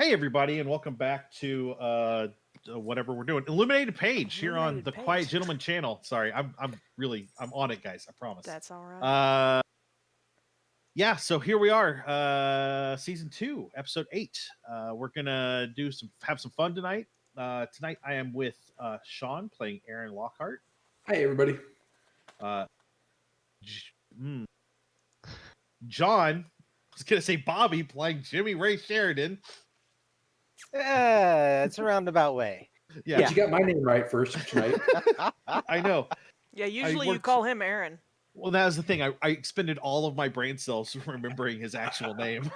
Hey everybody, and welcome back to whatever we're doing. Illuminated Page here on the Quiett Gentleman channel. Sorry, I'm on it, guys. I promise. That's all right. Yeah, so here we are, season 2, episode 8. We're gonna have some fun tonight. Tonight I am with Shawn playing Aaron Lockhart. Hi everybody. John, I was gonna say Bobby playing Jimmy Ray Sheridan. It's a roundabout way. Yeah, but you got my name right first tonight. I know. Yeah, usually you call him Aaron. Well, that was the thing. I expended all of my brain cells remembering his actual name.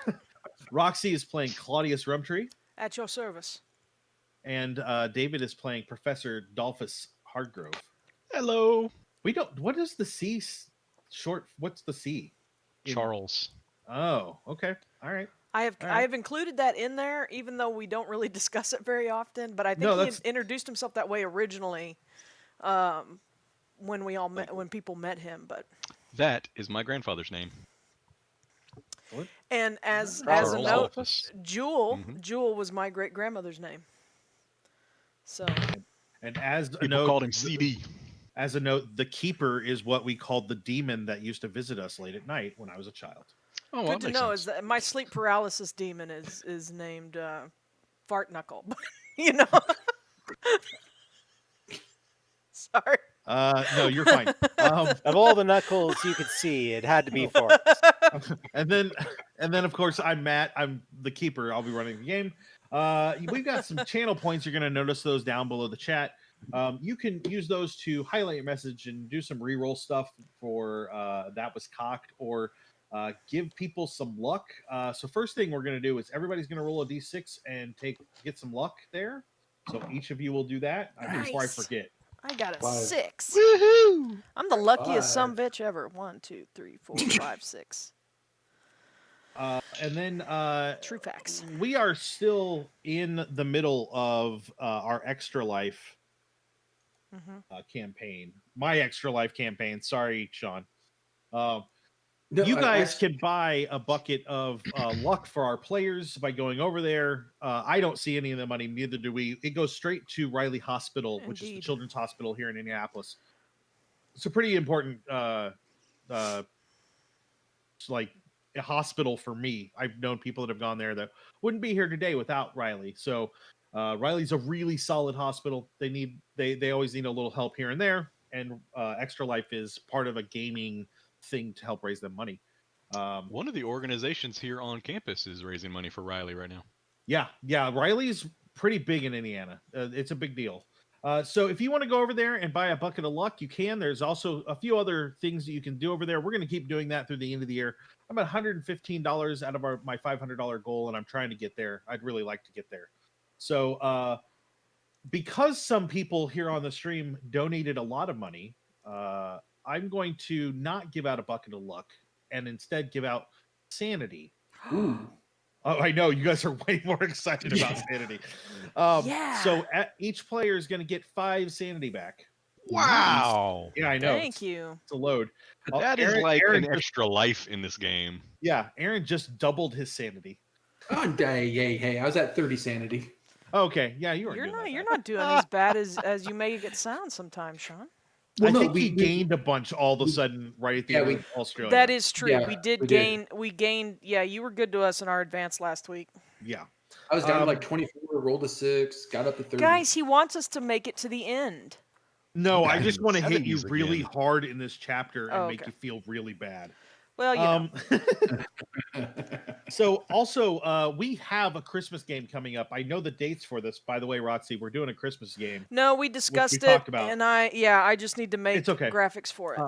Roxy is playing Claudius Rumtree. At your service. And David is playing Professor Dalphus Hardgrove. Hello. What is the C short? What's the C? Charles. Oh, okay. All right. I have included that in there, even though we don't really discuss it very often. But I think he had introduced himself that way originally, when people met him. But that is my grandfather's name. What? And as a note, Jewel was my great grandmother's name. So. And as a people note, called him CD. As a note, the Keeper is what we called the demon that used to visit us late at night when I was a child. Oh, good to know is that my sleep paralysis demon is named Fart Knuckle. You know. Sorry. No, you're fine. Of all the knuckles you could see, it had to be farts. and then of course I'm Matt. I'm the Keeper. I'll be running the game. We've got some channel points. You're going to notice those down below the chat. You can use those to highlight your message and do some reroll stuff for that was cocked, or give people some luck. So first thing we're going to do is everybody's going to roll a d6 and get some luck there. So each of you will do that before I forget. I got a 5. 6. Woohoo! I'm the luckiest sumbitch ever. 1, 2, 3, 4, 5, 6. And then True facts. We are still in the middle of our Extra Life campaign. My Extra Life campaign. Sorry, Shawn. You guys can buy a bucket of luck for our players by going over there. I don't see any of the money, neither do we. It goes straight to Riley Hospital, which is the children's hospital here in Indianapolis. It's a pretty important like a hospital for me. I've known people that have gone there that wouldn't be here today without Riley. So Riley's a really solid hospital. They always need a little help here and there, and Extra Life is part of a gaming thing to help raise them money. One of the organizations here on campus is raising money for Riley right now. Yeah. Riley's pretty big in Indiana. It's a big deal. So if you want to go over there and buy a bucket of luck, you can. There's also a few other things that you can do over there. We're going to keep doing that through the end of the year. I'm at $115 out of my $500 goal, and I'm trying to get there. I'd really like to get there. So because some people here on the stream donated a lot of money, I'm going to not give out a bucket of luck and instead give out sanity. Ooh. Oh, I know. You guys are way more excited about sanity. So each player is going to get 5 sanity back. Wow. Yeah, I know. Thank you. It's a load. That is like an extra life in this game. Yeah, Aaron just doubled his sanity. Oh, hey, I was at 30 sanity. Okay, yeah, you're not doing as bad as you make it sound sometimes, Shawn. Well, I think we gained a bunch all of a sudden right at the end of Australia. That is true. Yeah, we gained. Yeah, you were good to us in our advance last week. Yeah. I was down to like 24, rolled a 6, got up to 30. Guys, he wants us to make it to the end. No, I just want to hit you really hard in this chapter and make you feel really bad. Well, you know. So also, we have a Christmas game coming up. I know the dates for this. By the way, Roxy, we're doing a Christmas game. No, we discussed talked about. And I just need to make graphics for it.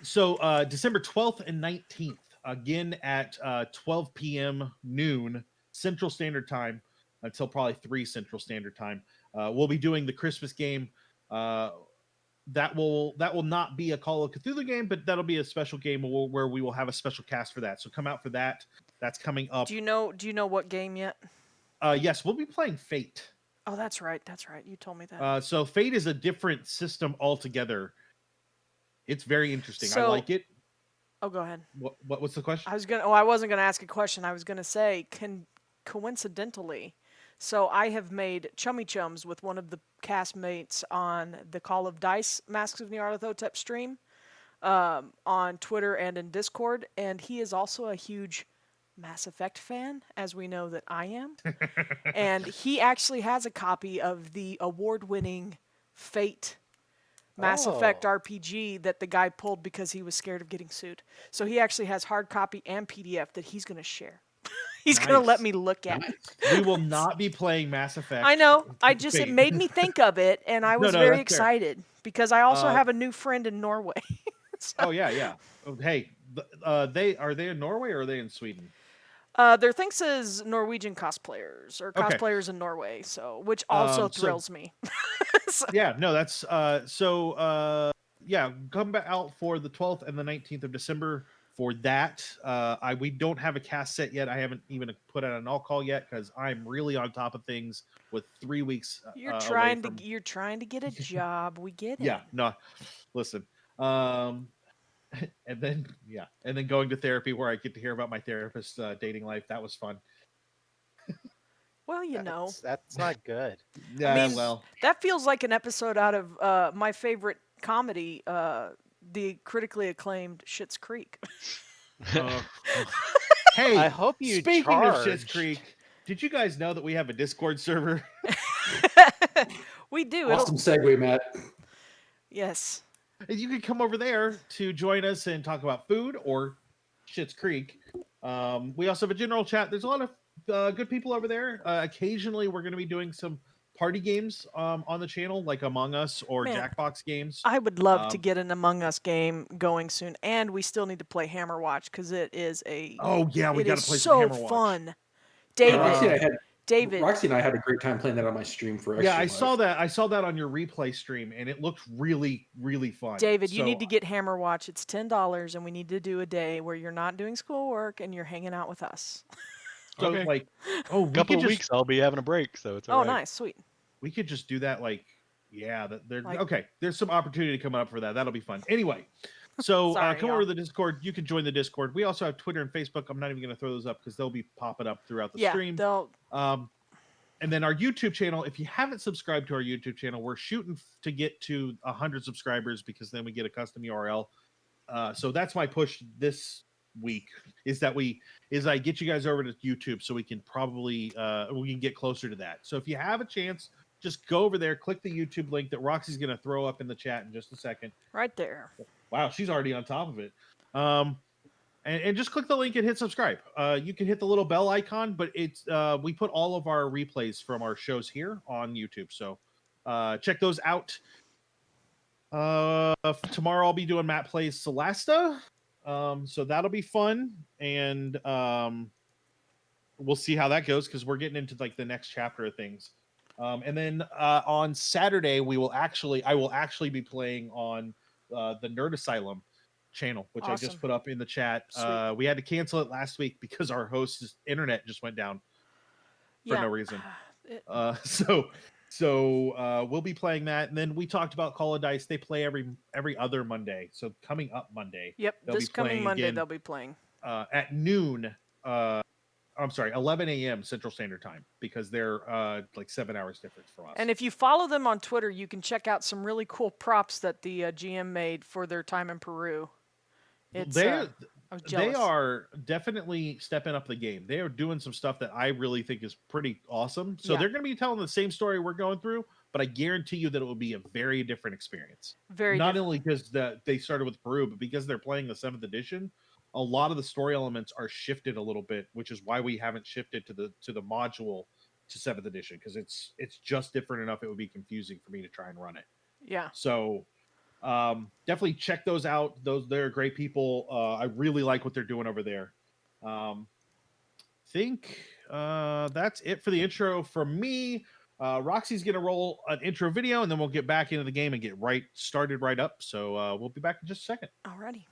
So December 12th and 19th, again at 12 p.m. noon Central Standard Time until probably 3 Central Standard Time. We'll be doing the Christmas game. That will not be a Call of Cthulhu game, but that'll be a special game where we will have a special cast for that. So come out for that. That's coming up. Do you know what game yet? Yes, we'll be playing Fate. Oh, that's right. You told me that. So Fate is a different system altogether. It's very interesting. I like it. Oh, go ahead. What's the question? I wasn't gonna ask a question. I was gonna say, coincidentally, So I have made chummy chums with one of the castmates on the Call of Dice Masks of Nyarlathotep stream on Twitter and in Discord, and he is also a huge Mass Effect fan, as we know that I am. And he actually has a copy of the award-winning Fate Mass Effect RPG that the guy pulled because he was scared of getting sued. So he actually has hard copy and PDF that he's going to share. He's going to let me look at it. We will not be playing Mass Effect. I know. It made me think of it, and I was very excited because I also have a new friend in Norway. So. Oh, yeah. Hey, are they in Norway or are they in Sweden? Their thing says Norwegian cosplayers or cosplayers in Norway, so which also thrills me. Yeah, no, that's come back out for the 12th and the 19th of December for that. We don't have a cast set yet. I haven't even put out an all call yet because I'm really on top of things with 3 weeks. You're trying to get a job. We get it. Yeah, no, listen. And then going to therapy where I get to hear about my therapist's dating life. That was fun. Well, that's not good. Yeah, I mean, that feels like an episode out of my favorite comedy, the critically acclaimed Schitt's Creek. Hey, I hope you. Speaking of Schitt's Creek, did you guys know that we have a Discord server? We do. Awesome segue, Matt. Yes. You can come over there to join us and talk about food or Schitt's Creek. We also have a general chat. There's a lot of good people over there. Occasionally, we're going to be doing some party games on the channel, like Among Us or Jackbox games. I would love to get an Among Us game going soon, and we still need to play Hammerwatch because it is a. Oh yeah, we got to play some Hammerwatch. Fun. Roxy and I had a great time playing that on my stream for Extra I saw that. I saw that on your replay stream, and it looked really, really fun. David, you need to get Hammerwatch. It's $10, and we need to do a day where you're not doing schoolwork and you're hanging out with us. So a couple of weeks I'll be having a break, so it's all right. Nice, sweet. We could just do that, okay. There's some opportunity coming up for that. That'll be fun. Anyway, so come over to the Discord. You can join the Discord. We also have Twitter and Facebook. I'm not even going to throw those up because they'll be popping up throughout the stream. And then our YouTube channel. If you haven't subscribed to our YouTube channel, we're shooting to get to 100 subscribers because then we get a custom URL. So that's my push this week is I get you guys over to YouTube so we can probably we can get closer to that. So if you have a chance, just go over there, click the YouTube link that Roxy's going to throw up in the chat in just a second. Right there. Wow, she's already on top of it. And just click the link and hit subscribe. You can hit the little bell icon, but it's we put all of our replays from our shows here on YouTube. So check those out. Tomorrow I'll be doing Matt Plays Celesta. So that'll be fun. And we'll see how that goes because we're getting into like the next chapter of things. And then on Saturday I will actually be playing on the Nerd Asylum channel, which I just put up in the chat. We had to cancel it last week because our host's internet just went down for no reason. So we'll be playing that, and then we talked about Call of Dice. They play every other Monday. So coming up Monday, this coming Monday they'll be playing at noon. 11 a.m. Central Standard Time because they're like 7 hours difference from us. And if you follow them on Twitter, you can check out some really cool props that the GM made for their time in Peru. They are definitely stepping up the game. They are doing some stuff that I really think is pretty awesome. So they're going to be telling the same story we're going through, but I guarantee you that it will be a very different experience. Not only because they started with Peru, but because they're playing the 7th edition. A lot of the story elements are shifted a little bit, which is why we haven't shifted to the module to 7th edition because it's just different enough. It would be confusing for me to try and run it. Yeah. So definitely check those out. They're great people. I really like what they're doing over there. Think that's it for the intro from me. Roxy's gonna roll an intro video and then we'll get back into the game and get started right up. So we'll be back in just a second. Alrighty.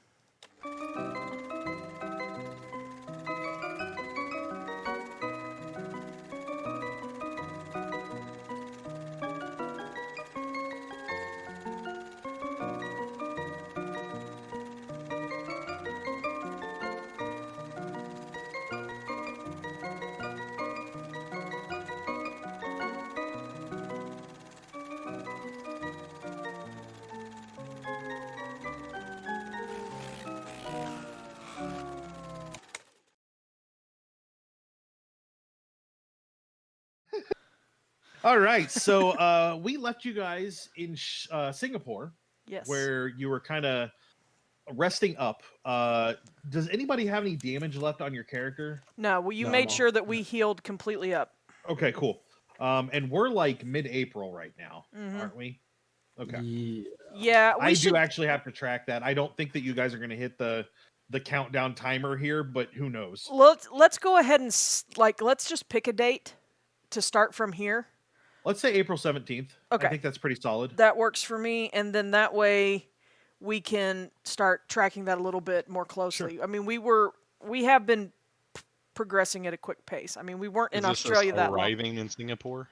All right, so we left you guys in Singapore, Yes. where you were kind of resting up. Does anybody have any damage left on your character? No, well, you No, made no. sure that we healed completely up. Okay, cool. And we're like mid-April right now, Mhm. aren't we? Okay. Yeah. Yeah, we I should. do actually have to track that. I don't think that you guys are going to hit the countdown timer here, but who knows? Let's go ahead and let's just pick a date to start from here. Let's say April 17th. Okay. I think that's pretty solid. That works for me, and then that way we can start tracking that a little bit more closely. I mean, we have been progressing at a quick pace. I mean, we weren't in Is this us Australia that long. arriving in Singapore?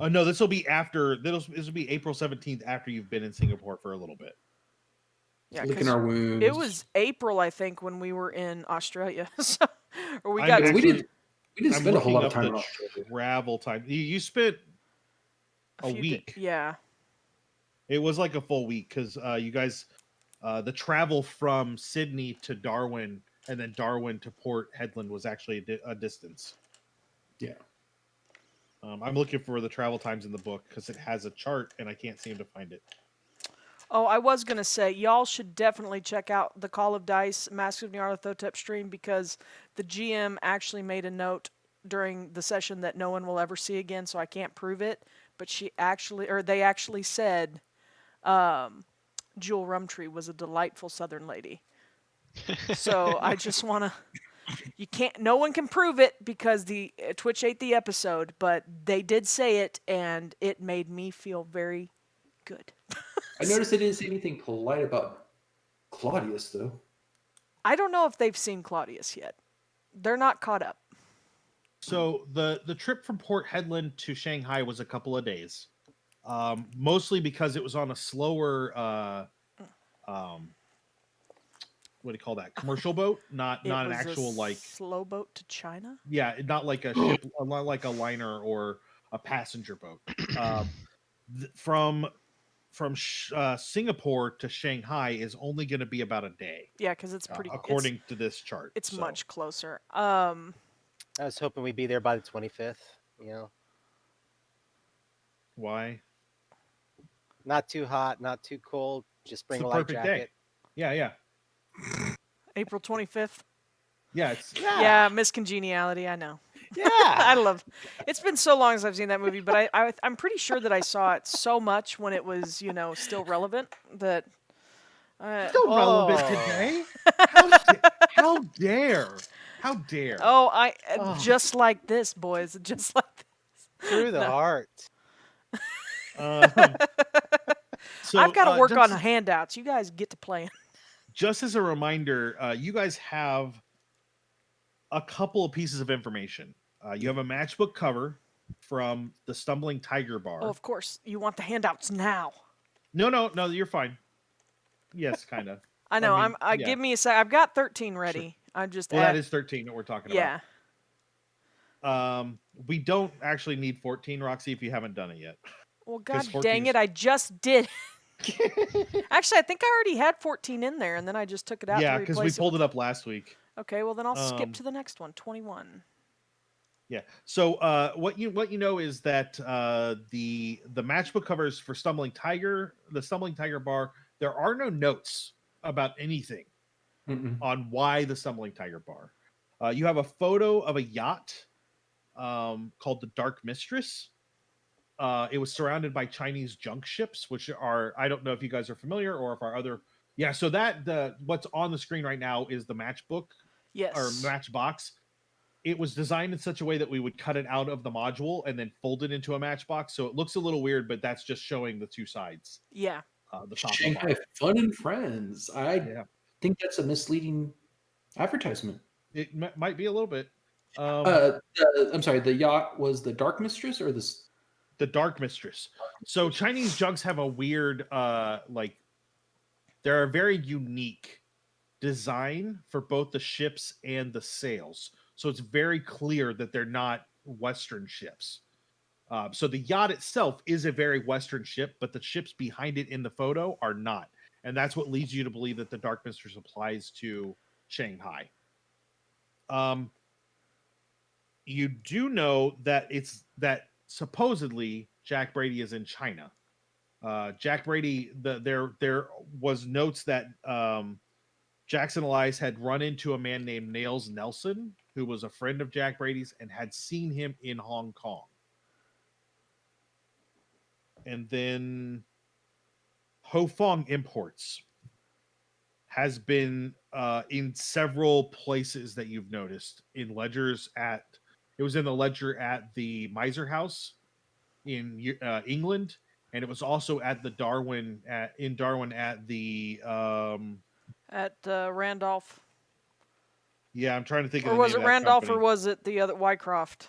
No, this will be after. This will be April 17th after you've been in Singapore for a little bit. Yeah, Licking 'cause our wounds. it was April, I think, when we were in Australia. So, or we I'm got. Yeah, we actually- didn't. We didn't I'm spend a whole lot looking of up time in the Australia. travel time. You spent a few week. Yeah. It was like a full week because you guys, the travel from Sydney to Darwin and then Darwin to Port Hedland was actually a distance. Yeah. I'm looking for the travel times in the book because it has a chart and I can't seem to find it. Oh, I was going to say, y'all should definitely check out the Call of Dice Masks of Nyarlathotep stream because the GM actually made a note during the session that no one will ever see again, so I can't prove it. But they actually said Jewel Rumtree was a delightful Southern lady. So I just want to... No one can prove it because the Twitch ate the episode, but they did say it, and it made me feel very good. I noticed they didn't say anything polite about Claudius, though. I don't know if they've seen Claudius yet. They're not caught up. So the trip from Port Hedland to Shanghai was a couple of days, mostly because it was on a slower, what do you call that? Commercial boat, not It an was actual a slow boat to China. Yeah, not like a ship, not like a liner or a passenger boat. From Singapore to Shanghai is only going to be about a day. Yeah, because it's pretty. According to this chart, it's so. much closer. I was hoping we'd be there by the 25th. You know, Why? not too hot, not too cold. Just bring It's a a light perfect jacket. day. Yeah. April 25th. Yeah, it's Yeah, Miss Congeniality. I know. Yeah. I love. It's been so long since I've seen that movie, but I'm pretty sure that I saw it so much when it was still relevant that. still relevant Oh. today. How dare? Oh, Oh. just like this, boys. Just like this. Through the heart. So, I've got to work on just, handouts. You guys get to play. just as a reminder, you guys have a couple of pieces of information. You have a matchbook cover from the Stumbling Tiger Bar. Oh, of course. You want the handouts now. No, you're fine. Yes, kind of. I know. mean, yeah. Give me a sec. I've got 13 ready. I'm just. Well, that is 13 that we're talking Yeah. about. We don't actually need 14, Roxy, if you haven't done it yet. Well, 'Cause god 14 dang is- it! I just did. Actually, I think I already had 14 in there, and then I just took it out. Yeah, to because we replace pulled it up last week. Okay, well then I'll skip um, to the next one. 21. Yeah. So what you know is that the matchbook covers for Stumbling Tiger, the Stumbling Tiger Bar, there are no notes about anything Mm-mm. on why the Stumbling Tiger Bar. You have a photo of a yacht called the Dark Mistress. It was surrounded by Chinese junk ships, which are, I don't know if you guys are familiar or if our other, yeah. So what's on the screen right now is the matchbook Yes. or matchbox. It was designed in such a way that we would cut it out of the module and then fold it into a matchbox. So it looks a little weird, but that's just showing the two sides. Yeah. The top and Shanghai bottom. Fun and Friends. I Yeah. think that's a misleading advertisement. It might be a little bit. I'm sorry. The yacht was the Dark Mistress or The Dark Mistress. So Chinese junks have a weird, they're a very unique design for both the ships and the sails. So it's very clear that they're not Western ships. So the yacht itself is a very Western ship, but the ships behind it in the photo are not. And that's what leads you to believe that the Dark Mistress applies to Shanghai. You do know that supposedly Jack Brady is in China. Jack Brady, there was notes that Jackson Elias had run into a man named Nails Nelson, who was a friend of Jack Brady's and had seen him in Hong Kong. And then Ho Fong Imports has been in several places that you've noticed in ledgers it was in the ledger at the Miser House in England, and it was also at the Darwin at the At Randolph. yeah, I'm trying to think of Or the was name it of that Randolph company. or was it the other Wycroft?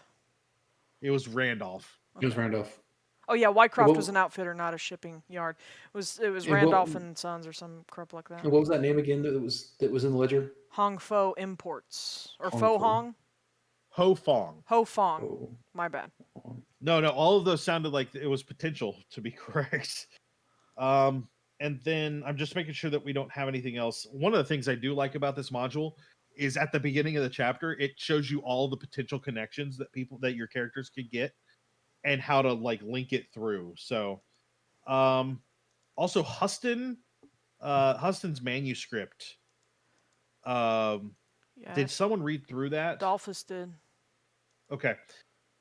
It was Randolph. It was Randolph. Oh yeah, Wycroft Well- was an outfitter, not a shipping yard. It was And what- Randolph and Sons or some crap like that. And what was that name again that was in the ledger? Hong Fo Imports or Hong Fo Fo. Hong? Ho Fong. Ho Fong. Oh. My bad. No, all of those sounded like it was potential to be correct. And then I'm just making sure that we don't have anything else. One of the things I do like about this module is at the beginning of the chapter, it shows you all the potential connections that your characters could get and how to like link it through. So, also Huston's manuscript. Yeah. Did someone read through that? Dalphus did. Okay.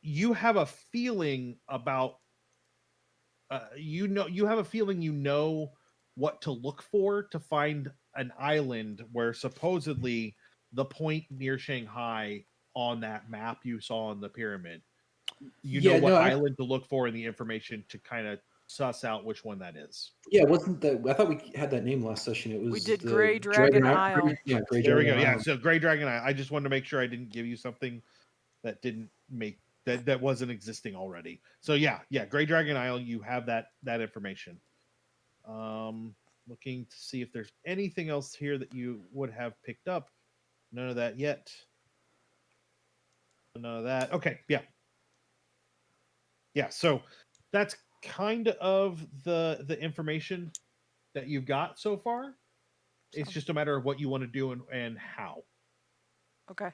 You have a feeling about you have a feeling what to look for to find an island where supposedly the point near Shanghai on that map you saw on the pyramid. You know what island to look for in the information to kind of suss out which one that is. Yeah, wasn't that? I thought we had that name last session. It was We did the Grey Dragon Isle. Yeah, Grey There we go. Dragon Yeah, Isle. so Grey Dragon I just wanted to make sure I didn't give you something that didn't make that wasn't existing already. So yeah, Grey Dragon Isle, you have that information. Looking to see if there's anything else here that you would have picked up. None of that yet. None of that. Okay, yeah. Yeah, so that's kind of the information that you've got so far. It's just a matter of what you want to do and how. Okay.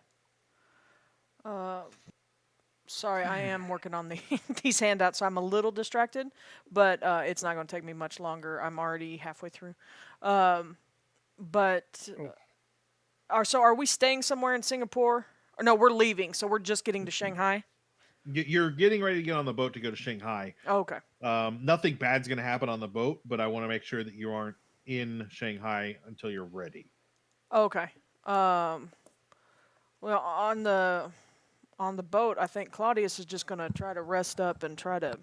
Sorry, I am working on these handouts, so I'm a little distracted, but it's not going to take me much longer. I'm already halfway through. Are we staying somewhere in Singapore? Or no, we're leaving, so we're just getting to Shanghai. You're getting ready to get on the boat to go to Shanghai. Oh, okay. Nothing bad's going to happen on the boat, but I want to make sure that you aren't in Shanghai until you're ready. Okay. Well, on the boat, I think Claudius is just going to try to rest up and try to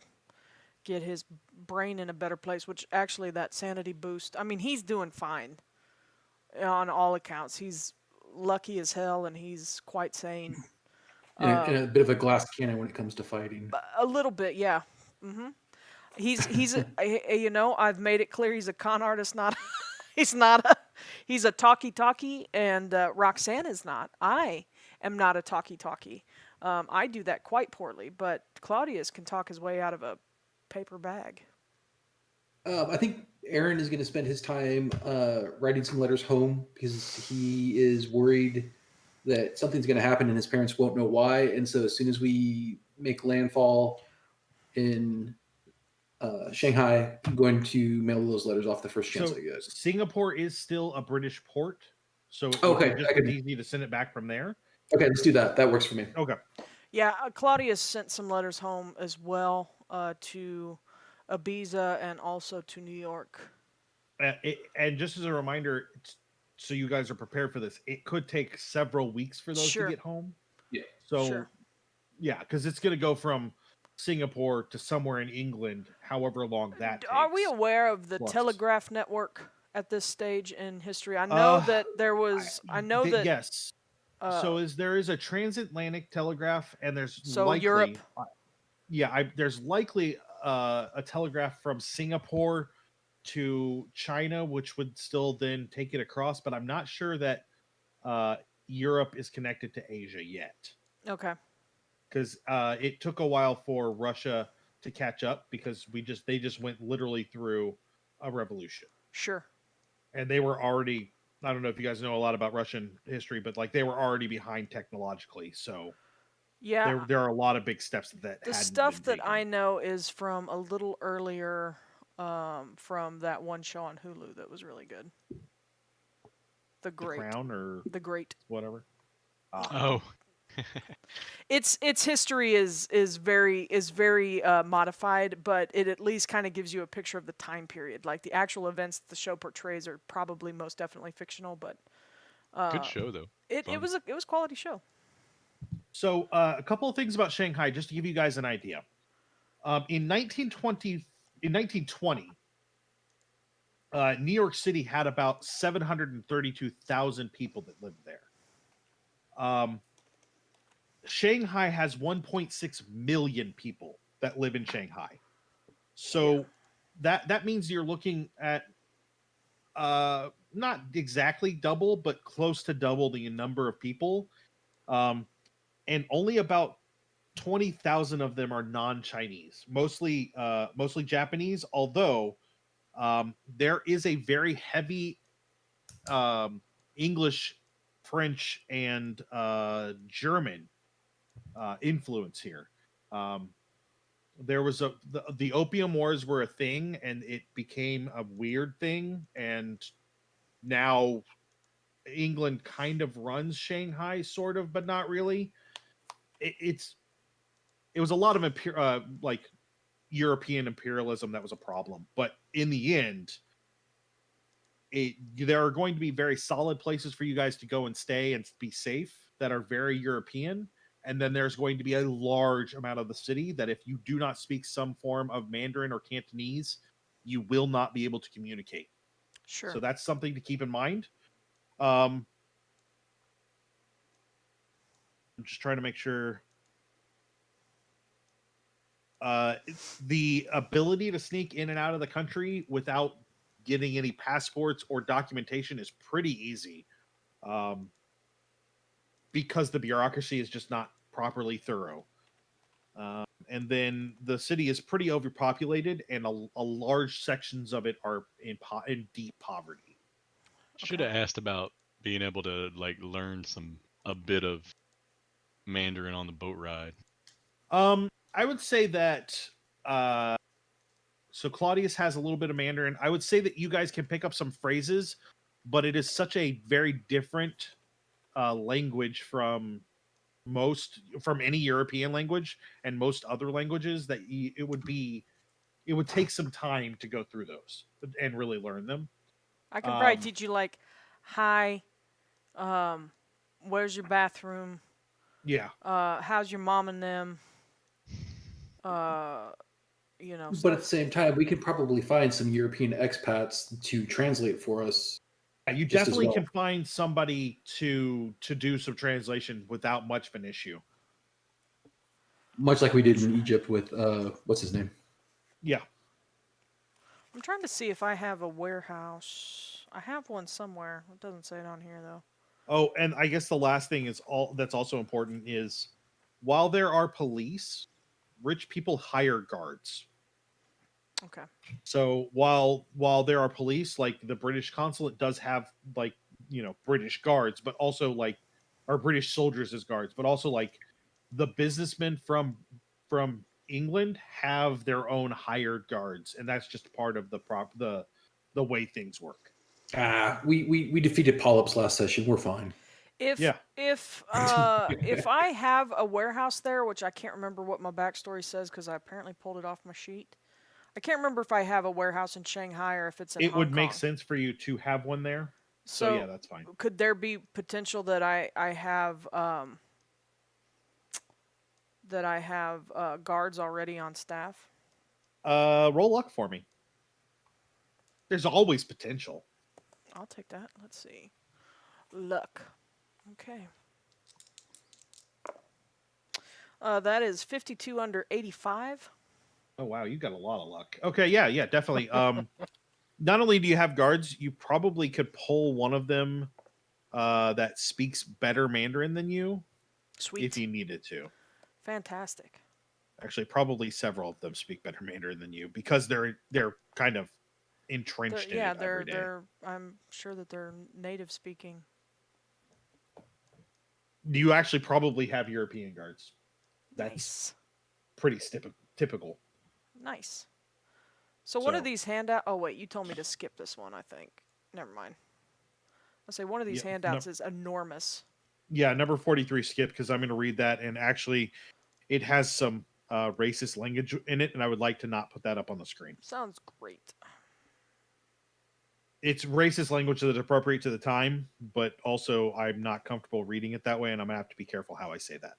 get his brain in a better place, which actually that sanity boost, I mean, he's doing fine on all accounts. He's lucky as hell and he's quite sane. And a bit of a glass cannon when it comes to fighting. A little bit, yeah. He's I've made it clear he's a con artist, not he's a talkie, and Roxanne is not. I am not a talkie. I do that quite poorly, but Claudius can talk his way out of a paper bag. I think Aaron is going to spend his time writing some letters home because he is worried that something's going to happen and his parents won't know why. And so as soon as we make landfall in Shanghai, I'm going to mail those letters off the first chance I get. Singapore is still a British port, so it's easy to send it back from there. Okay, let's do that. That works for me. Okay. Yeah, Claudius sent some letters home as well to Ibiza and also to New York. And just as a reminder, so you guys are prepared for this, it could take several weeks for those to get home. Yeah. So, yeah, because it's going to go from Singapore to somewhere in England, however long that takes. Are we aware of the telegraph network at this stage in history? I know that there was. Yes. So there is a transatlantic telegraph, and there's likely Europe. There's likely a telegraph from Singapore to China, which would still then take it across. But I'm not sure that Europe is connected to Asia yet. Okay. Because it took a while for Russia to catch up because they just went literally through a revolution. Sure. And they were already, I don't know if you guys know a lot about Russian history, but like they were already behind technologically. So Yeah, There are a lot of big steps that the hadn't stuff been that I taken. know is from a little earlier, from that one show on Hulu that was really good. The The Great. Crown or The Great. whatever. Ah, Oh, Its history is very modified, but it at least kind of gives you a picture of the time period. Like the actual events the show portrays are probably most definitely fictional, but good show though. it Fun. was a quality show. so a couple of things about Shanghai, just to give you guys an idea. In 1920, New York City had about 732,000 people that lived there. Um, Shanghai has 1.6 million people that live in Shanghai. So that means you're looking at not exactly double, but close to double the number of people. And only about 20,000 of them are non-Chinese, mostly Japanese, although there is a very heavy English, French, and German influence here. There was the Opium Wars were a thing, and it became a weird thing, and now England kind of runs Shanghai, sort of, but not really. It was a lot of like European imperialism that was a problem, but in the end, there are going to be very solid places for you guys to go and stay and be safe that are very European. And then there's going to be a large amount of the city that if you do not speak some form of Mandarin or Cantonese, you will not be able to communicate. Sure. So that's something to keep in mind. I'm just trying to make sure. The ability to sneak in and out of the country without getting any passports or documentation is pretty easy, because the bureaucracy is just not properly thorough. And then the city is pretty overpopulated, and a large sections of it are in deep poverty. Should have asked about being able to like learn a bit of Mandarin on the boat ride. I would say that so Claudius has a little bit of Mandarin. I would say that you guys can pick up some phrases, but it is such a very different language from any European language and most other languages that it would take some time to go through those and really learn them. I can probably teach you like, hi, where's your bathroom? Yeah. How's your mom and them? But at the same time, we could probably find some European expats to translate for us. You just as definitely well. can find somebody to do some translation without much of an issue. Much like we did in Egypt with what's his name? Yeah. I'm trying to see if I have a warehouse. I have one somewhere. It doesn't say it on here though. Oh, and I guess the last thing is that's also important is while there are police, rich people hire guards. Okay. So while there are police, like the British consulate does have like, British guards, but also like or British soldiers as guards, but also like the businessmen from England have their own hired guards, and that's just part of the way things work. We defeated polyps last session. We're fine. If Yeah. if I have a warehouse there, which I can't remember what my backstory says because I apparently pulled it off my sheet. I can't remember if I have a warehouse in Shanghai or if it's in It Hong would make Kong. sense for you to have one there. So yeah, that's fine. Could there be potential that I have guards already on staff? Roll luck for me. There's always potential. I'll take that. Let's see. Luck. Okay. That is 52 under 85. Oh wow, you got a lot of luck. Okay, yeah, definitely. Not only do you have guards, you probably could pull one of them that speaks better Mandarin than you. Sweet. If you needed to. Fantastic. Actually, probably several of them speak better Mandarin than you because they're kind of entrenched in it every day. I'm sure that they're native speaking. Do you actually probably have European guards? That's Nice. pretty typical. Nice. So one of So- these handout. Oh wait, you told me to skip this one. I think. Never mind. I'll say one of these Yeah, handouts is enormous. Yeah, number 43 skip, because I'm going to read that, and actually it has some racist language in it, and I would like to not put that up on the screen. Sounds great. It's racist language that's appropriate to the time, but also I'm not comfortable reading it that way, and I'm going to have to be careful how I say that.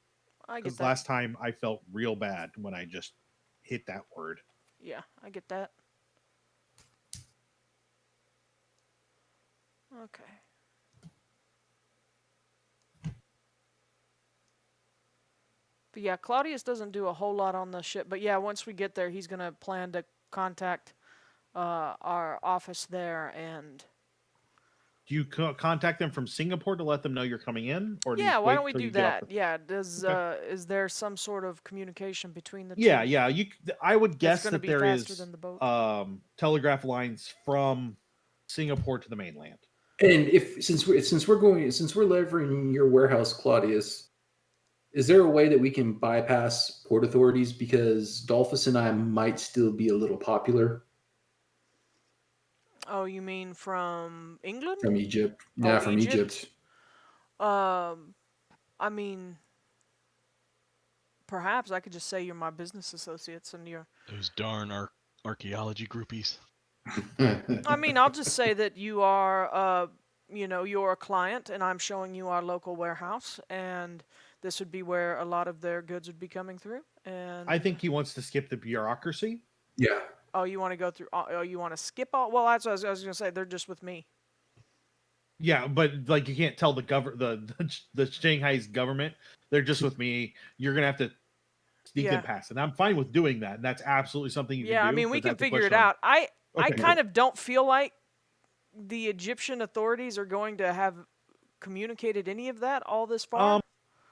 I get Because that. last time I felt real bad when I just hit that word. Yeah, I get that. Okay. But yeah, Claudius doesn't do a whole lot on the ship. But yeah, once we get there, he's going to plan to contact our office there. And Do you contact them from Singapore to let them know you're coming in? Or do yeah, you why wait don't we till do you get off that? Yeah, does Okay. is there some sort of communication between the Yeah, two? yeah. I would guess gonna that be there faster is than the boat? telegraph lines from Singapore to the mainland. And since we're leveraging your warehouse, Claudius, is there a way that we can bypass port authorities, because Dalphus and I might still be a little popular Oh, you mean from England? from Egypt? Oh, Yeah, from Egypt? Egypt. I mean, perhaps I could just say you're my business associates and you're. Those darn archaeology groupies. I mean, I'll just say that you are, you're a client, and I'm showing you our local warehouse, and this would be where a lot of their goods would be coming through. And I think he wants to skip the bureaucracy. Yeah. Oh, you want to go through? Oh, you want to skip all? Well, that's what I was going to say. They're just with me. Yeah, but like you can't tell the Shanghai's government they're just with me. You're gonna have to sneak Yeah. them past, and I'm fine with doing that. And that's absolutely something you Yeah, can do. I mean, we but can that's a figure it question on- out. I Okay. kind of don't feel like the Egyptian authorities are going to have communicated any of that all this far.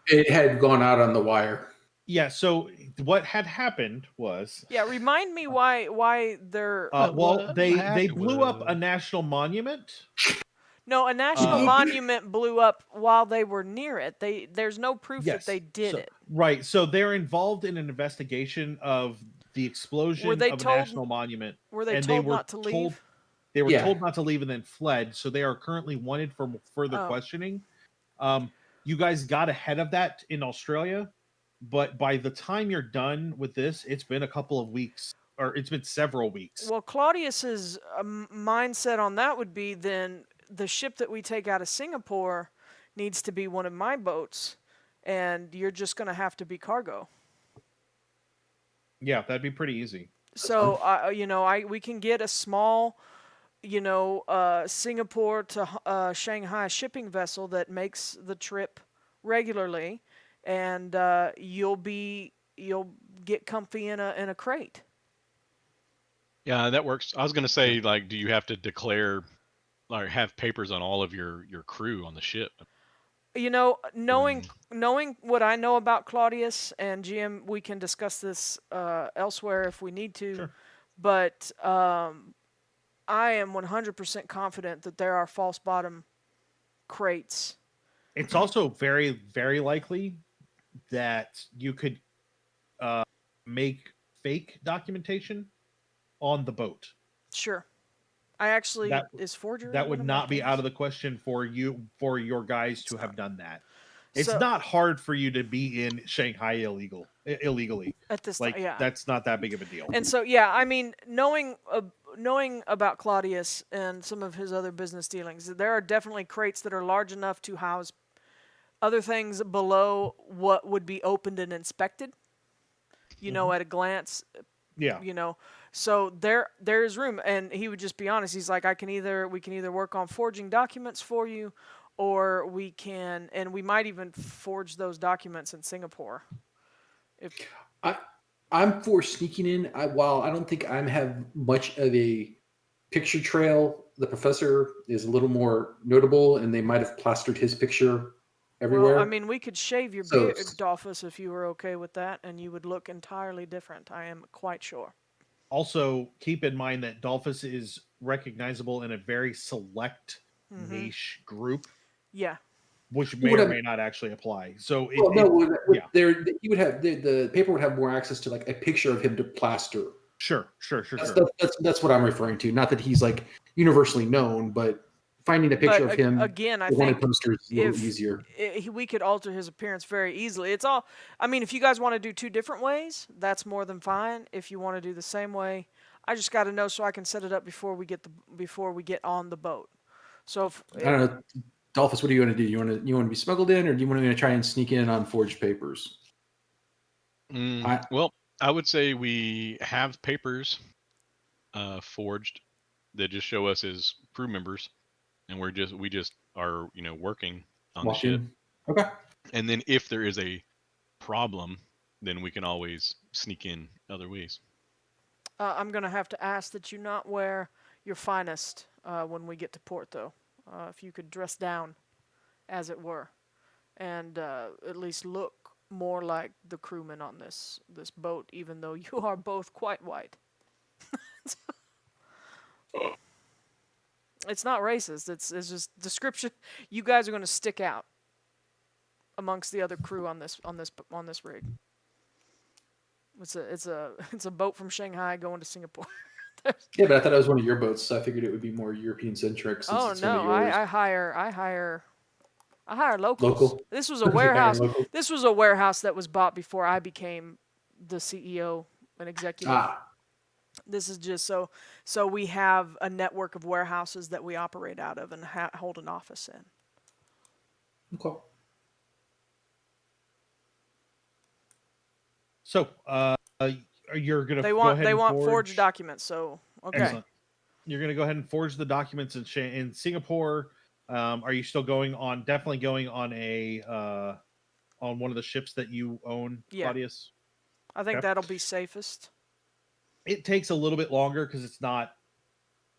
It had gone out on the wire. Yeah. So what had happened was, Yeah, remind me why they're well, they happened blew up a was- national monument. no, a national Uh, monument blew up while they were near it. There's no proof that Yes. they did so, it. Right. So they're involved in an investigation of the explosion they of a told- national monument. Were they and told were not to leave? They were Yeah. told not to leave and then fled. So they are currently wanted for further Oh. questioning. You guys got ahead of that in Australia, but by the time you're done with this, it's been a couple of weeks, or it's been several weeks. Well, Claudius's mindset on that would be then the ship that we take out of Singapore needs to be one of my boats, and you're just going to have to be cargo. Yeah, that'd be pretty easy. So, we can get a small, Singapore to Shanghai shipping vessel that makes the trip regularly, and you'll get comfy in a crate. Yeah, that works. I was gonna say, like, do you have to declare, like, have papers on all of your crew on the ship? Knowing what I know about Claudius and GM, we can discuss this elsewhere if we need to. Sure. But I am 100% confident that there are false bottom crates. It's also very, very likely that you could make fake documentation on the boat. Sure. I actually That- is forgery. That one would of my not be out things? of the question for your guys to have done that. It's So- not hard for you to be in Shanghai illegally. At this Like time, yeah. that's not that big of a deal. And so, yeah, I mean, knowing about Claudius and some of his other business dealings, there are definitely crates that are large enough to house other things below what would be opened and inspected. At a glance, Yeah. So there is room, and he would just be honest. He's like, we can either work on forging documents for you, or we might even forge those documents in Singapore. I'm for sneaking in. While I don't think I have much of a picture trail, the professor is a little more notable, and they might have plastered his picture everywhere. Well, I mean, we could shave your So- beard, Dalphus, if you were okay with that, and you would look entirely different. I am quite sure. Also, keep in mind that Dalphus is recognizable in a very select Mhm. niche group. Yeah. which He may would or have- may not actually apply. So Well, no, yeah. he would have the paper would have more access to like a picture of him to plaster. Sure. That's what I'm referring to. Not that he's like universally known, but finding a picture But of him again, I with one think poster is a little if easier. we could alter his appearance very easily. It's all. I mean, if you guys want to do two different ways, that's more than fine. If you want to do the same way, I just got to know so I can set it up before we get on the boat. So if, I don't know, Dalphus, what do you want to do? You want to be smuggled in, or do you want to try and sneak in on forged papers? Well, I would say we have papers forged that just show us as crew members, and we just are working on the ship. Okay. And then if there is a problem, then we can always sneak in other ways. I'm gonna have to ask that you not wear your finest when we get to port, though. If you could dress down, as it were, and at least look more like the crewmen on this boat, even though you are both quite white. It's not racist. It's just description. You guys are going to stick out amongst the other crew on this rig. It's a boat from Shanghai going to Singapore. Yeah, but I thought it was one of your boats, so I figured it would be more European centric. Oh no, I hire locals. Local? This was a You hire warehouse. local? This was a warehouse that was bought before I became the CEO and executive. This is just so we have a network of warehouses that we operate out of and hold an office in. Okay. So you're gonna They go ahead and want forge forged documents. So okay. Excellent. You're gonna go ahead and forge the documents in Singapore. Are you still definitely going on on one of the ships that you own, Yeah. Claudius? I think Okay. that'll be safest. It takes a little bit longer because it's not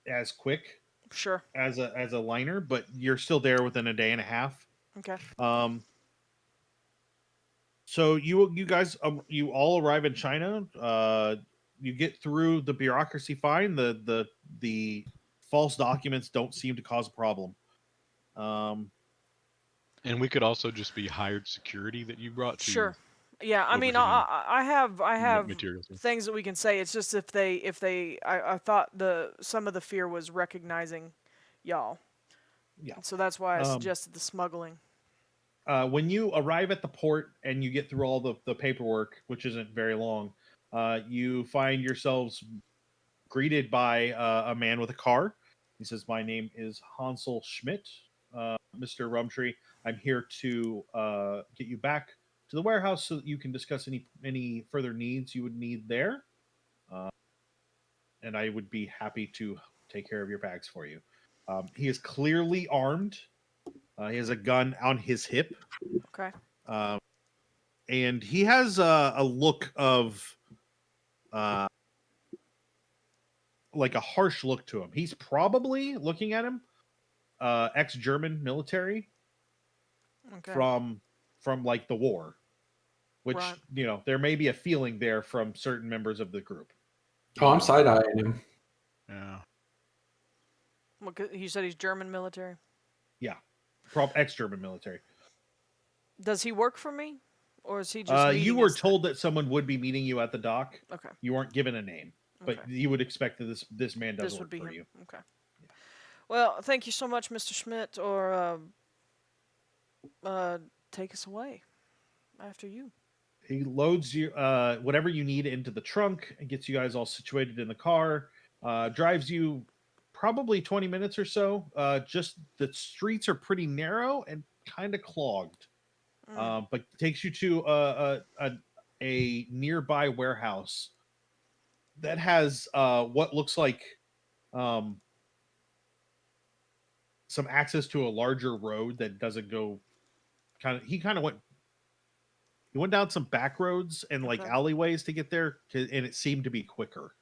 as quick Sure. as a liner, but you're still there within a day and a half. Okay. So you guys you all arrive in China. You get through the bureaucracy fine. The false documents don't seem to cause a problem. And we could also just be hired security that you brought to. Sure. Yeah, I mean, overseeing I have materials. things that we can say. It's just I thought some of the fear was recognizing y'all. Yeah. So that's why I suggested the smuggling. When you arrive at the port and you get through all the paperwork, which isn't very long, you find yourselves greeted by a man with a car. He says, "My name is Hansel Schmidt, Mr. Rumtree. I'm here to get you back to the warehouse so that you can discuss any further needs you would need there. And I would be happy to take care of your bags for you." He is clearly armed. He has a gun on his hip. Okay. And he has a look of like a harsh look to him. He's probably looking at him ex-German military Okay. from like the war, which Right. there may be a feeling there from certain members of the group. Oh, I'm side-eyeing him. Yeah. Well, you said he's German military. Yeah, ex-German military. Does he work for me, or is he just? You were told that someone would be meeting you at the dock. Okay. You weren't given a name, but Okay. you would expect that this man does This would work be for him. you. Okay. Well, thank you so much, Mr. Schmidt. Or take us away. After you. He loads you whatever you need into the trunk and gets you guys all situated in the car. Drives you probably 20 minutes or so. Just the streets are pretty narrow and kind of clogged. But takes you to a nearby warehouse that has what looks like some access to a larger road that doesn't go he went down some back roads and like alleyways to get there, and it seemed to be quicker.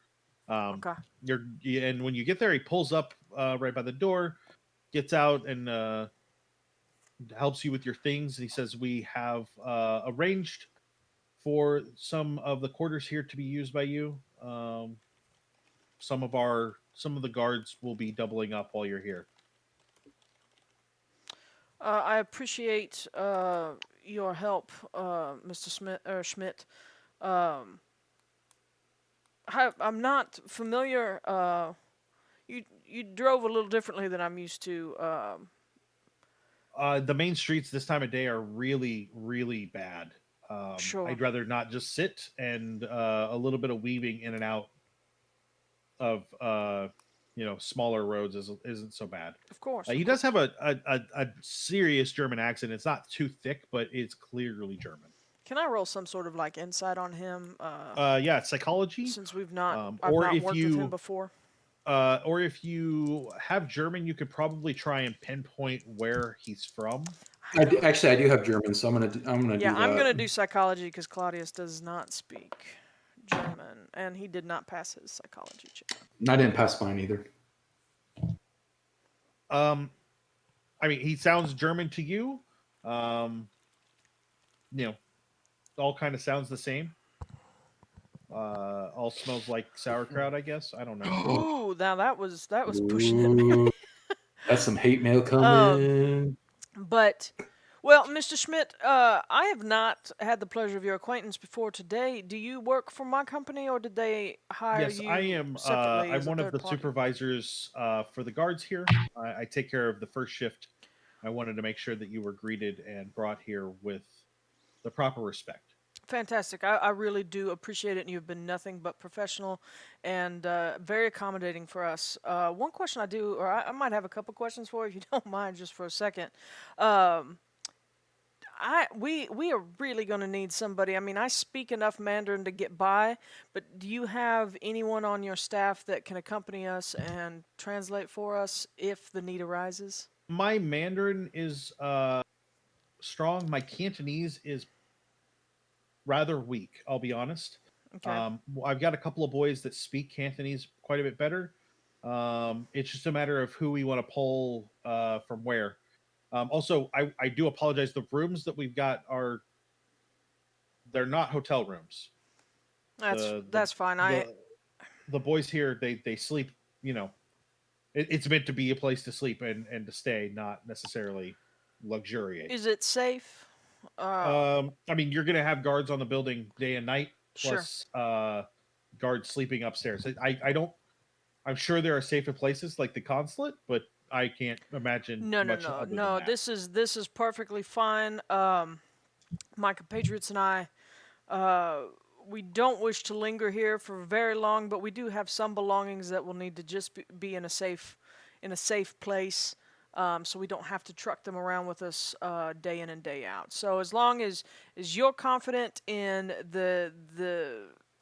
Okay. And when you get there, he pulls up right by the door, gets out, and helps you with your things. And he says, "We have arranged for some of the quarters here to be used by you. Some of the guards will be doubling up while you're here." I appreciate your help, Mr. Schmidt. Um, I'm not familiar. You drove a little differently than I'm used to. The main streets this time of day are really, really bad. Sure. I'd rather not just sit, and a little bit of weaving in and out of smaller roads isn't so bad. Of course. He does have a serious German accent. It's not too thick, but it's clearly German. Can I roll some sort of like insight on him? Yeah, psychology. Since I've not or worked if with him before. Or if you have German, you could probably try and pinpoint where he's from. I do have German, so I'm gonna do that. I'm gonna do psychology because Claudius does not speak German, and he did not pass his psychology check. I didn't pass mine either. I mean, he sounds German to you. All kind of sounds the same. All smells like sauerkraut, I guess. I don't know. Ooh, now that was pushing it. Man. That's some hate mail coming. But, well, Mr. Schmidt, I have not had the pleasure of your acquaintance before today. Do you work for my company, or did they hire you? Yes, I am. Separately I'm as a one of third the party? supervisors for the guards here. I take care of the first shift. I wanted to make sure that you were greeted and brought here with the proper respect. Fantastic. I really do appreciate it, and you've been nothing but professional and very accommodating for us. One question I do, or I might have a couple questions for you if you don't mind just for a second. We are really going to need somebody. I mean, I speak enough Mandarin to get by, but do you have anyone on your staff that can accompany us and translate for us if the need arises? My Mandarin is strong. My Cantonese is rather weak, I'll be honest. Okay. I've got a couple of boys that speak Cantonese quite a bit better. It's just a matter of who we want to pull from where. Also, I do apologize. The rooms that we've got they're not hotel rooms. That's fine. The boys here, they sleep, it's meant to be a place to sleep and to stay, not necessarily luxuriate. Is it safe? I mean, you're gonna have guards on the building day and night, plus guards sleeping upstairs. I'm sure there are safer places like the consulate, but I can't imagine. No. This is perfectly fine. My compatriots and I, we don't wish to linger here for very long, but we do have some belongings that will need to just be in a safe place. So we don't have to truck them around with us day in and day out. So as long as you're confident in the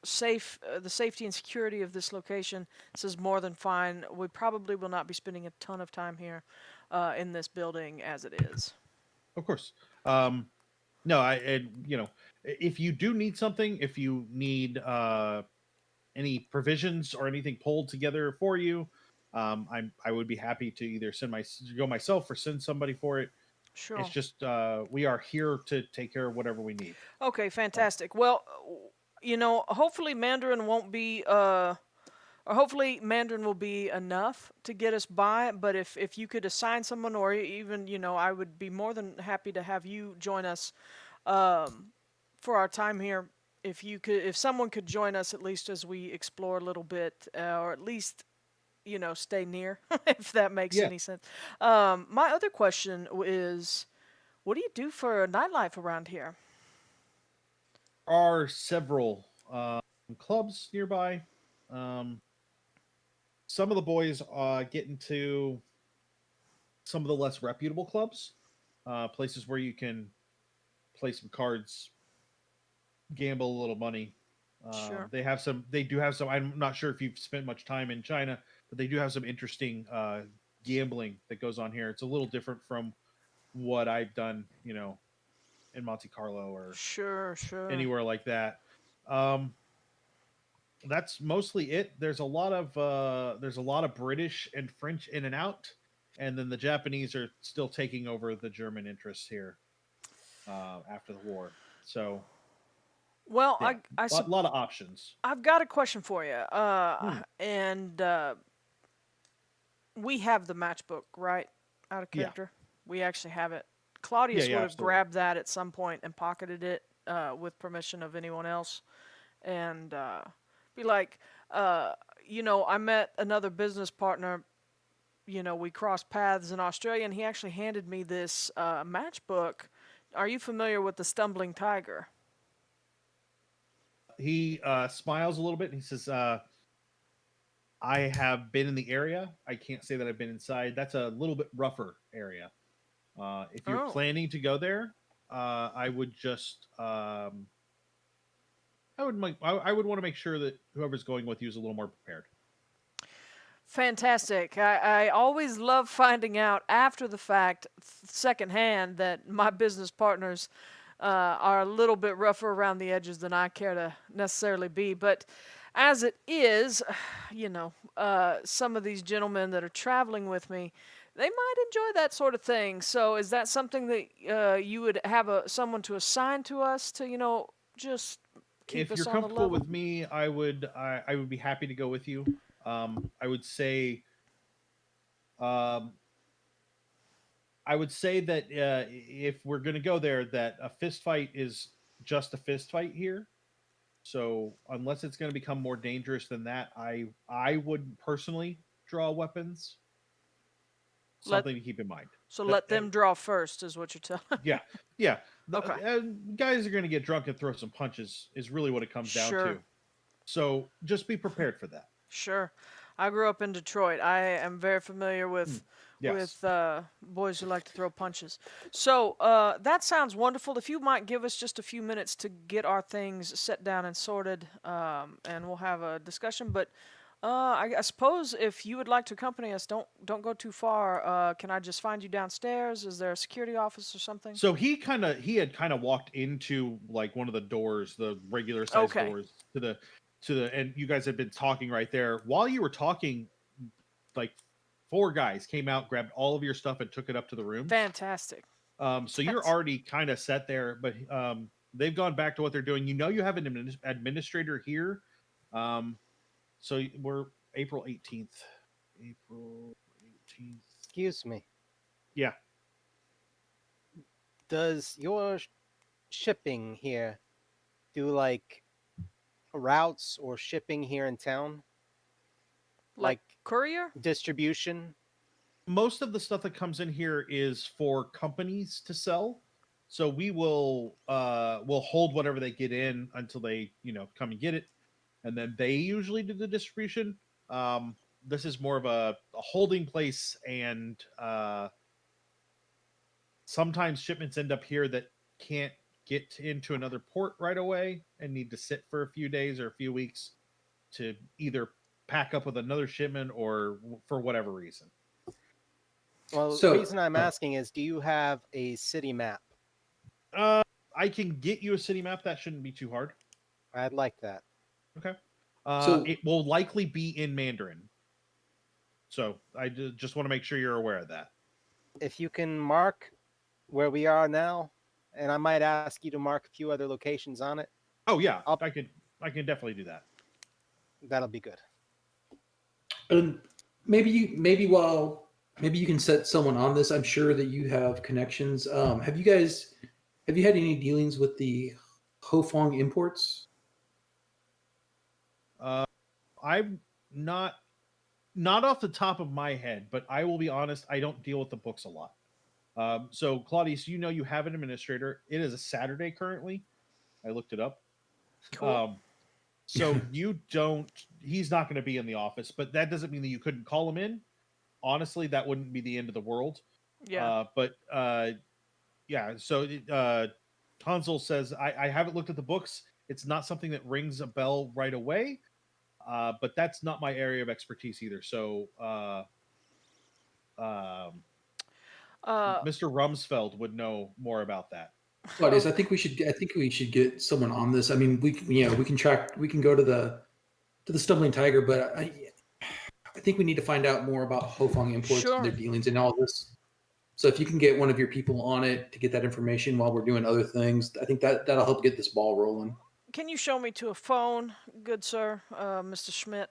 safety and security of this location, this is more than fine. We probably will not be spending a ton of time here in this building as it is. Of course. No, if you do need something, if you need any provisions or anything pulled together for you, I would be happy to either go myself or send somebody for it. Sure. It's just we are here to take care of whatever we need. Okay, fantastic. Well, hopefully Mandarin won't be or hopefully Mandarin will be enough to get us by, but if you could assign someone, or even, I would be more than happy to have you join us for our time here. If someone could join us at least as we explore a little bit, or at least stay near, if that makes any sense. My other question is, what do you do for nightlife around here? There are several clubs nearby. Some of the boys get into some of the less reputable clubs, places where you can play some cards, gamble a little money. Sure. They do have some. I'm not sure if you've spent much time in China, but they do have some interesting gambling that goes on here. It's a little different from what I've done, in Monte Carlo or sure anywhere like that. That's mostly it. There's a lot of British and French in and out, and then the Japanese are still taking over the German interests here after the war. So. Well, yeah, a lot of options. I've got a question for you. And we have the matchbook, right? Out of character? We actually have it. Claudius yeah, would have absolutely. grabbed that at some point and pocketed it with permission of anyone else, and be like, I met another business partner. We crossed paths in Australia, and he actually handed me this matchbook. Are you familiar with the Stumbling Tiger? He smiles a little bit and he says, I have been in the area. I can't say that I've been inside. That's a little bit rougher area. If you're Oh. planning to go there, I would just I would want to make sure that whoever's going with you is a little more prepared. Fantastic. I always love finding out after the fact, secondhand, that my business partners are a little bit rougher around the edges than I care to necessarily be. But as it is, some of these gentlemen that are traveling with me, they might enjoy that sort of thing. So is that something that you would have someone to assign to us to, just keep If us you're on the comfortable level? with me, I would be happy to go with you. I would say that if we're going to go there, that a fist fight is just a fist fight here. So unless it's going to become more dangerous than that, I would personally draw weapons. Something to keep in mind. So let them draw first, is what you're telling me. Yeah. Okay. Guys are going to get drunk and throw some punches is really what it comes down to. So just be prepared for that. Sure. I grew up in Detroit. I am very familiar with Yes. boys who like to throw punches. So that sounds wonderful. If you might give us just a few minutes to get our things set down and sorted, and we'll have a discussion. But I suppose if you would like to accompany us, don't go too far. Can I just find you downstairs? Is there a security office or something? So he had kind of walked into like one of the doors, the regular size doors to the and you guys had been talking right there. While you were talking, like 4 guys came out, grabbed all of your stuff and took it up to the room. Fantastic. So you're already kind of set there, but they've gone back to what they're doing. You have an administrator here. So we're April 18th. April 18th. Excuse me. Yeah. Does your shipping here do like routes or shipping here in town? Like courier? Distribution? Most of the stuff that comes in here is for companies to sell. So we will we'll hold whatever they get in until they, come and get it. And then they usually do the distribution. This is more of a holding place, and sometimes shipments end up here that can't get into another port right away and need to sit for a few days or a few weeks to either pack up with another shipment or for whatever reason. Well, the reason I'm asking is, do you have a city map? I can get you a city map. That shouldn't be too hard. I'd like that. Okay. So it will likely be in Mandarin. So I just want to make sure you're aware of that. If you can mark where we are now, and I might ask you to mark a few other locations on it. Oh yeah, I can definitely do that. That'll be good. And maybe you can set someone on this. I'm sure that you have connections. Have you had any dealings with the Hofong imports? I'm not off the top of my head, but I will be honest, I don't deal with the books a lot. So Claudius, you have an administrator. It is a Saturday currently. I looked it up. Cool. So he's not going to be in the office, but that doesn't mean that you couldn't call him in. Honestly, that wouldn't be the end of the world. Yeah. So Tonsil says, I haven't looked at the books. It's not something that rings a bell right away. But that's not my area of expertise either. So Mr. Rumsfeld would know more about that. Claudius, I think we should get someone on this. I mean, we can go to the Stumbling Tiger, but I think we need to find out more about Hofong imports and their dealings and all this. So if you can get one of your people on it to get that information while we're doing other things, I think that'll help get this ball rolling. Can you show me to a phone, good sir, Mr. Schmidt?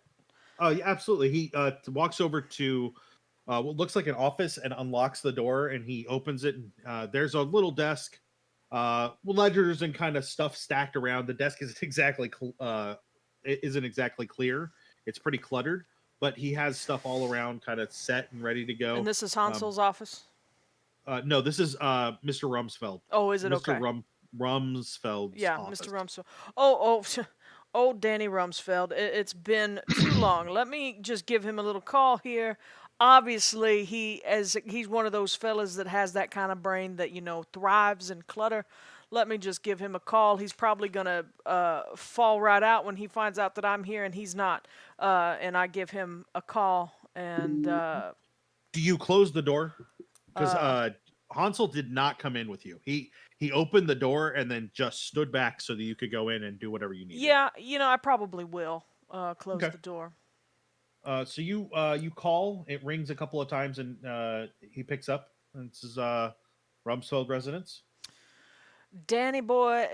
Oh, yeah, absolutely. He walks over to what looks like an office and unlocks the door, and he opens it. And there's a little desk, ledgers and kind of stuff stacked around. The desk isn't exactly clear. It's pretty cluttered, but he has stuff all around, kind of set and ready to go. And this is Hansel's office? No, this is Mr. Rumsfeld. Oh, is it Mr. okay? Rumsfeld's Yeah, office. Mr. Rumsfeld. Oh, old Danny Rumsfeld. It's been too long. Let me just give him a little call here. Obviously, he's one of those fellas that has that kind of brain that, thrives in clutter. Let me just give him a call. He's probably going to fall right out when he finds out that I'm here and he's not. And I give him a call. And do you close the door? Because Hansel did not come in with you. He opened the door and then just stood back so that you could go in and do whatever you needed. Yeah, I probably will close the door. So you call. It rings a couple of times, and he picks up. And this is Rumsfeld residence. Danny boy.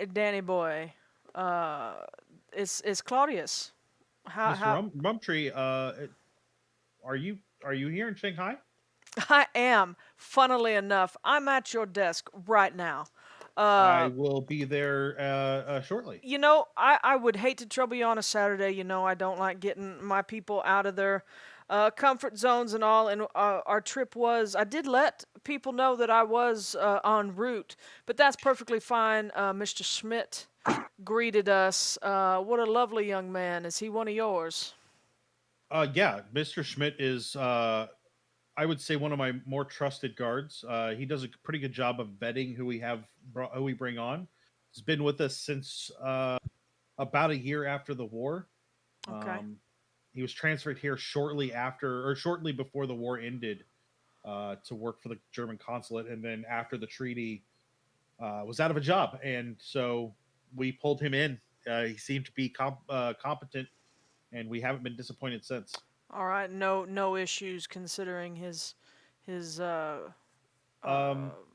It's Claudius. Mr. Rumtree, are you here in Shanghai? I am. Funnily enough, I'm at your desk right now. I will be there shortly. I would hate to trouble you on a Saturday. I don't like getting my people out of their comfort zones and all. And our trip I did let people know that I was en route, but that's perfectly fine. Mr. Schmidt greeted us. What a lovely young man. Is he one of yours? Yeah, Mr. Schmidt is, I would say, one of my more trusted guards. He does a pretty good job of vetting who we bring on. He's been with us since about a year after the war. Okay. He was transferred here shortly before the war ended to work for the German consulate, and then after the treaty was out of a job, and so we pulled him in. He seemed to be competent, and we haven't been disappointed since. All right, no issues considering his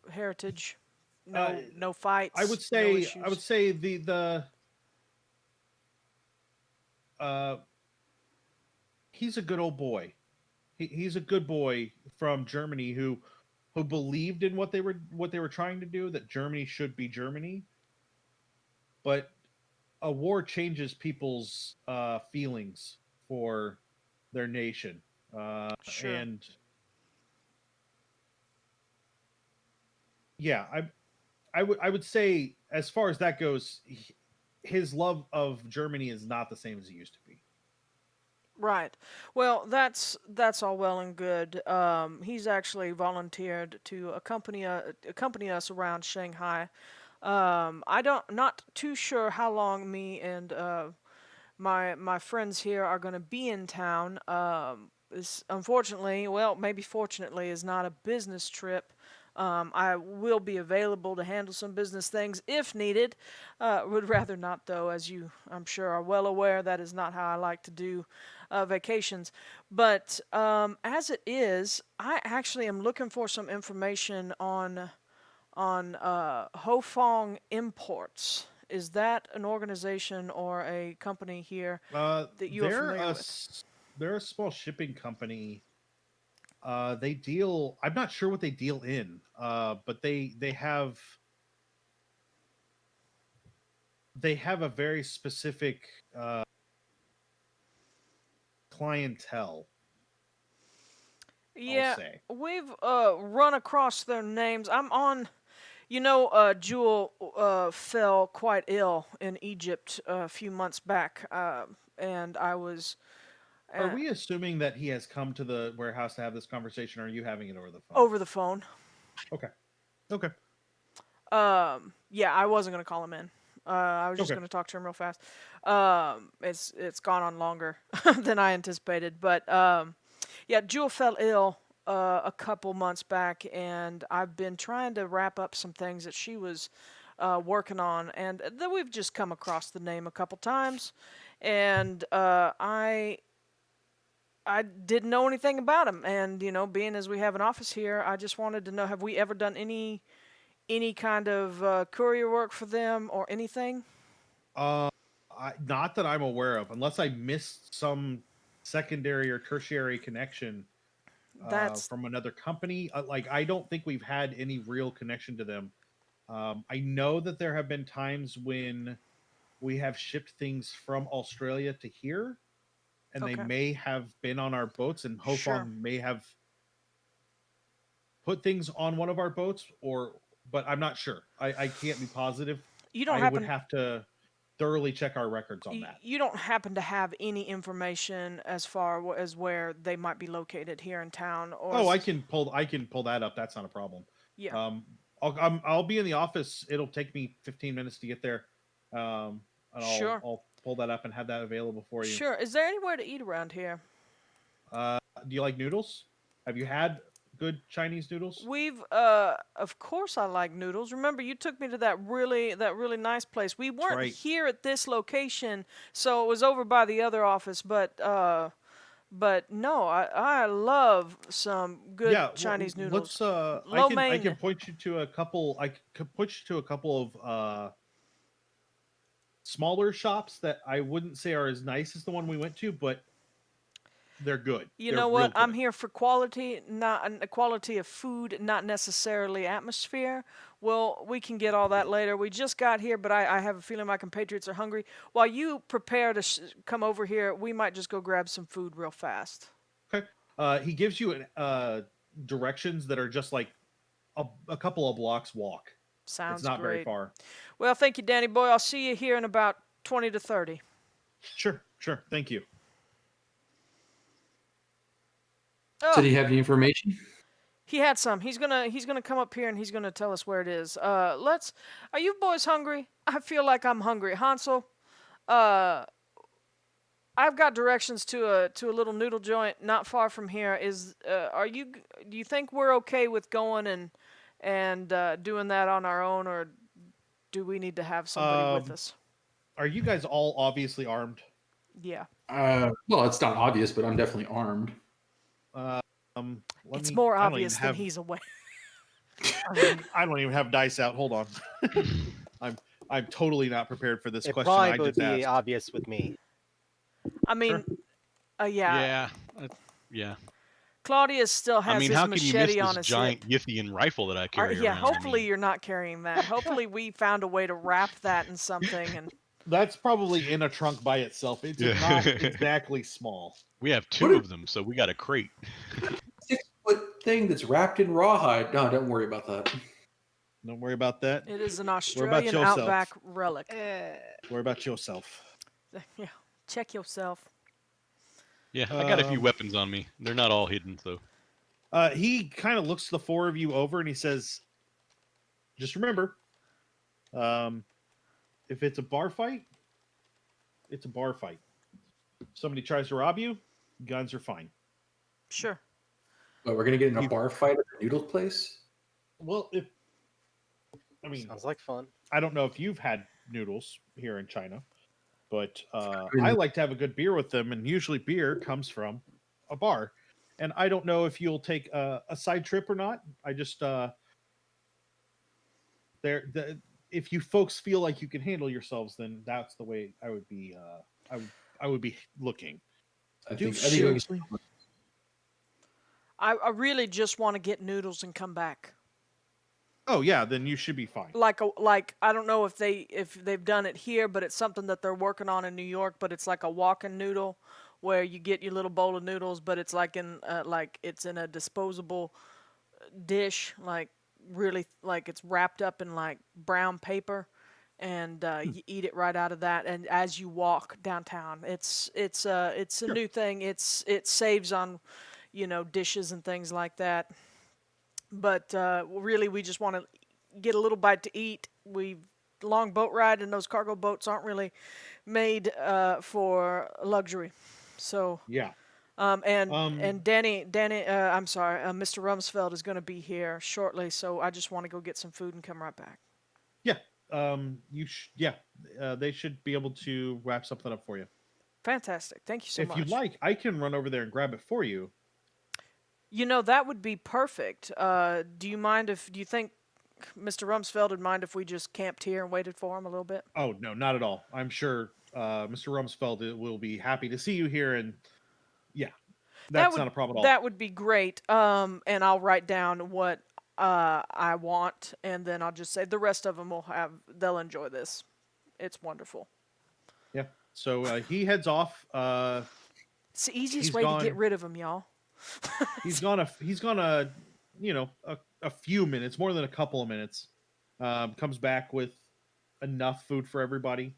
heritage. No fights. I would say no issues. He's a good old boy. He's a good boy from Germany who believed in what they were trying to do, that Germany should be Germany. But a war changes people's feelings for their nation. Sure. And yeah, I would say, as far as that goes, his love of Germany is not the same as it used to be. Right. Well, that's all well and good. He's actually volunteered to accompany us around Shanghai. Not too sure how long me and my friends here are going to be in town. This, unfortunately, well, maybe fortunately, is not a business trip. I will be available to handle some business things if needed. Would rather not, though, as you, I'm sure, are well aware. That is not how I like to do vacations. But as it is, I actually am looking for some information on Hofong Imports. Is that an organization or a company here that you are familiar with? They're a small shipping company. They deal. I'm not sure what they deal in, but they have a very specific clientele. Yeah, we've run across their names. I'm on. Jewel fell quite ill in Egypt a few months back, and I was. Are we assuming that he has come to the warehouse to have this conversation, or are you having it over the phone? Over the phone. Okay. Yeah, I wasn't gonna call him in. I was just gonna talk to him real fast. It's gone on longer than I anticipated, but yeah, Jewel fell ill a couple months back, and I've been trying to wrap up some things that she was working on, and then we've just come across the name a couple times, and I didn't know anything about him, and being as we have an office here, I just wanted to know, have we ever done any kind of courier work for them or anything? Not that I'm aware of, unless I missed some secondary or tertiary connection. That's from another company. Like, I don't think we've had any real connection to them. I know that there have been times when we have shipped things from Australia to here, and they okay. may have been on our boats, and Sure. Hofong may have put things on one of our boats, but I'm not sure. I can't be positive. You don't I would happen have to thoroughly check our records on that. you don't happen to have any information as far as where they might be located here in town, or Oh, I can pull that up. That's not a problem. yeah. I'll be in the office. It'll take me 15 minutes to get there. And Sure. I'll pull that up and have that available for you. Sure. Is there anywhere to eat around here? Do you like noodles? Have you had good Chinese noodles? We've of course I like noodles. Remember you took me to that really nice place. We weren't right. here at this location, so it was over by the other office, but no, I love some good Chinese noodles. Let's Lo I mein. can point you to a couple. I could point you to a couple of smaller shops that I wouldn't say are as nice as the one we went to, but they're good. You They're know real what? I'm good. here for quality, not quality of food, not necessarily atmosphere. Well, we can get all that later. We just got here, but I have a feeling my compatriots are hungry. While you prepare to come over here, we might just go grab some food real fast. Okay. He gives you directions that are just like a couple of blocks walk. Sounds It's not great. very far. Well, thank you, Danny boy. I'll see you here in about 20 to 30. Sure. Thank you. So do you have any information? He had some. He's gonna come up here and he's gonna tell us where it is. Are you boys hungry? I feel like I'm hungry. Hansel, I've got directions to a little noodle joint not far from here. Do you think we're okay with going and doing that on our own, or do we need to have somebody with us? Are you guys all obviously armed? Yeah. Well, it's not obvious, but I'm definitely armed. It's more obvious than he's aware. I don't even have dice out. Hold on. I'm totally not prepared for this It question. probably I would just be asked. obvious with me. I mean, yeah. Yeah. Claudius still has I mean, his how can you miss machete on this his giant hip. Yithian rifle that I carry Yeah, around? hopefully you're not carrying that. Hopefully we found a way to wrap that in something. And That's probably in a trunk by itself. It's not exactly small. We have two of them, so we got a crate. 6-foot thing that's wrapped in rawhide. No, don't worry about that. Don't worry about that. it is an about Australian yourself? outback relic. Worry about yourself. Yeah, check yourself. Yeah, I got a few weapons on me. They're not all hidden, though. He kind of looks the four of you over and he says, just remember, if it's a bar fight, it's a bar fight. If somebody tries to rob you, guns are fine. Sure. But we're gonna get in a bar fight at the noodle place. Well, I mean, Sounds like fun. I don't know if you've had noodles here in China, but I like to have a good beer with them, and usually beer comes from a bar. And I don't know if you'll take a side trip or not. I just if you folks feel like you can handle yourselves, then that's the way I would be. I would be looking. I Do think seriously? I really just want to get noodles and come back. Oh yeah, then you should be fine. Like I don't know if they've done it here, but it's something that they're working on in New York. But it's like a walk-in noodle, where you get your little bowl of noodles, but it's like it's in a disposable dish, like really like it's wrapped up in like brown paper, and you eat it right out of that. And as you walk downtown, it's a new thing. It saves on, dishes and things like that. But really, we just want to get a little bite to eat. Long boat ride, and those cargo boats aren't really made for luxury. So Yeah. and Danny, I'm sorry, Mr. Rumsfeld is going to be here shortly. So I just want to go get some food and come right back. Yeah. They should be able to wrap something up for you. Fantastic. Thank you so much. If you'd like, I can run over there and grab it for you. That would be perfect. Do you think Mr. Rumsfeld would mind if we just camped here and waited for him a little bit? Oh, no, not at all. I'm sure Mr. Rumsfeld will be happy to see you here. And yeah. That's not a problem at all. That would be great. And I'll write down what I want, and then I'll just say the rest of them they'll enjoy this. It's wonderful. Yeah. So he heads off. It's the easiest He's way to gone. get rid of them, y'all. He's gone a a few minutes, more than a couple of minutes. Comes back with enough food for everybody.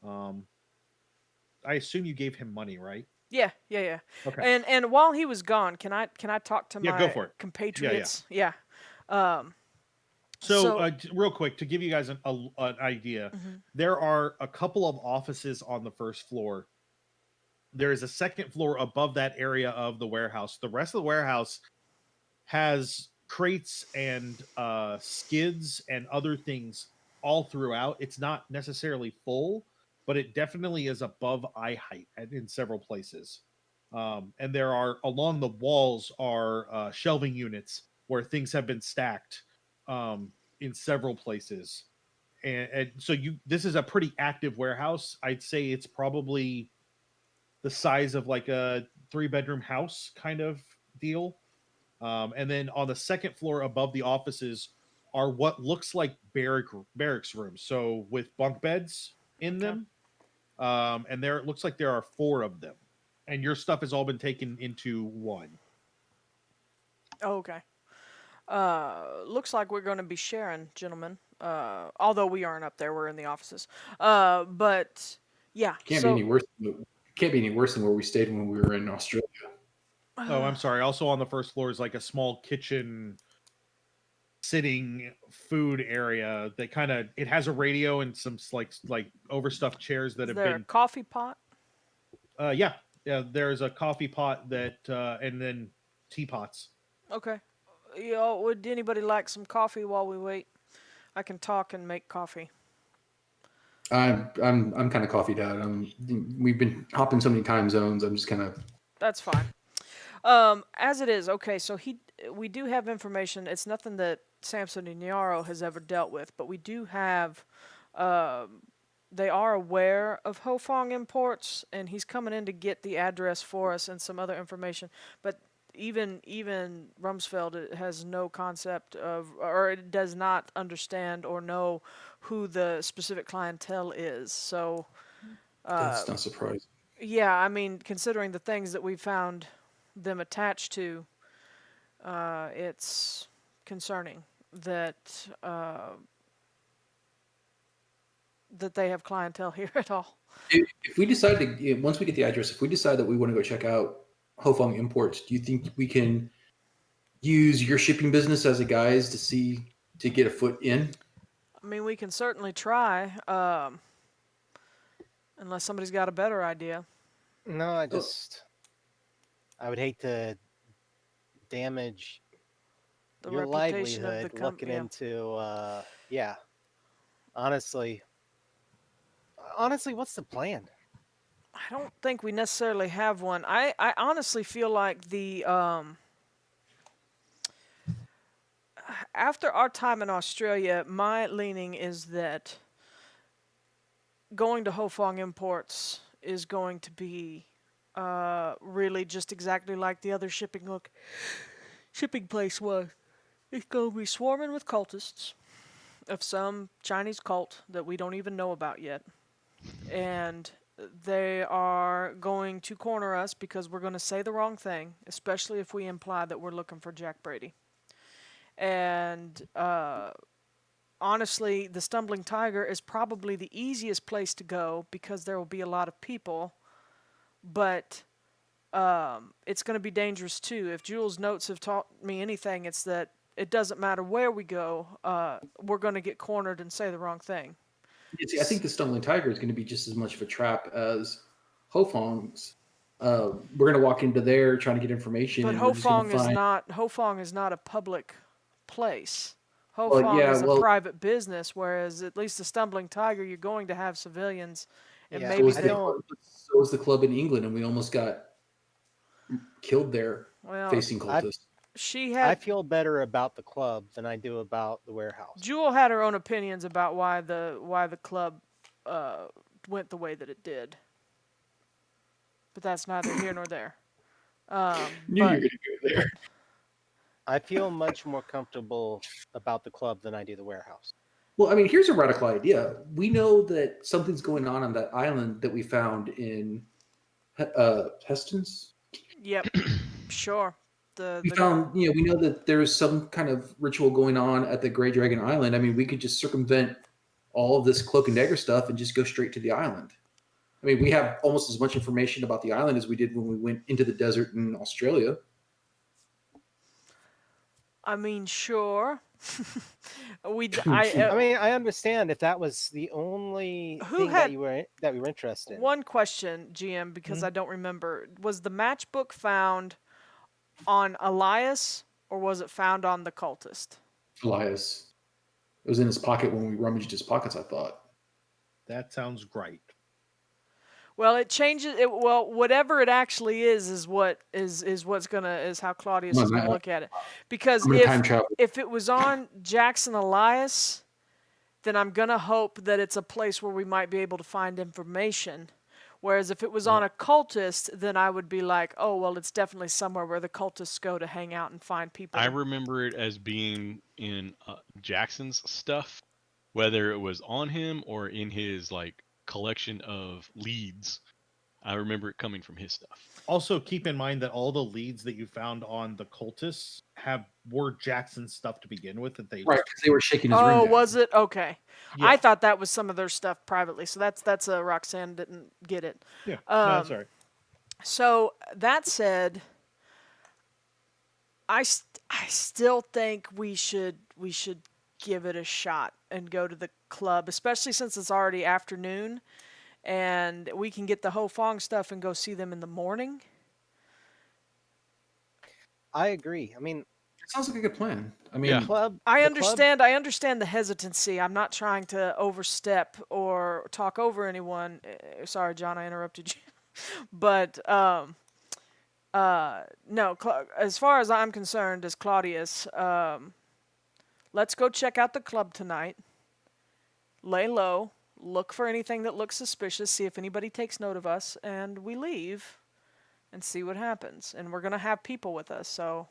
I assume you gave him money, right? Yeah. Okay. And while he was gone, can I talk to Yeah, my go for it. compatriots? Yeah. So real quick, to give you guys an idea, Mhm. there are a couple of offices on the first floor. There is a second floor above that area of the warehouse. The rest of the warehouse has crates and skids and other things all throughout. It's not necessarily full, but it definitely is above eye height in several places. And there are along the walls are shelving units where things have been stacked in several places. And so this is a pretty active warehouse. I'd say it's probably the size of like a 3-bedroom house kind of deal. And then on the second floor above the offices are what looks like barracks rooms. So with bunk beds in Okay. them. And it looks like there are 4 of them. And your stuff has all been taken into one. Oh, okay. Looks like we're going to be sharing, gentlemen. Although we aren't up there, we're in the offices. But yeah. Can't be any worse. Can't be any worse than where we stayed when we were in Australia. Oh, I'm sorry. Also on the first floor is like a small kitchen sitting food area that it has a radio and some like overstuffed chairs that Is have there been a coffee pot? Yeah, there's a coffee pot that and then teapots. Okay. Would anybody like some coffee while we wait? I can talk and make coffee. I'm kind of coffeeed out. We've been hopping so many time zones. I'm just kind of. That's fine. As it is, okay. So we do have information. It's nothing that Samson and Nyarro has ever dealt with, but we do have. They are aware of Hofong imports, and he's coming in to get the address for us and some other information. But even Rumsfeld has no concept of, or it does not understand or know who the specific clientele is. So That's not surprising. yeah, I mean, considering the things that we found them attached to, it's concerning that that they have clientele here at all. If we decide to, once we get the address, if we decide that we want to go check out Hofong Imports, do you think we can use your shipping business as a guise to get a foot in? I mean, we can certainly try, unless somebody's got a better idea. No, I would hate to damage The your reputation of livelihood the looking company. into, yeah. Honestly, what's the plan? I don't think we necessarily have one. I honestly feel like after our time in Australia, my leaning is that going to Hofong Imports is going to be really just exactly like the other shipping place was. It's going to be swarming with cultists of some Chinese cult that we don't even know about yet. And they are going to corner us because we're going to say the wrong thing, especially if we imply that we're looking for Jack Brady. And honestly, the Stumbling Tiger is probably the easiest place to go because there will be a lot of people, but it's going to be dangerous too. If Jules' notes have taught me anything, it's that it doesn't matter where we go, we're going to get cornered and say the wrong thing. See, I think the Stumbling Tiger is going to be just as much of a trap as Hofong's. We're going to walk into there trying to get information. But and we're just gonna Hofong is not a public place. Well, Hofong yeah, is a well- private business, whereas at least the Stumbling Tiger, you're going to have civilians and Yeah, maybe So was the club in England, and we almost got killed there well, facing cultists. she I had feel better about the club than I do about the warehouse. Jewel had her own opinions about why the club went the way that it did. But that's neither here nor there. Knew you were But going to go there. I feel much more comfortable about the club than I do the warehouse. Well, I mean, here's a radical idea. We know that something's going on that island that we found in Heston's. yep, sure. We found, we know that there's some kind of ritual going on at the Grey Dragon Island. I mean, we could just circumvent all of this cloak and dagger stuff and just go straight to the island. I mean, we have almost as much information about the island as we did when we went into the desert in Australia. I mean, sure. I mean, I understand if that was the only thing that we were interested in. One question, GM, because I don't remember. Was the matchbook found on Elias, or was it found on the cultist? Elias. It was in his pocket when we rummaged his pockets, I thought. That sounds great. Well, it changes. Well, whatever it actually is what is how Claudius is gonna look at it. Because if it was on Jackson Elias, then I'm gonna hope that it's a place where we might be able to find information. Whereas if it was on a cultist, then I would be like, oh well, it's definitely somewhere where the cultists go to hang out and find people. I remember it as being in Jackson's stuff, whether it was on him or in his collection of leads. I remember it coming from his stuff. Also, keep in mind that all the leads that you found on the cultists were Jackson's stuff to begin with. That they because they were shaking his room down. Was it? Okay. Yeah. I thought that was some of their stuff privately. So that's Roxanne didn't get it. Yeah, no, sorry. So that said, I still think we should give it a shot and go to the club, especially since it's already afternoon and we can get the Ho Fong stuff and go see them in the morning. I agree. I mean, it sounds like a good plan. I mean, I understand the hesitancy. I'm not trying to overstep or talk over anyone. Sorry, John, I interrupted you. But no, as far as I'm concerned, as Claudius, let's go check out the club tonight. Lay low, look for anything that looks suspicious, see if anybody takes note of us, and we leave and see what happens. And we're going to have people with us, so...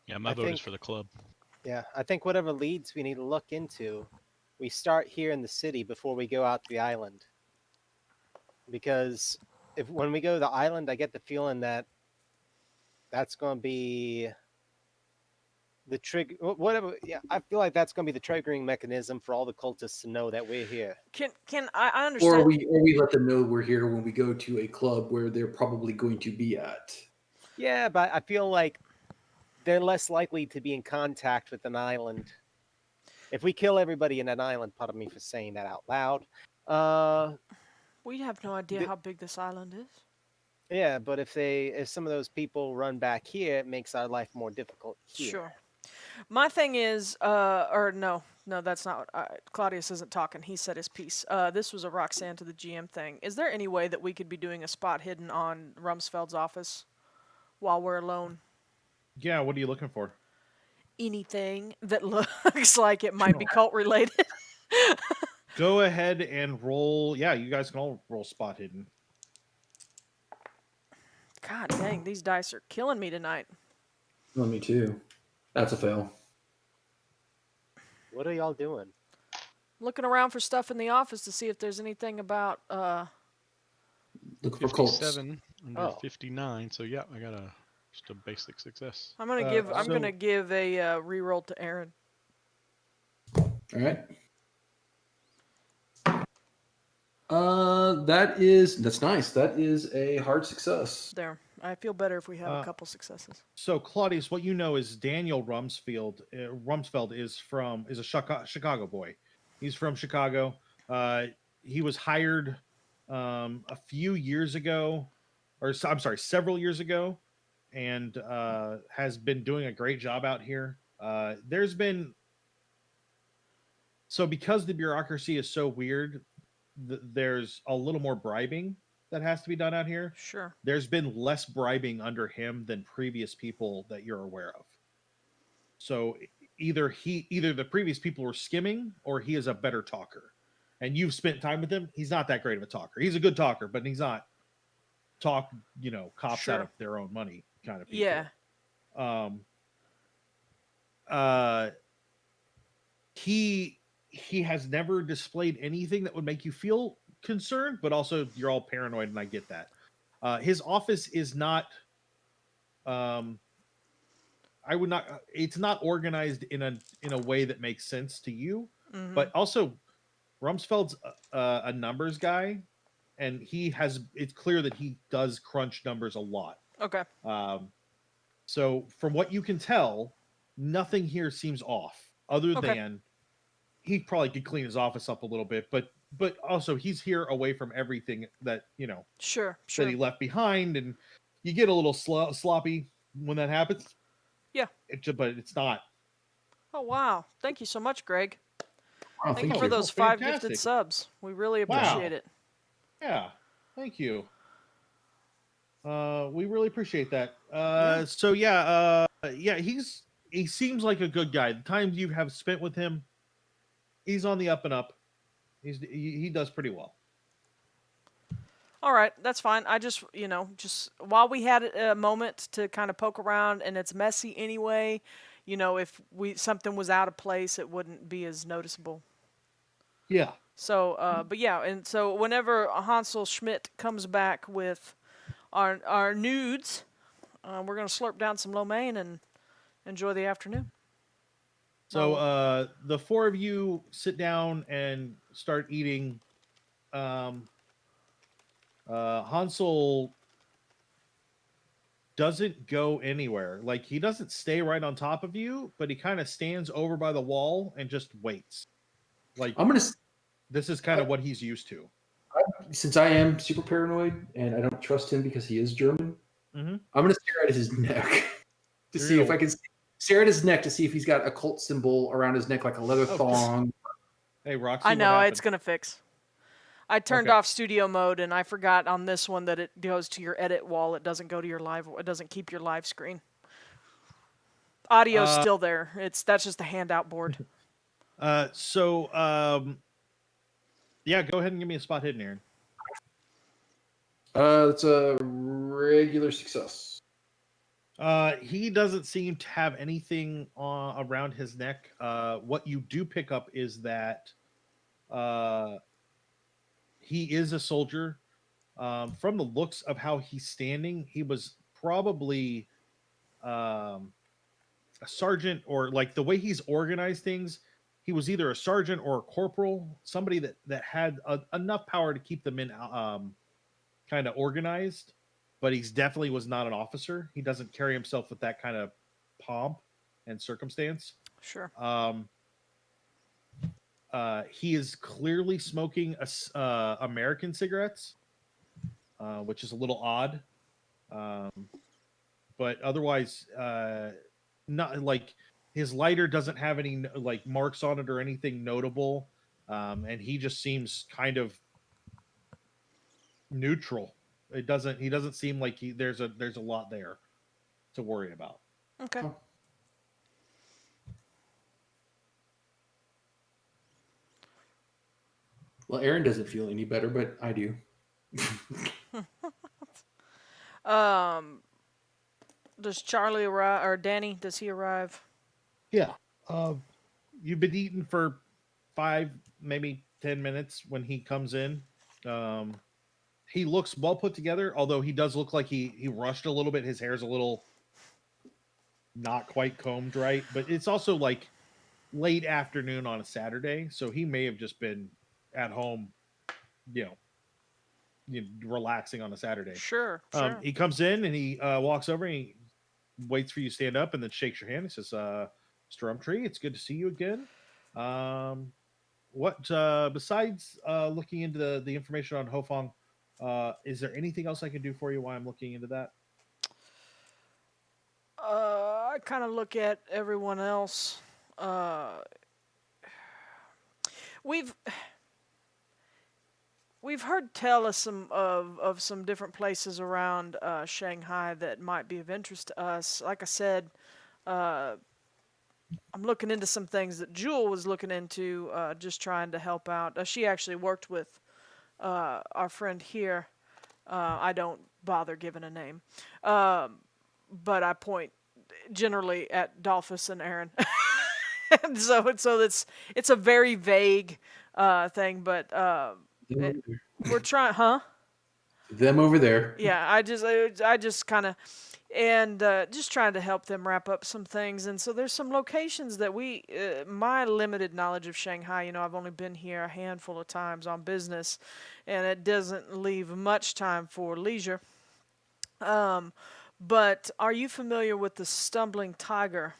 Yeah, my vote is for the club. Yeah, I think whatever leads we need to look into, we start here in the city before we go out to the island. Because when we go to the island, I get the feeling that that's going to be the trigger, whatever. Yeah, I feel like that's going to be the triggering mechanism for all the cultists to know that we're here. Can I understand? Or we let them know we're here when we go to a club where they're probably going to be at. Yeah, but I feel like they're less likely to be in contact with an island. If we kill everybody in an island, pardon me for saying that out loud. We have no idea how big this island is. Yeah, but if some of those people run back here, it makes our life more difficult here. Sure. My thing is, no, that's not. Claudius isn't talking. He said his piece. This was a Roxanne to the GM thing. Is there any way that we could be doing a spot hidden on Rumsfeld's office while we're alone? Yeah, what are you looking for? Anything that looks like it might be cult related. Go ahead and roll. Yeah, you guys can all roll spot hidden. God dang, these dice are killing me tonight. Oh, me too. That's a fail. What are y'all doing? Looking around for stuff in the office to see if there's anything about Look for cults. 57 under 59. So yeah, I got just a basic success. I'm gonna give a reroll to Aaron. All right. That's nice. That is a hard success. There. I feel better if we have a couple successes. So Claudius, what you know is Daniel Rumsfeld is a Chicago boy. He's from Chicago. He was hired a few years ago, several years ago, and has been doing a great job out here. Because the bureaucracy is so weird, there's a little more bribing that has to be done out here. Sure. There's been less bribing under him than previous people that you're aware of. So either the previous people were skimming or he is a better talker. And you've spent time with him. He's not that great of a talker. He's a good talker, but he's not talk, cops Sure. out of their own money kind of people. Yeah. He has never displayed anything that would make you feel concerned, but also you're all paranoid, and I get that. His office is not, I would not, it's not organized in a way that makes sense to you, Mhm. but also Rumsfeld's a numbers guy, and it's clear that he does crunch numbers a lot. Okay. So from what you can tell, nothing here seems off, other Okay. than he probably could clean his office up a little bit, but also he's here away from everything that Sure. that Sure. he left behind, and you get a little sloppy when that happens. Yeah. But it's not. Oh wow! Thank you so much, Greg. Wow, Thank you for those Well, 5 gifted fantastic. subs. We really Wow. appreciate it. Yeah, thank you. We really appreciate that. Yeah. So he seems like a good guy. The times you have spent with him, he's on the up and up. He does pretty well. All right, that's fine. I just, just while we had a moment to kind of poke around, and it's messy anyway, if something was out of place, it wouldn't be as noticeable. Yeah. So, but yeah, and so whenever Hansel Schmidt comes back with our nudes, we're gonna slurp down some lo mein and enjoy the afternoon. So the four of you sit down and start eating. Hansel doesn't go anywhere. Like, he doesn't stay right on top of you, but he kind of stands over by the wall and just waits. Like, this is kind of what he's used to. Since I am super paranoid and I don't trust him because he is German, Mm-hmm. I'm going to stare at his neck to see if I can stare at his neck to see if he's got a cult symbol around his neck, like a leather thong. Hey, Roxy, I know what it's gonna fix. I turned off studio mode, and I forgot on this one that it goes to your edit wall. It doesn't go to your live. It doesn't keep your live screen. Audio's still there. That's just the handout board. Yeah, go ahead and give me a spot hidden, Aaron. It's a regular success. He doesn't seem to have anything around his neck. What you do pick up is that he is a soldier. From the looks of how he's standing, he was probably a sergeant, or like the way he's organized things, he was either a sergeant or a corporal, somebody that had enough power to keep them in kind of organized, but he's definitely was not an officer. He doesn't carry himself with that kind of pomp and circumstance. Sure. He is clearly smoking American cigarettes, which is a little odd. But otherwise, not like his lighter doesn't have any like marks on it or anything notable. And he just seems kind of neutral. He doesn't seem like there's a lot there to worry about. Okay. Oh. Well, Aaron doesn't feel any better, but I do. Does Charlie arrive, or Danny? Does he arrive? Yeah. You've been eating for 5, maybe 10 minutes when he comes in. He looks well put together, although he does look like he rushed a little bit. His hair's a little not quite combed right, but it's also like late afternoon on a Saturday, so he may have just been at home, relaxing on a Saturday. Sure. He comes in and he walks over and he waits for you to stand up and then shakes your hand. He says, Mr. Rumtree, it's good to see you again. What besides looking into the information on Hofong, is there anything else I can do for you while I'm looking into that? I kind of look at everyone else. We've heard tell of some different places around Shanghai that might be of interest to us. Like I said, I'm looking into some things that Jewel was looking into, just trying to help out. She actually worked with our friend here, I don't bother giving a name, but I point generally at Dalphus and Aaron. And so it's a very vague thing, but we're trying, huh? Them over there. Yeah, I just kind of, and just trying to help them wrap up some things. And so there's some locations that my limited knowledge of Shanghai, I've only been here a handful of times on business, and it doesn't leave much time for leisure. But are you familiar with the Stumbling Tiger?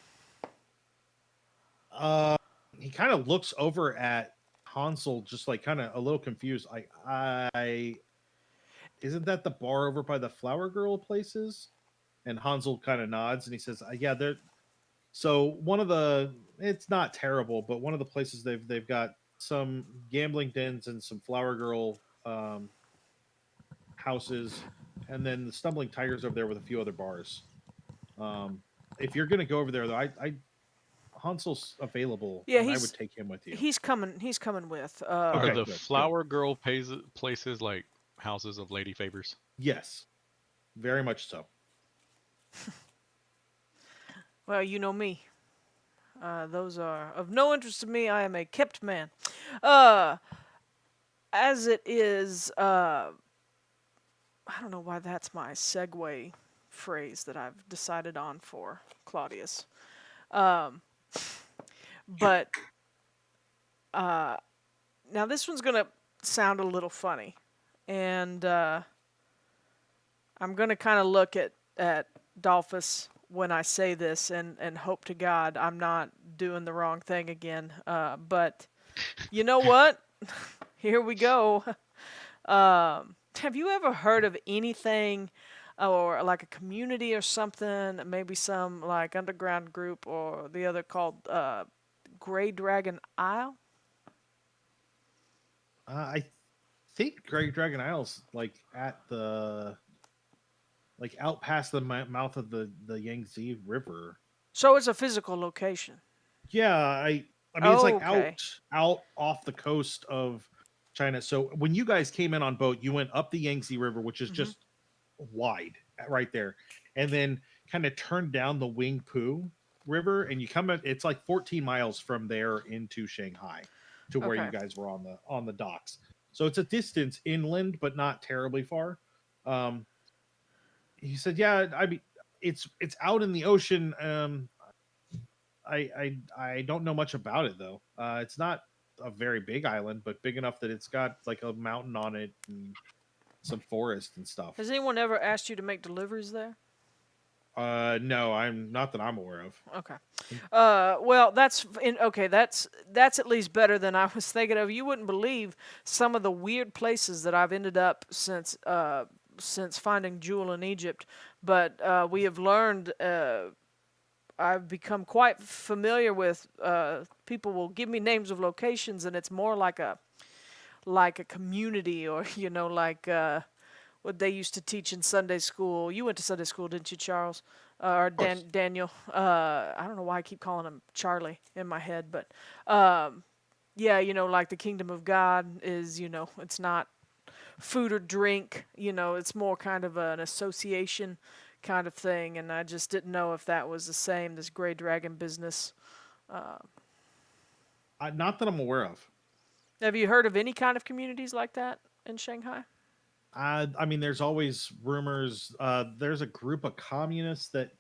He kind of looks over at Hansel, just like kind of a little confused. I isn't that the bar over by the Flower Girl places? And Hansel kind of nods and he says, "Yeah, they're." So it's not terrible, but one of the places they've got some gambling dens and some Flower Girl houses, and then the Stumbling Tiger's over there with a few other bars. If you're gonna go over there, though, Hansel's available. Yeah, and I would take him with you. He's coming with. Are Okay, the good. Flower Girl places like houses of lady favors? Yes, very much so. Well, you know me. Those are of no interest to me. I am a kept man. As it is, I don't know why that's my segue phrase that I've decided on for Claudius. But now this one's going to sound a little funny. And I'm going to kind of look at Dalphus when I say this and hope to God I'm not doing the wrong thing again. But you know what? Here we go. Have you ever heard of anything or like a community or something, maybe some like underground group or the other called Grey Dragon Isle? I think Grey Dragon Isle's like at the out past the mouth of the Yangtze River. So it's a physical location. Yeah, I mean it's like okay. out off the coast of China. So when you guys came in on boat, you went up the Yangtze River, which is just wide right there, and then kind of turned down the Wingpu River, and you come at it's like 14 miles from there into Shanghai to where you guys were on the docks. So it's a distance inland, but not terribly far. He said, "Yeah, I mean, it's out in the ocean. I don't know much about it though. It's not a very big island, but big enough that it's got like a mountain on it and some forest and stuff." Has anyone ever asked you to make deliveries there? No, I'm not that I'm aware of. Okay. Well, that's at least better than I was thinking of. You wouldn't believe some of the weird places that I've ended up since finding Jewel in Egypt, but we have learned. I've become quite familiar with. People will give me names of locations, and it's more like a community, or like what they used to teach in Sunday school. You went to Sunday school, didn't you, Charles? Or Daniel? I don't know why I keep calling him Charlie in my head, but yeah, like the kingdom of God is, it's not food or drink. It's more kind of an association kind of thing, and I just didn't know if that was the same, this Grey Dragon business. Not that I'm aware of. Have you heard of any kind of communities like that in Shanghai? I mean, there's always rumors. There's a group of communists that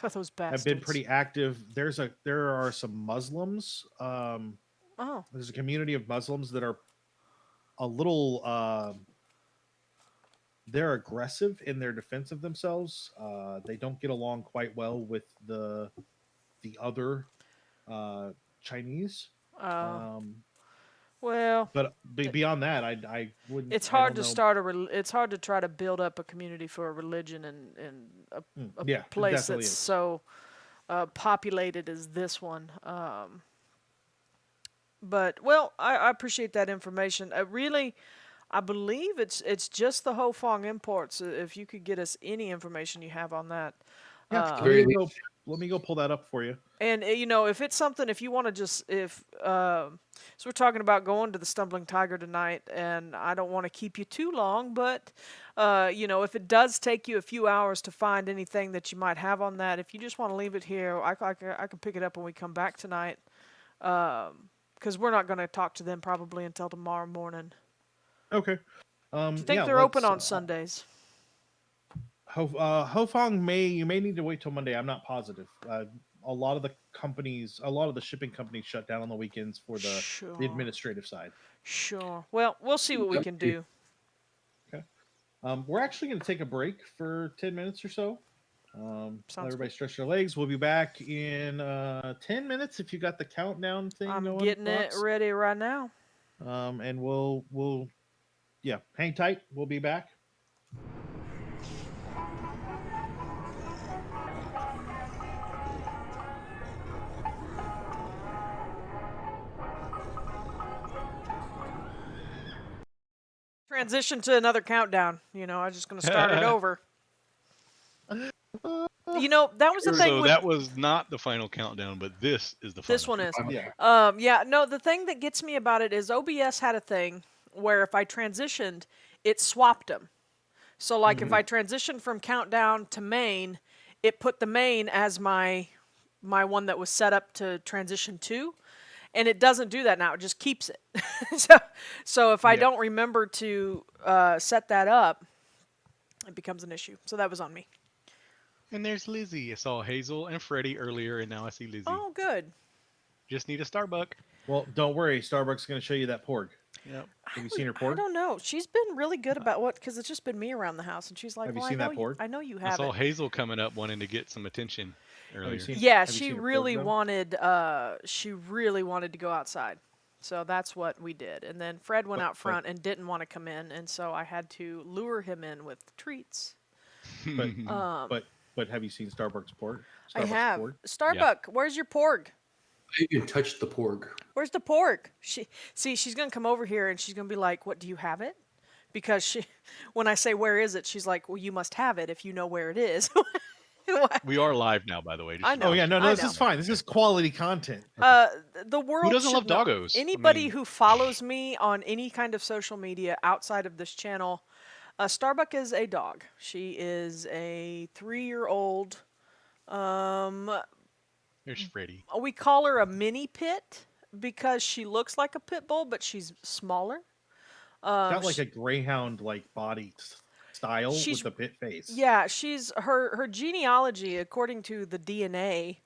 Those bastards have been pretty active. There are some Muslims. There's a community of Muslims that are a little. They're aggressive in their defense of themselves. They don't get along quite well with the other Chinese. Well, but beyond that, I wouldn't. It's hard to start it's hard to try to build up a community for a religion in a place that's so populated as this one. But I appreciate that information. I believe it's just the Ho Fong imports. If you could get us any information you have on that. Yeah, very let me go pull that up for you. And if it's something, if you want to just, so we're talking about going to the Stumbling Tiger tonight, and I don't want to keep you too long, but if it does take you a few hours to find anything that you might have on that, if you just want to leave it here, I can pick it up when we come back tonight, because we're not going to talk to them probably until tomorrow morning. Okay. Do you think they're open on Sundays? Hofong you may need to wait till Monday. I'm not positive. A lot of the shipping companies shut down on the weekends for the administrative side. Sure. Well, we'll see what we can do. Okay. We're actually going to take a break for 10 minutes or so. Let everybody stretch their legs. We'll be back in 10 minutes if you got the countdown thing going. I'm getting it ready right now. And we'll hang tight. We'll be back. Transition to another countdown. I'm just going to start it over. That was the thing. So that was not the final countdown, but this is the final. This one is. Yeah. No, the thing that gets me about it is OBS had a thing where if I transitioned, it swapped them. So, like, if I transitioned from countdown to main, it put the main as my one that was set up to transition to. And it doesn't do that now. It just keeps it. so if I don't remember to set that up, it becomes an issue. So that was on me. And there's Lizzie. I saw Hazel and Freddie earlier, and now I see Lizzie. Oh, good. Just need a Starbucks. Well, don't worry. Starbucks is going to show you that porg. Yep. Have you seen her porg? I don't know. She's been really good about because it's just been me around the house, and she's like, Have you well, seen that porg? I know you I have saw it. Hazel coming up wanting to get some attention earlier. Yeah, she really wanted to go outside. So that's what we did. And then Fred went out front and didn't want to come in, and so I had to lure him in with treats. But have you seen Starbucks porg? I have. Porg? Starbuck, where's your porg? I even touched the porg. Where's the porg? She's gonna come over here and she's gonna be like, "What, do you have it?" Because when I say where is it, she's like, "Well, you must have it if you know where it is." We are live now, by the way. I know. Oh yeah, no, this is fine. This is quality content. The world. Who doesn't should love know. doggos? Anybody who follows me on any kind of social media outside of this channel, Starbuck is a dog. She is a 3-year-old. There's Freddie. We call her a mini pit because she looks like a pit bull, but she's smaller. Got like a greyhound like body style with the pit face. Yeah, she's her genealogy, according to the DNA,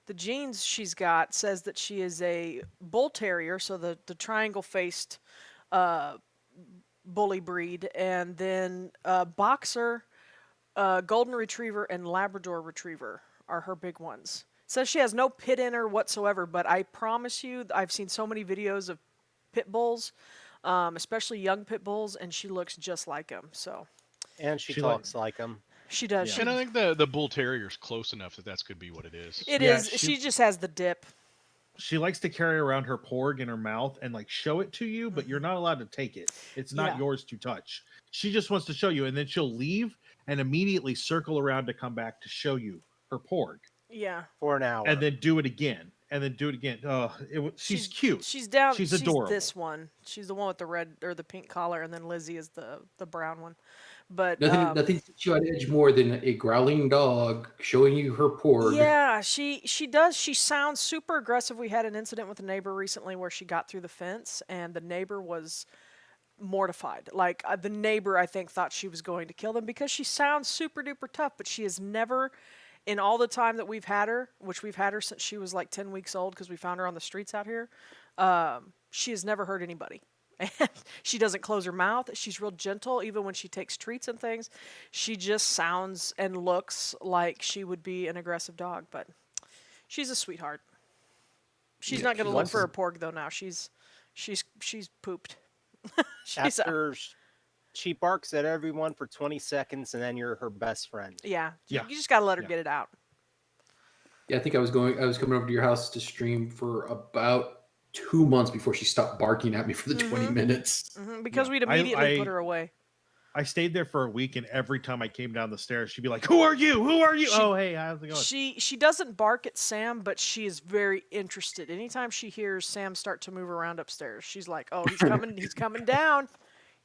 the genes she's got says that she is a bull terrier, so the triangle faced bully breed, and then boxer, golden retriever, and Labrador retriever are her big ones. Says she has no pit in her whatsoever, but I promise you, I've seen so many videos of pit bulls, especially young pit bulls, and she looks just like them. So. And she talks like them. She does. Yeah. And I think the bull terrier's close enough that could be what it is. It is. She just has the dip. She likes to carry around her porg in her mouth and like show it to you, but you're not allowed to take it. It's not yours to touch. She just wants to show you, and then she'll leave and immediately circle around to come back to show you her porg. Yeah. For an hour. And then do it again. And then do it again. She's cute. She's down. She's adorable. This one. She's the one with the red or the pink collar, and then Lizzie is the brown one. But nothing sets you on edge more than a growling dog showing you her porg. Yeah, she does. She sounds super aggressive. We had an incident with a neighbor recently where she got through the fence, and the neighbor was mortified. Like the neighbor, I think, thought she was going to kill them because she sounds super duper tough, but she has never. In all the time that we've had her, which we've had her since she was like 10 weeks old because we found her on the streets out here, she has never hurt anybody. And she doesn't close her mouth. She's real gentle even when she takes treats and things. She just sounds and looks like she would be an aggressive dog, but she's a sweetheart. She's not going to look for a porg though now. She's pooped. She barks at everyone for 20 seconds, and then you're her best friend. Yeah. You just got to let her get it out. Yeah, I think I was coming over to your house to stream for about 2 months before she stopped barking at me for the 20 minutes. Because we'd immediately put her away. I stayed there for a week, and every time I came down the stairs, she'd be like, "Who are you? Who are you?" Oh, hey, how's it going? She doesn't bark at Sam, but she is very interested. Anytime she hears Sam start to move around upstairs, she's like, "Oh, he's coming! He's coming down!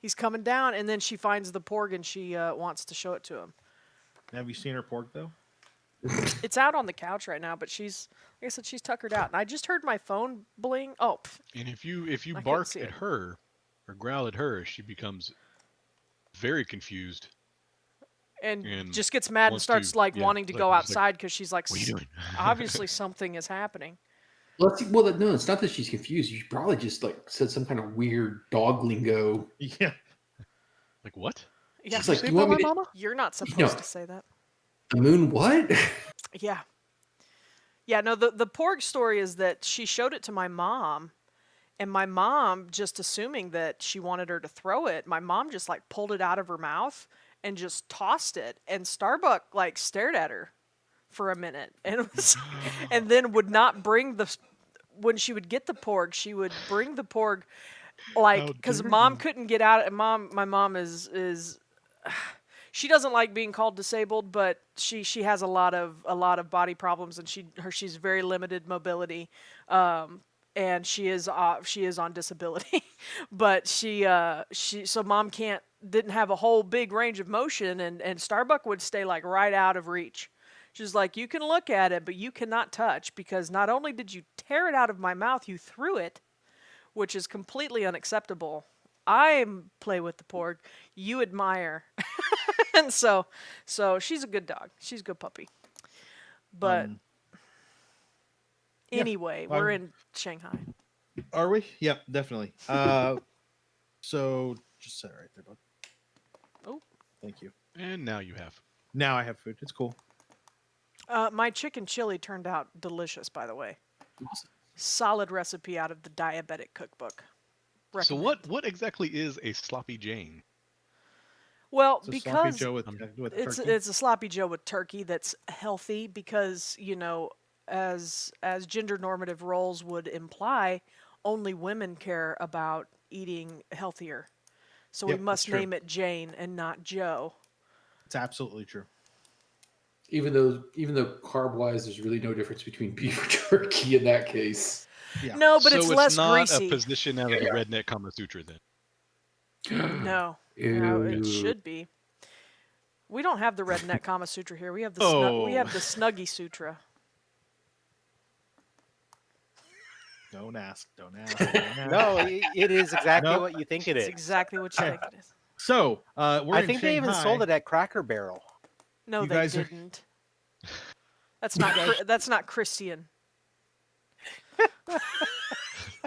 He's coming down!" And then she finds the porg and she wants to show it to him. Have you seen her porg though? It's out on the couch right now, but she's, like I said, she's tuckered out. And I just heard my phone bling. Oh, And if you I couldn't bark see at it. her or growl at her, she becomes very confused. and just gets mad and wants starts to- like yeah, wanting to like- go just like, outside because she's like, What are you doing? obviously something is happening. Well, no, it's not that she's confused. You probably just like said some kind of weird dog lingo. Yeah. Like what? Yeah, She's like, Say "You want bye, me to- mama? you're not supposed No. to say that. The moon? What?" Yeah. Yeah, no, the porg story is that she showed it to my mom, and my mom, just assuming that she wanted her to throw it, my mom just like pulled it out of her mouth and just tossed it, and Starbuck like stared at her for a minute and was and then would not bring the when she would get the porg, she would bring the porg like How because dare mom you. couldn't get out. My mom is she doesn't like being called disabled, but she has a lot of body problems, and she's very limited mobility, and she is on disability, but so mom didn't have a whole big range of motion, and Starbuck would stay like right out of reach. She's like, you can look at it, but you cannot touch, because not only did you tear it out of my mouth, you threw it, which is completely unacceptable. I play with the porg, you admire. And so she's a good dog. She's a good puppy. But yeah, anyway, we're in Shanghai. Are we? Yep, definitely. So just set it right there, bud. Oh. Thank you. And now you have. Now I have food. It's cool. My chicken chili turned out delicious, by the way. Solid recipe out of the diabetic cookbook. So what exactly is a sloppy Jane? Well, It's a sloppy because Joe with it's turkey. a sloppy Joe with turkey that's healthy, because as gender normative roles would imply, only women care about eating healthier. So Yep, we that's must true. name it Jane and not Joe. It's absolutely true. even though carb wise, there's really no difference between beef or turkey in that case. Yeah. No, but so it's less not greasy. a position out of the redneck Kama Sutra then. No, it should be. We don't have the redneck Kama Sutra here. We have the we have the Snuggie Sutra. Don't ask. Don't ask. Don't ask. No, it is exactly Nope. what you think it It's is. exactly what you think it is. So we're I in think they even Shanghai. sold it at Cracker Barrel. No, You they guys are- didn't. That's not that's not Christian.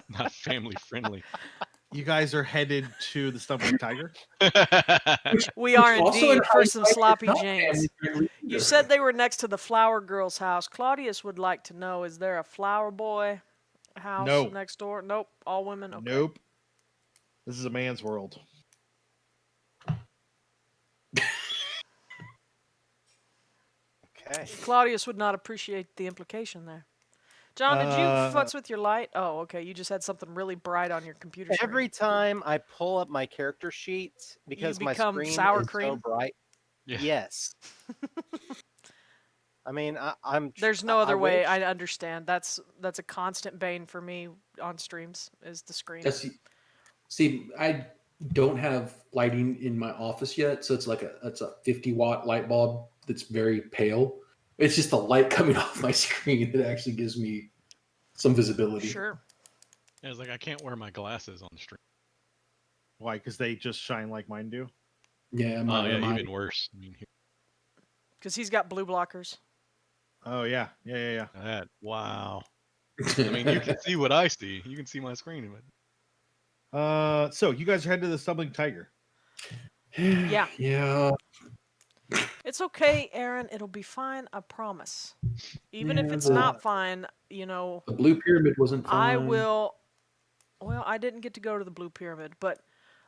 Not family friendly. You guys are headed to the Stumbling Tiger. We are Also indeed in for some hindsight, sloppy not Janes. family-friendly You either. said they were next to the flower girl's house. Claudius would like to know, is there a flower boy house No. next door? Nope. All women? Okay. Nope. This is a man's world. Okay. Claudius would not appreciate the implication there. John, did you futz with your light? Oh, okay. You just had something really bright on your computer screen. Every time I pull up my character sheet, because my become screen sour is so cream? bright. Yeah. Yes. I mean, I'm. There's no other way. wish- I understand. That's a constant bane for me on streams, is the screen. See, I don't have lighting in my office yet, so it's a 50-watt light bulb that's very pale. It's just the light coming off my screen that actually gives me some visibility. Sure. Yeah, it's like I can't wear my glasses on the stream. Why? Because they just shine like mine do. Yeah, Oh yeah, even worse. I mean, Because he's got blue blockers. Oh yeah, yeah. that wow. I mean, you can see what I see. You can see my screen. But So you guys are headed to the Stumbling Tiger. Yeah. Yeah. It's okay, Aaron. It'll be fine. I promise. Even if Yeah, it's the- not fine, you know, The Blue Pyramid wasn't fun. I will. Well, I didn't get to go to the Blue Pyramid, but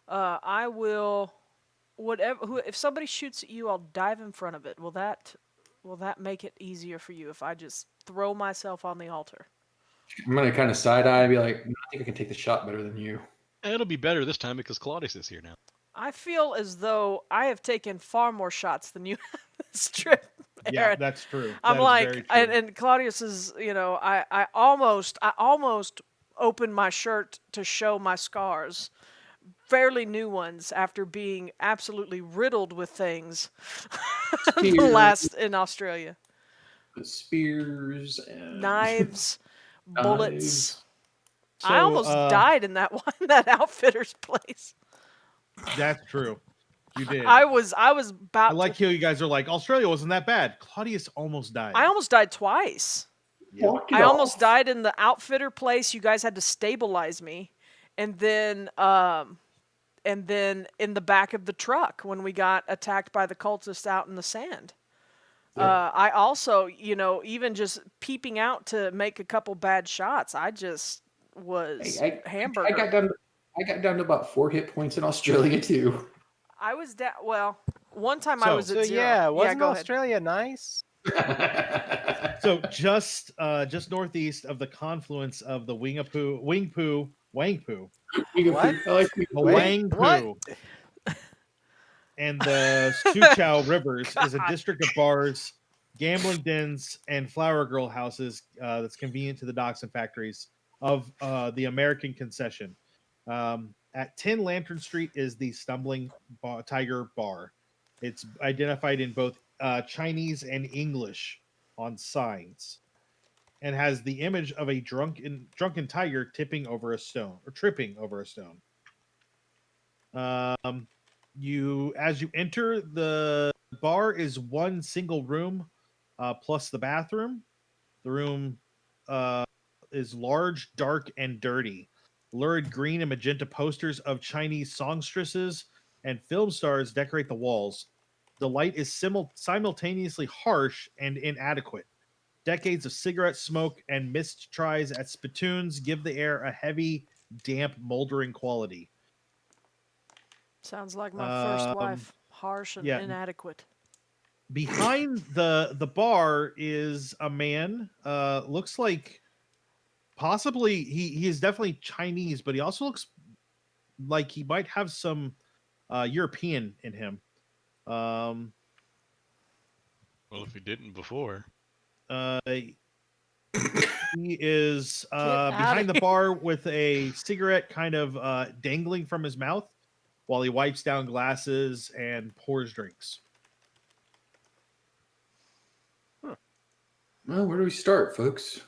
I will. If somebody shoots at you, I'll dive in front of it. Will that make it easier for you if I just throw myself on the altar? I'm gonna kind of side eye and be like, I think I can take the shot better than you. it'll be better this time because Claudius is here now. I feel as though I have taken far more shots than you have this trip, Yeah, Aaron. that's true. I'm That is very like, true. and Claudius is, I almost opened my shirt to show my scars, fairly new ones, after being absolutely riddled with things in Australia. Spears and Knives, bullets. knives. I So, almost died in that that outfitter's place. That's true. You did. I was about I like to, how you guys are like, Australia wasn't that bad. Claudius almost died. I almost died twice. Yep. Walked it I almost off. died in the outfitter place. You guys had to stabilize me, and then in the back of the truck when we got attacked by the cultists out in the sand. I also, even just peeping out to make a couple bad shots, I just was hamburger. I got down to about 4 hit points in Australia too. I was down. Well, one time I So- was So at 0. yeah, wasn't go ahead. Australia nice? So just northeast of the confluence of the Wangpoo, What? I like the Wait, Wangpoo, and the Suchow rivers is a district of bars, gambling dens, and flower girl houses that's convenient to the docks and factories of the American concession. At 10 Lantern Street is the Stumbling Tiger Bar. It's identified in both Chinese and English on signs, and has the image of a drunken tiger tripping over a stone. As you enter, the bar is one single room plus the bathroom. The room is large, dark, and dirty. Lurid green and magenta posters of Chinese songstresses and film stars decorate the walls. The light is simultaneously harsh and inadequate. Decades of cigarette smoke and missed tries at spittoons give the air a heavy, damp, moldering quality. Sounds like my first wife. Harsh and yeah. inadequate. Behind the bar is a man. Looks like possibly he is definitely Chinese, but he also looks like he might have some European in him. Well, if he didn't before. He is outta behind the bar with a cigarette kind of dangling from his mouth while he wipes down glasses and pours drinks. Well, where do we start, folks?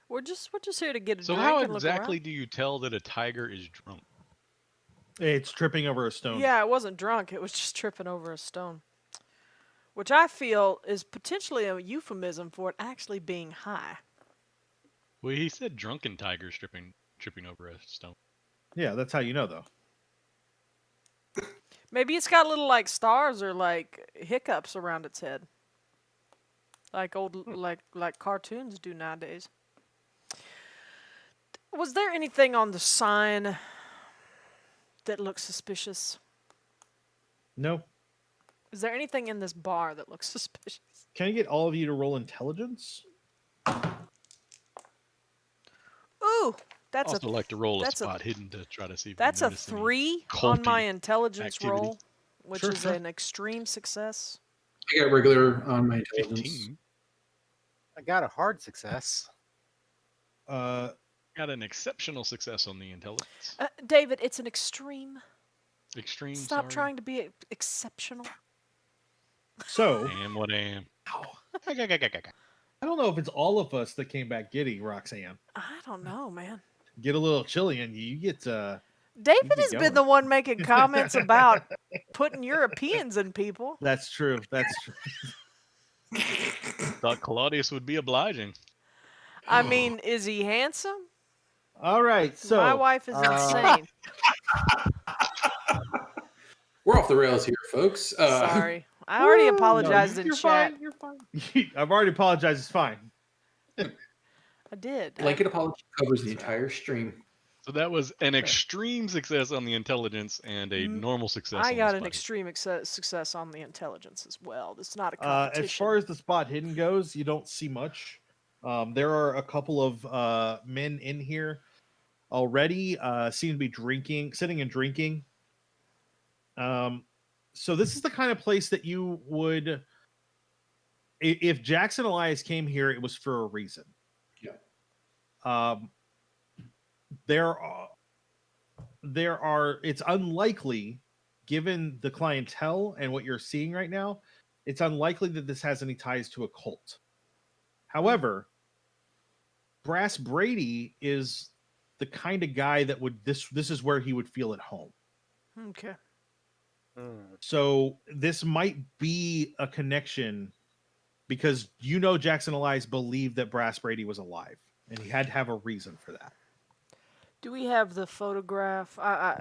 We're just here to get a So drink how and look exactly around. do you tell that a tiger is drunk? It's tripping over a stone. Yeah, it wasn't drunk. It was just tripping over a stone. Which I feel is potentially a euphemism for it actually being high. Well, he said drunken tigers tripping over a stone. Yeah, that's how you know, though. Maybe it's got little like stars or like hiccups around its head. Like like cartoons do nowadays. Was there anything on the sign that looks suspicious? No. Is there anything in this bar that looks suspicious? Can I get all of you to roll intelligence? Ooh, I also like to roll a that's a- spot hidden to try to see if that's we a notice any 3 on my culty intelligence activity. roll, which Sure, is sure. an extreme success. I got regular on my intelligence. 15. I got a hard success. Uh, Got an exceptional success on the intelligence. David, it's an extreme. Extreme. Stop sorry. trying to be exceptional. so I am what I am. I don't know if it's all of us that came back giddy, Roxanne. I don't know, man. Get a little chilly and you get David get has going. been the one making comments about putting Europeans in people. That's true. That's true. Thought Claudius would be obliging. I mean, is he handsome? All right. So My wife is insane. We're off the rails here, folks. Sorry. I already apologized in you're chat. Fine, you're fine. I've already apologized. It's fine. I did. Blanket apology covers the entire stream. So that was an extreme success on the intelligence and a normal success. I on got the an spot. extreme success on the intelligence as well. It's not a competition. As far as the spot hidden goes, you don't see much. There are a couple of men in here already. Seem to be drinking, sitting and drinking. So this is the kind of place that you would, if Jackson Elias came here, it was for a reason. Yeah. There are. It's unlikely, given the clientele and what you're seeing right now, it's unlikely that this has any ties to a cult. However, Brass Brady is the kind of guy that would this is where he would feel at home. Okay. So this might be a connection because Jackson Elias believed that Brass Brady was alive, and he had to have a reason for that. Do we have the photograph?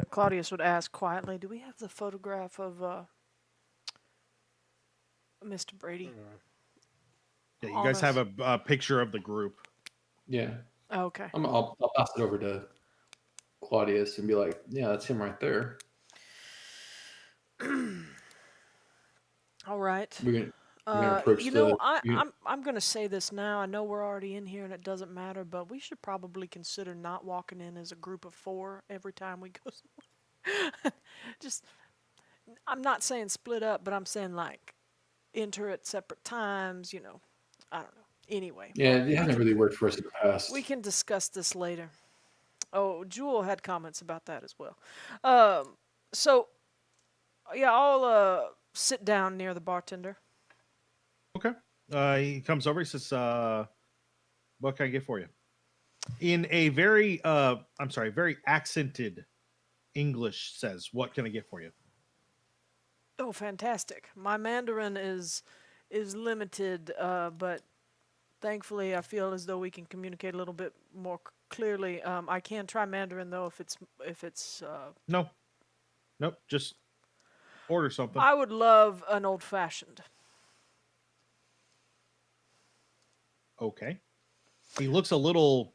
Claudius would ask quietly, do we have the photograph of Mr. Brady? Yeah, you guys have a picture of the group. Yeah. Oh, okay. I'll pass it over to Claudius and be like, yeah, that's him right there. All right. We're gonna approach I'm going to say this now. I know we're already in here and it doesn't matter, but we should probably consider not walking in as a group of 4 every time we go somewhere. Just, I'm not saying split up, but I'm saying like enter at separate times, I don't know. Anyway. Yeah, it hasn't really worked for us in the past. We can discuss this later. Oh, Jewel had comments about that as well. So, yeah, I'll sit down near the bartender. Okay. He comes over. He says, "What can I get for you?" In a very, very accented English, says, "What can I get for you?" Oh, fantastic! My Mandarin is limited, but thankfully, I feel as though we can communicate a little bit more clearly. I can try Mandarin though if it's. No. Nope. Just order something. I would love an old-fashioned. Okay. He looks a little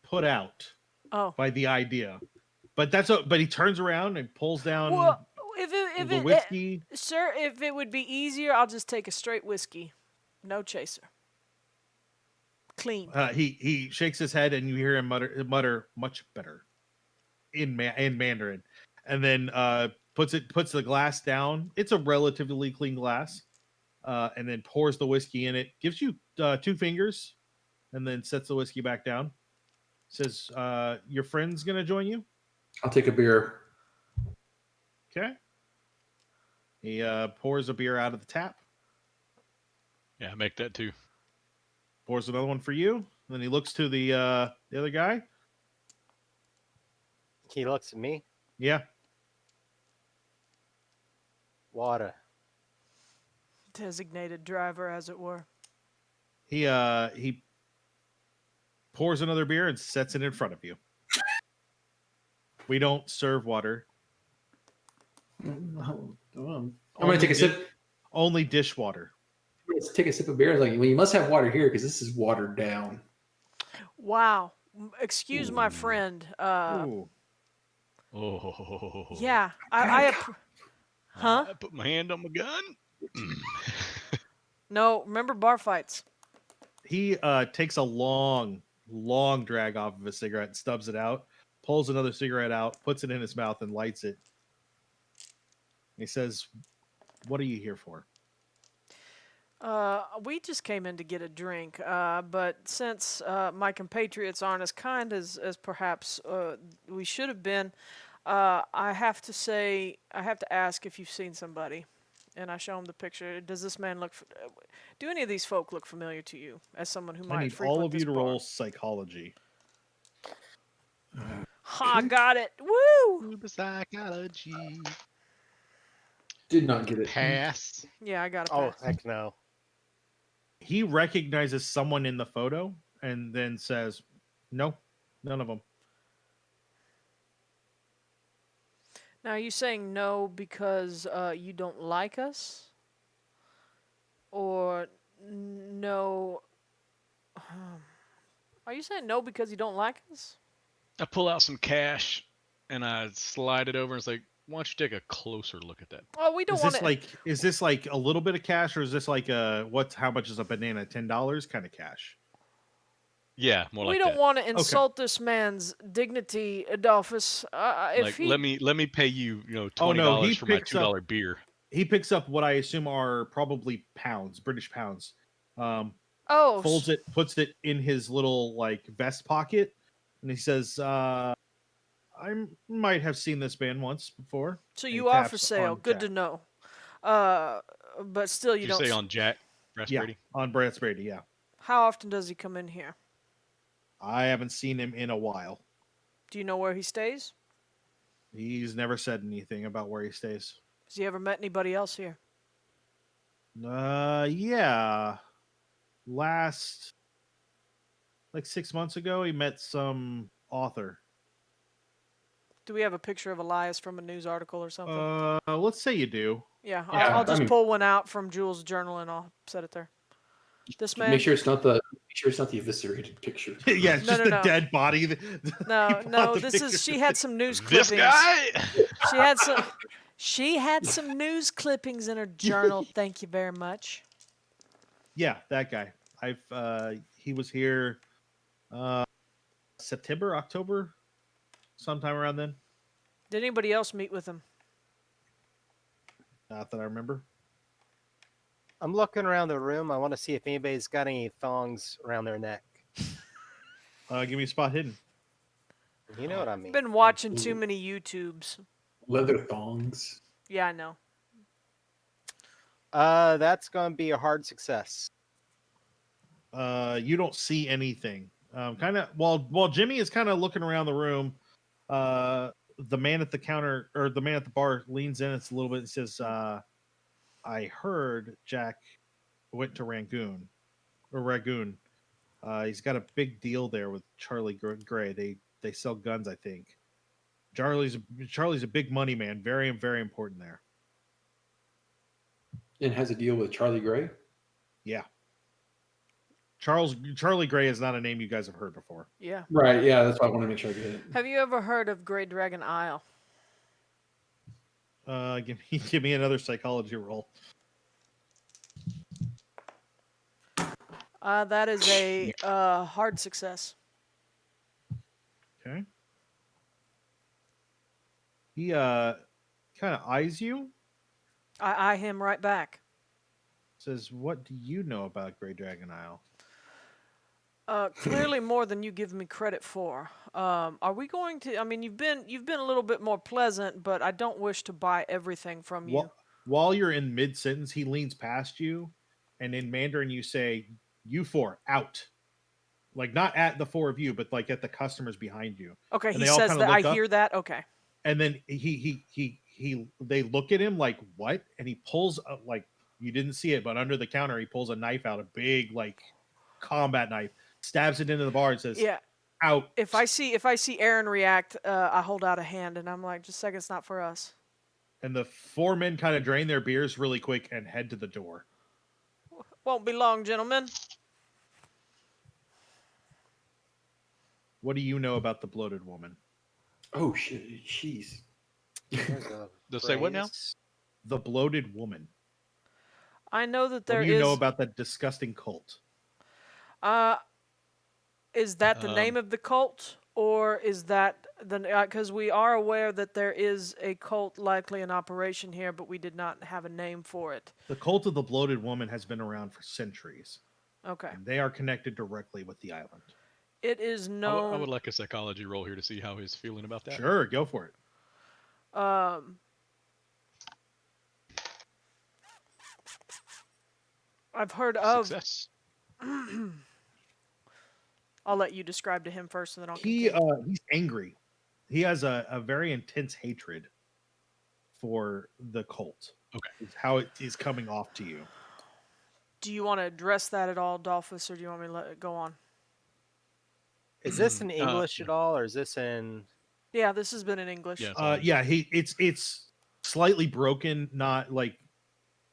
put out by the idea, but but he turns around and pulls down the whiskey. Sir, if it would be easier, I'll just take a straight whiskey, no chaser. Clean. He shakes his head, and you hear him mutter "much better" in Mandarin, and then puts the glass down. It's a relatively clean glass, and then pours the whiskey in it. Gives you 2 fingers, and then sets the whiskey back down. Says, "Your friend's gonna join you." I'll take a beer. Okay. He pours a beer out of the tap. Yeah, make that 2. Pours another one for you. Then he looks to the other guy. He looks at me. Yeah. Water. Designated driver, as it were. He pours another beer and sets it in front of you. We don't serve water. I'm gonna take a sip. Only dishwater. Let's take a sip of beer. Like, well, you must have water here because this is watered down. Wow. Excuse my friend. Oh. Yeah. Huh? I put my hand on my gun. No, remember bar fights. He takes a long drag off of a cigarette and stubs it out, pulls another cigarette out, puts it in his mouth, and lights it. He says, "What are you here for?" We just came in to get a drink, but since my compatriots aren't as kind as perhaps we should have been, I have to ask if you've seen somebody. And I show him the picture. Does this man look? Do any of these folk look familiar to you as someone who might? I need all of you to roll psychology. Ha! Got it. Woo! Psychology. Did not get it. Pass. Yeah, I got it. Oh, heck no. He recognizes someone in the photo and then says, "No, none of them." Now, are you saying no because you don't like us? Or no... Are you saying no because you don't like us? I pull out some cash and I slide it over and it's like, why don't you take a closer look at that? Oh, we don't want to... Is this like a little bit of cash, or is this like how much is a banana? $10 kind of cash? Yeah, more We like don't that. want to insult this man's dignity, Adolphus. If Like he let me pay you, Oh, $20 no, he for my picks up- $2 beer. He picks up what I assume are probably pounds, British pounds. oh Folds it, puts it in his little like vest pocket, and he says, "I might have seen this man once before." so And he you are for taps sale. on Good to Jack. know. But still, you Did you don't. say on Jack Yeah, Brady? on Brad Brady. Yeah, How often does he come in here? I haven't seen him in a while. Do you know where he stays? He's never said anything about where he stays. Has he ever met anybody else here? Yeah. Last, like 6 months ago, he met some author. Do we have a picture of Elias from a news article or something? Let's say you do. Yeah, Yeah, I'll I just mean- pull one out from Jules' journal and I'll set it there. This man. Make sure it's not the eviscerated picture. Yeah, it's No, just no, the no. dead body. No, He no. bought the This picture. is. She had some news This clippings. guy? She had some. She had some news clippings in her journal. Thank you very much. Yeah, that guy. He was here September, October, sometime around then. Did anybody else meet with him? Not that I remember. I'm looking around the room. I want to see if anybody's got any thongs around their neck. Give me a spot hidden. You know what I mean. Been watching too many YouTubes. Leather thongs. Yeah, I know. That's going to be a hard success. You don't see anything. Kind of while Jimmy is kind of looking around the room, the man at the counter or the man at the bar leans in. It's a little bit and says, "I heard Jack went to Rangoon. He's got a big deal there with Charlie Gray. They sell guns, I think. Charlie's a big money man. Very, very important there. And has a deal with Charlie Gray. Yeah. Charlie Gray is not a name you guys have heard before. Yeah. Right. Yeah, that's why I want to make sure I get it. Have you ever heard of Grey Dragon Isle? Give me another psychology roll. That is a hard success. Okay. He kind of eyes you. I eye him right back. Says, "What do you know about Grey Dragon Isle?" Clearly more than you give me credit for. Are we going to? I mean, you've been a little bit more pleasant, but I don't wish to buy everything from you. While you're in mid sentence, he leans past you, and in Mandarin you say, "You four out," like not at the four of you, but like at the customers behind you. Okay, And he they all says kinda that. I look up. hear that. Okay. And then they look at him like, "What?" And he pulls like you didn't see it, but under the counter he pulls a knife out, a big like combat knife, stabs it into the bar, and says, Yeah. "Out." If I see Aaron react, I hold out a hand and I'm like, just a second, it's not for us. And the four men kind of drain their beers really quick and head to the door. Won't be long, gentlemen. What do you know about the Bloated Woman? Oh shit! Jeez. There's a They'll say what now? phrase. The Bloated Woman. I know that What there do you is. know about that disgusting cult? Is that the name of the cult, or is that the? Because we are aware that there is a cult likely in operation here, but we did not have a name for it. The cult of the Bloated Woman has been around for centuries. Okay. And they are connected directly with the island. It is I known. would like a psychology roll here to see how he's feeling about that. Sure, go for it. I've heard of. Success. I'll let you describe to him first, and then I'll. He's continue. angry. He has a very intense hatred for the cult. Okay. It's how it is coming off to you. Do you want to address that at all, Dalphus, or do you want me to let it go on? Is this in English at all, or is this in? Yeah, this has been in English. Yeah. Yeah, it's slightly broken, not like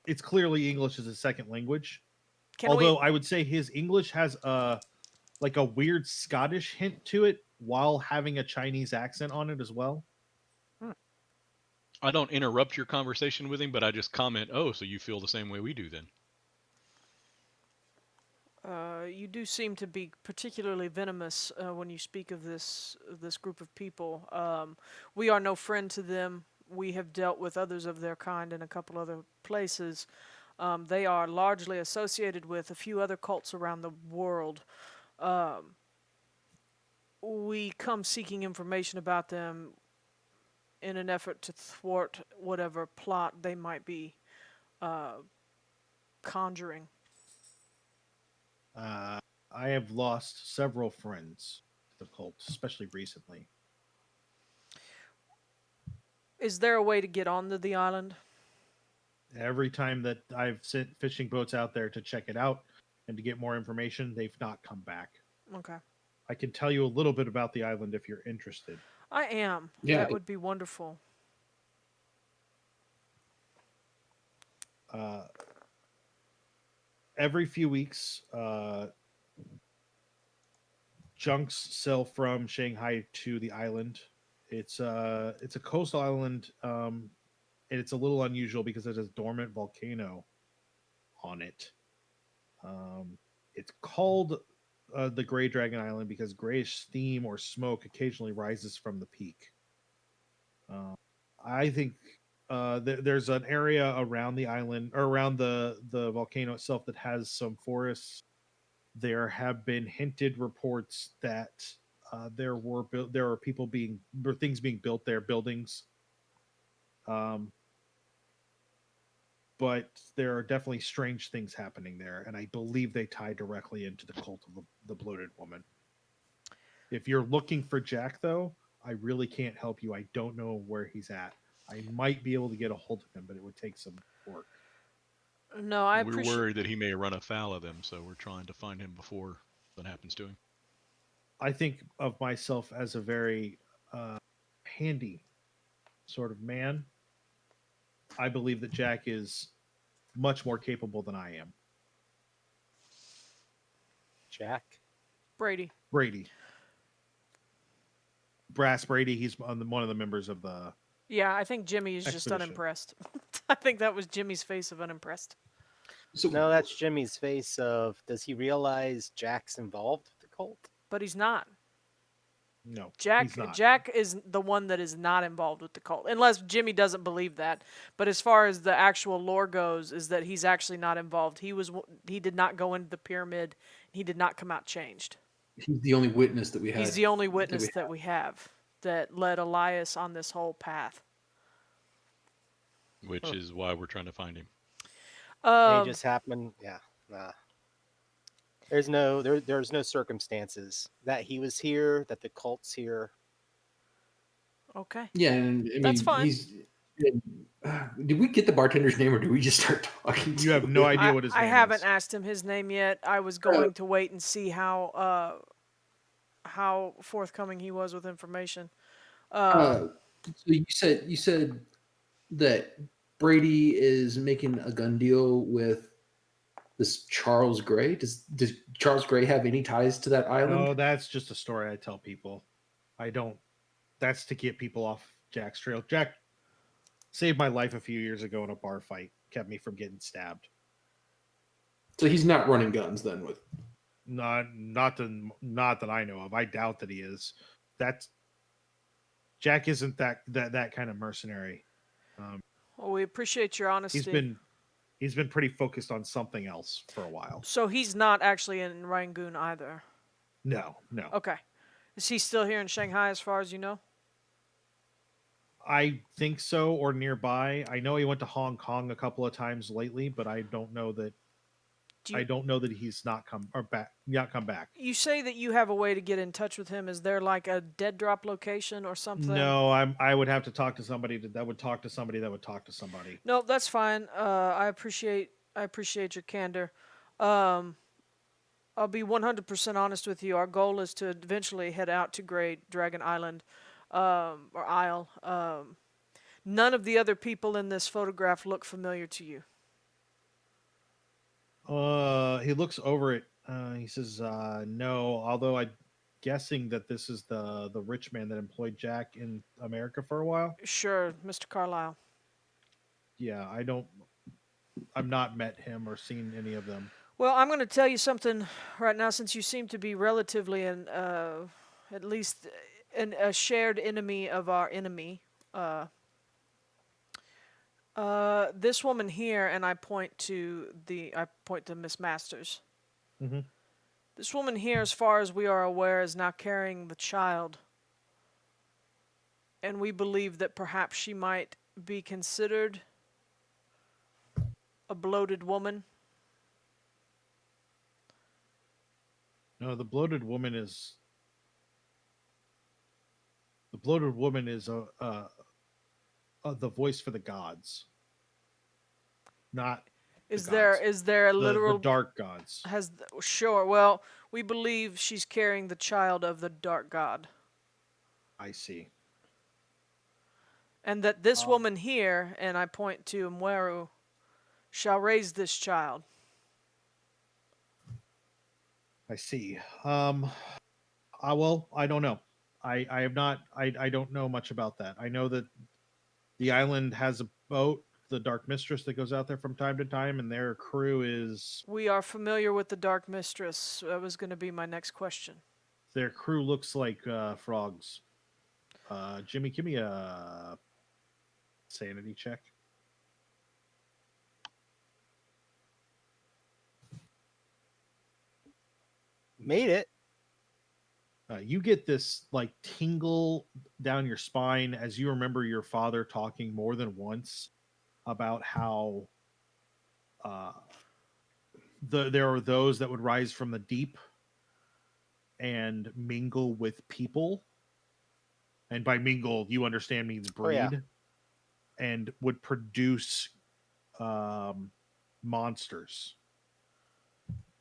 it's clearly English as a second language. Although I would say his English has a weird Scottish hint to it while having a Chinese accent on it as well. I don't interrupt your conversation with him, but I just comment, "Oh, so you feel the same way we do then?" You do seem to be particularly venomous when you speak of this group of people. We are no friend to them. We have dealt with others of their kind in a couple other places. They are largely associated with a few other cults around the world. We come seeking information about them in an effort to thwart whatever plot they might be conjuring. I have lost several friends to the cult, especially recently. Is there a way to get onto the island? Every time that I've sent fishing boats out there to check it out and to get more information, they've not come back. Okay. I can tell you a little bit about the island if you're interested. I am. Yeah. That would be wonderful. Every few weeks, junks sail from Shanghai to the island. It's a coastal island, and it's a little unusual because it has a dormant volcano on it. It's called the Gray Dragon Island because grayish steam or smoke occasionally rises from the peak. I think there's an area around the island or around the volcano itself that has some forests. There have been hinted reports that there are things being built there, buildings. But there are definitely strange things happening there, and I believe they tie directly into the cult of the Bloated Woman. If you're looking for Jack, though, I really can't help you. I don't know where he's at. I might be able to get a hold of him, but it would take some work. No, I We're appreciate. worried that he may run afoul of them, so we're trying to find him before that happens to him. I think of myself as a very handy sort of man. I believe that Jack is much more capable than I am. Jack. Brady. Brady. Brass Brady, he's one of the members of the... Yeah, I think Jimmy is just Expedition. unimpressed. I think that was Jimmy's face of unimpressed. So No, that's Jimmy's face of, does he realize Jack's involved with the cult? But he's not. No, Jack he's not. Jack is the one that is not involved with the cult, unless Jimmy doesn't believe that. But as far as the actual lore goes, is that he's actually not involved. He did not go into the pyramid. He did not come out changed. he's the only witness that we have. He's the only witness that we have that led Elias on this whole path. Which is why we're trying to find him. They just happened. Yeah, nah. There's no circumstances that he was here, that the cult's here. Okay. Yeah, and I mean, That's fine. Did we get the bartender's name, or do we just start talking? You have no idea what his name I haven't is. asked him his name yet. I was going to wait and see how forthcoming he was with information. So you said that Brady is making a gun deal with this Charles Gray. Does Charles Gray have any ties to that island? No, that's just a story I tell people. I don't. That's to get people off Jack's trail. Jack saved my life a few years ago in a bar fight. Kept me from getting stabbed. So he's not running guns then with. Not that I know of. I doubt that he is. Jack isn't that kind of mercenary. Well, we appreciate your honesty. He's been pretty focused on something else for a while. So he's not actually in Rangoon either. No. Okay. Is he still here in Shanghai as far as you know? I think so, or nearby. I know he went to Hong Kong a couple of times lately, but I don't know that. I don't know that he's not come back. You say that you have a way to get in touch with him. Is there like a dead drop location or something? No, I would have to talk to somebody that would talk to somebody that would talk to somebody. No, that's fine. I appreciate your candor. I'll be 100% honest with you. Our goal is to eventually head out to Great Dragon Island, or Isle. None of the other people in this photograph look familiar to you. He looks over it. He says, "No." Although I'm guessing that this is the rich man that employed Jack in America for a while. Sure, Mr. Carlisle. Yeah, I've not met him or seen any of them. Well, I'm going to tell you something right now, since you seem to be relatively at least a shared enemy of our enemy. This woman here, and I point to Miss Masters. Mhm. This woman here, as far as we are aware, is now carrying the child, and we believe that perhaps she might be considered a bloated woman. No, the bloated woman is the voice for the gods, not Is the there gods. is there a The literal dark gods. Sure. Well, we believe she's carrying the child of the dark god, I see. and that this woman here, and I point to Mweru, shall raise this child. I see. I don't know. I have not. I don't know much about that. I know that the island has a boat, the Dark Mistress, that goes out there from time to time, and their crew is. We are familiar with the Dark Mistress. That was going to be my next question. Their crew looks like frogs. Jimmy, give me a sanity check. Made it. You get this like tingle down your spine as you remember your father talking more than once about how there are those that would rise from the deep and mingle with people, and by mingle you understand means breed, yeah. and would produce monsters.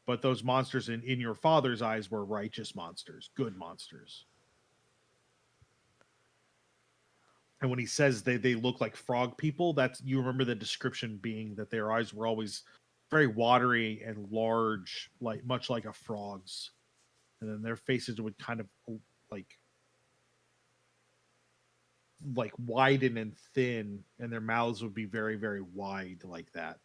But those monsters in your father's eyes were righteous monsters, good monsters. And when he says they look like frog people, that's, you remember the description being that their eyes were always very watery and large, like much like a frog's. And then their faces would kind of like widen and thin, and their mouths would be very, very wide like that.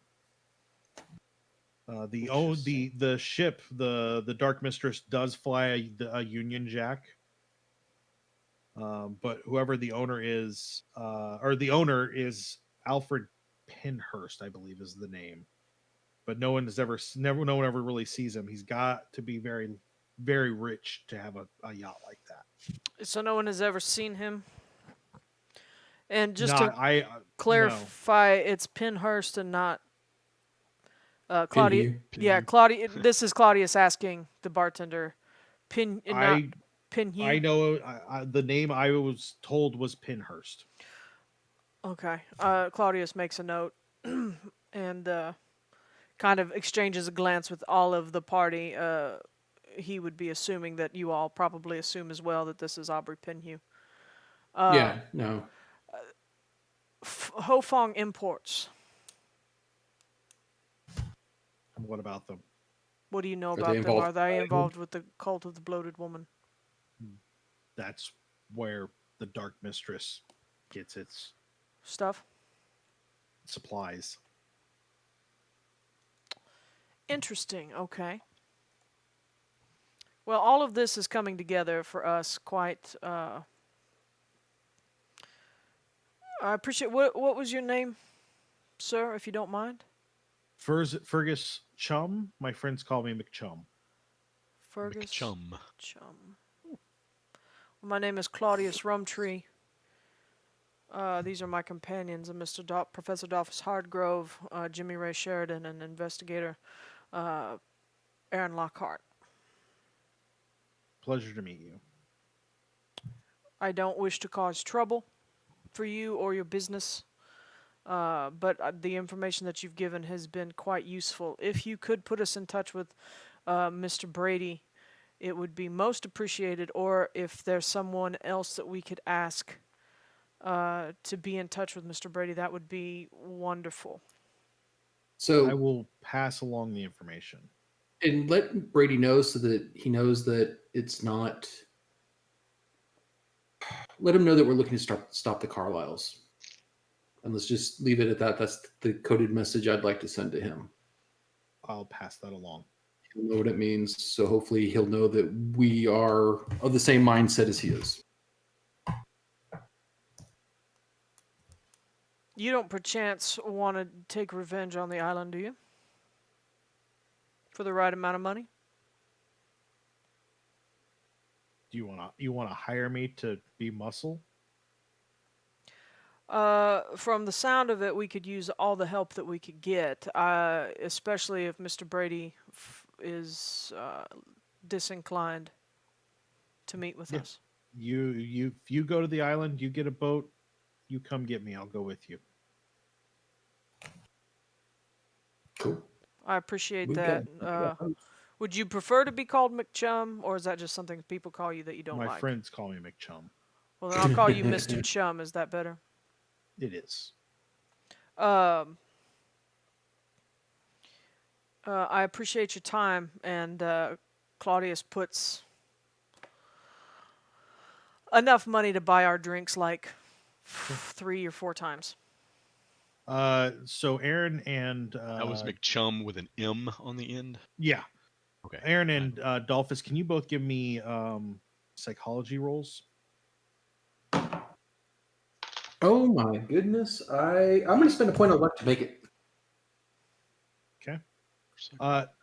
The ship, the Dark Mistress does fly a Union Jack, but whoever the owner is, Alfred Pinhurst, I believe is the name. But no one ever really sees him. He's got to be very, very rich to have a yacht like that. So no one has ever seen him. And just Not, to clarify, it's Pinhurst and not Claudius. Pinhew. Yeah, Claudius. This is Claudius asking the bartender. Pinhew. I know the name I was told was Pinhurst. Okay. Claudius makes a note and kind of exchanges a glance with all of the party. He would be assuming that you all probably assume as well that this is Aubrey Pinhew. Yeah, no. Ho Fong Imports. And what about them? What do you know Are about they them? Are involved? they involved with the cult of the Bloated Woman? That's where the Dark Mistress gets its Stuff? supplies. Interesting. Okay. Well, all of this is coming together for us quite. I appreciate. What was your name, sir, if you don't mind? Fergus Chum. My friends call me McChum. Fergus Chum. Chum. Well, my name is Claudius Rumtree. These are my companions, Professor Dalphus Hardgrove, Jimmy Ray Sheridan, and investigator Aaron Lockhart. Pleasure to meet you. I don't wish to cause trouble for you or your business, but the information that you've given has been quite useful. If you could put us in touch with Mr. Brady, it would be most appreciated, or if there's someone else that we could ask to be in touch with Mr. Brady, that would be wonderful. So I will pass along the information. And let Brady know so that he knows that it's not. Let him know that we're looking to stop the Carlyles. And let's just leave it at that. That's the coded message I'd like to send to him. I'll pass that along. He'll know what it means, so hopefully he'll know that we are of the same mindset as he is. You don't perchance want to take revenge on the island, do you? For the right amount of money? Do you wanna hire me to be muscle? From the sound of it, we could use all the help that we could get, especially if Mr. Brady is disinclined to meet with Yeah. us. You go to the island, you get a boat, you come get me, I'll go with you. Cool. I appreciate We that. got Would you prefer to be called McChum, or is that just something people call you that you don't My like? friends call me McChum. Well, then I'll call you Mr. Chum. Is that better? It is. I appreciate your time, and Claudius puts enough money to buy our drinks like 3 or 4 times. So Aaron and That was McChum with an M on the end. yeah, Okay. Aaron and Dalphus, can you both give me psychology rolls? Oh my goodness! I'm going to spend a point of luck to make it. Okay.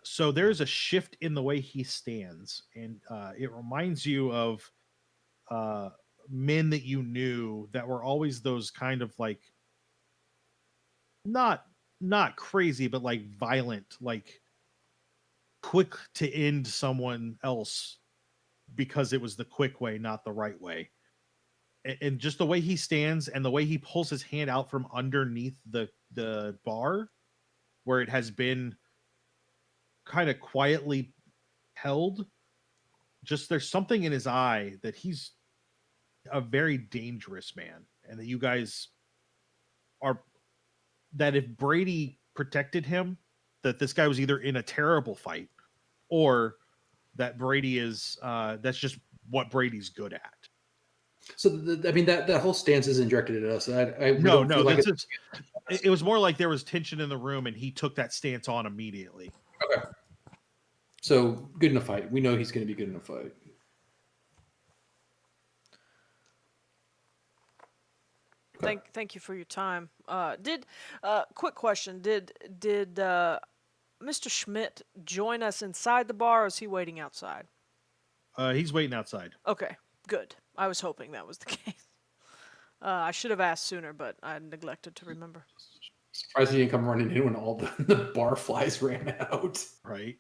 So there's a shift in the way he stands, and it reminds you of men that you knew that were always those kind of like not crazy, but like violent, like quick to end someone else because it was the quick way, not the right way. And just the way he stands and the way he pulls his hand out from underneath the bar where it has been kind of quietly held, just there's something in his eye that he's a very dangerous man, and that you guys are, that if Brady protected him, that this guy was either in a terrible fight or that Brady is that's just what Brady's good at. So I mean that whole stance isn't directed at us. We No, don't feel like this is, it was more like there was tension in the room and he took that stance on immediately. okay. So good in a fight. We know he's going to be good in a fight. Okay. Thank you for your time. Quick question. Did Mr. Schmidt join us inside the bar, or is he waiting outside? He's waiting outside. Okay, good. I was hoping that was the case. I should have asked sooner, but I neglected to remember. Surprised he didn't come running in when all the bar flies ran out. Right.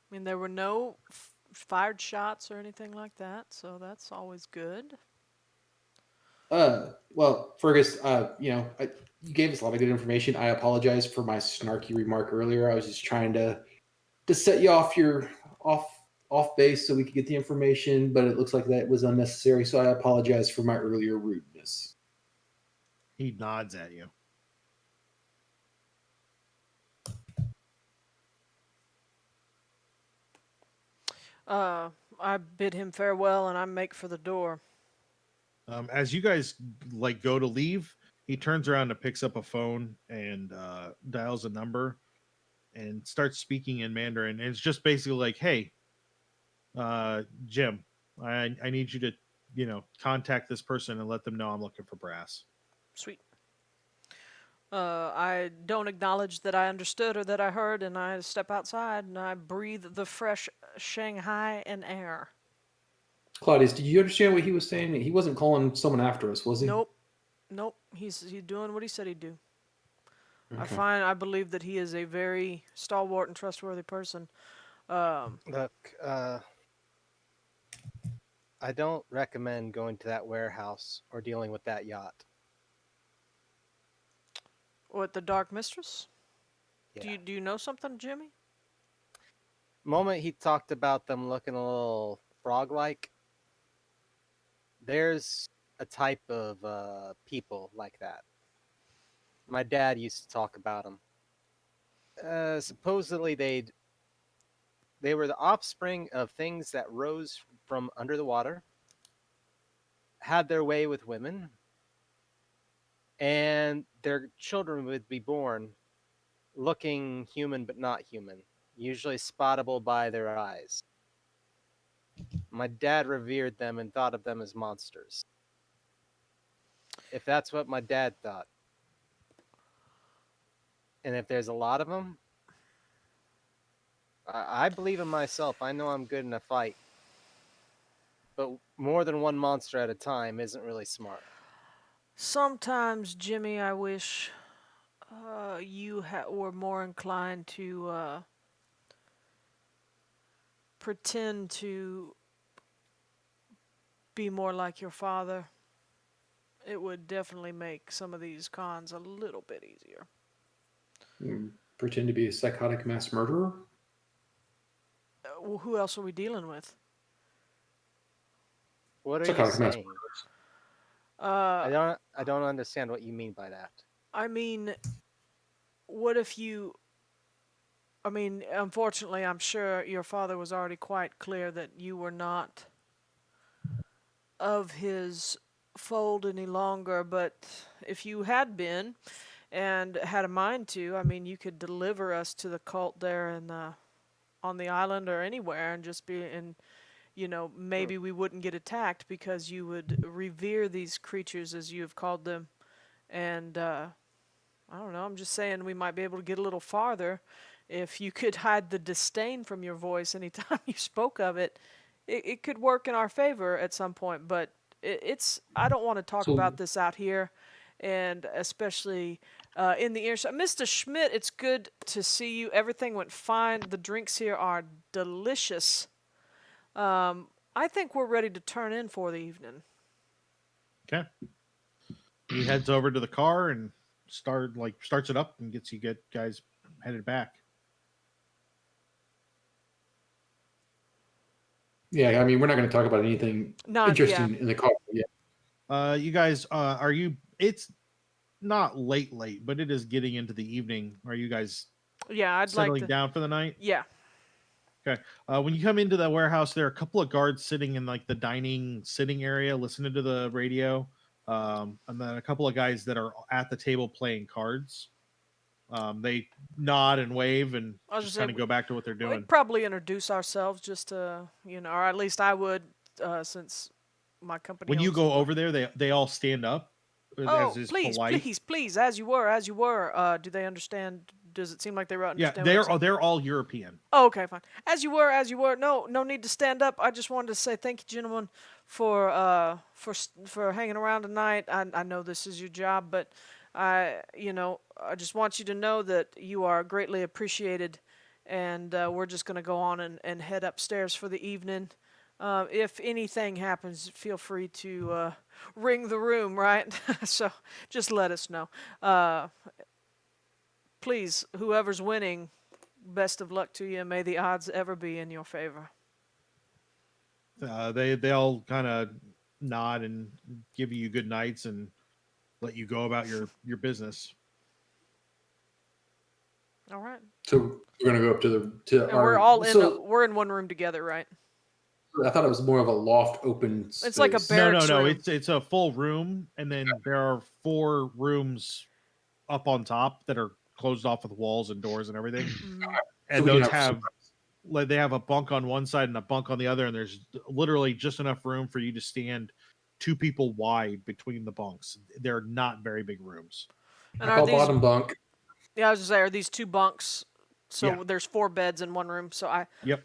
I mean, there were no fired shots or anything like that, so that's always good. Well, Fergus, you gave us a lot of good information. I apologize for my snarky remark earlier. I was just trying to set you off your off base so we could get the information, but it looks like that was unnecessary. So I apologize for my earlier rudeness. He nods at you. I bid him farewell and I make for the door. As you guys like go to leave, he turns around and picks up a phone and dials a number and starts speaking in Mandarin. And it's just basically like, "Hey, Jim, I need you to, contact this person and let them know I'm looking for brass." Sweet. I don't acknowledge that I understood or that I heard, and I step outside and I breathe the fresh Shanghai air. Claudius, did you understand what he was saying? He wasn't calling someone after us, was he? Nope. He's doing what he said he'd do. Okay. I believe that he is a very stalwart and trustworthy person. Look, I don't recommend going to that warehouse or dealing with that yacht. What, the Dark Mistress? Yeah. Do you know something, Jimmy? Moment he talked about them looking a little frog-like, there's a type of people like that. My dad used to talk about them. Supposedly they were the offspring of things that rose from under the water, had their way with women, and their children would be born looking human but not human, usually spottable by their eyes. My dad revered them and thought of them as monsters. If that's what my dad thought, and if there's a lot of them, I believe in myself. I know I'm good in a fight. But more than one monster at a time isn't really smart. Sometimes, Jimmy, I wish you were more inclined to pretend to be more like your father. It would definitely make some of these cons a little bit easier. Pretend to be a psychotic mass murderer? Well, who else are we dealing with? What are Psychotic you mass saying? murderers. I don't understand what you mean by that. I mean, what if you... I mean, unfortunately, I'm sure your father was already quite clear that you were not of his fold any longer, but if you had been and had a mind to, I mean, you could deliver us to the cult there and on the island or anywhere and just be in, you know, maybe we wouldn't get attacked because you would revere these creatures as you have called them. And I don't know, I'm just saying we might be able to get a little farther if you could hide the disdain from your voice anytime you spoke of it. It could work in our favor at some point, but it's I don't want to talk about this out here, and especially in the ear. So, Mr. Schmidt, it's good to see you. Everything went fine. The drinks here are delicious. I think we're ready to turn in for the evening. Okay. He heads over to the car and starts it up and gets you guys headed back. Yeah, I mean, we're not going to talk about anything interesting in the car yet. You guys, it's not late, but it is getting into the evening. Are you guys I'd settling like down for the night? Yeah. Okay. When you come into the warehouse, there are a couple of guards sitting in like the dining sitting area, listening to the radio. And then a couple of guys that are at the table playing cards. They nod and wave and just kind of go back to what they're doing. We'd probably introduce ourselves just to, you know, or at least I would, since my company. When you go over there, they all stand up. Oh, please, as you were. Do they understand? Does it seem like they understand? Yeah, they're all European. Oh, okay, fine. As you were. No need to stand up. I just wanted to say thank you, gentlemen, for hanging around tonight. I know this is your job, but I just want you to know that you are greatly appreciated, and we're just going to go on and head upstairs for the evening. If anything happens, feel free to ring the room, right? So just let us know. Please, whoever's winning, best of luck to you. May the odds ever be in your favor. They all kind of nod and give you good nights and let you go about your business. All right. So we're gonna go up to our. We're all we're in one room together, right? I thought it was more of a loft open space. It's like a barracks No. room. It's a full room, and then there are 4 rooms up on top that are closed off with walls and doors and everything. And So those they have a bunk on one side and a bunk on the other, and there's literally just enough room for you to stand 2 people wide between the bunks. They're not very big rooms. And I call bottom bunk. Yeah, I was just saying, are these 2 bunks? So Yeah. there's 4 beds in one room. So Yep.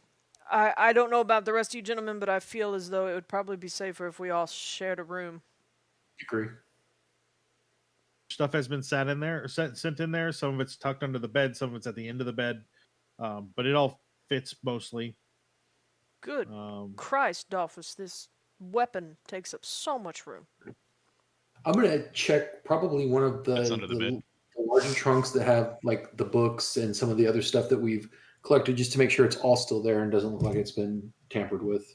I don't know about the rest of you gentlemen, but I feel as though it would probably be safer if we all shared a room. Agree. Stuff has been sent in there. Some of it's tucked under the bed, some of it's at the end of the bed, but it all fits mostly. Good Christ, Dalphus, this weapon takes up so much room. I'm gonna check probably one of That's under the bed. The larger trunks that have like the books and some of the other stuff that we've collected, just to make sure it's all still there and doesn't look like it's been tampered with.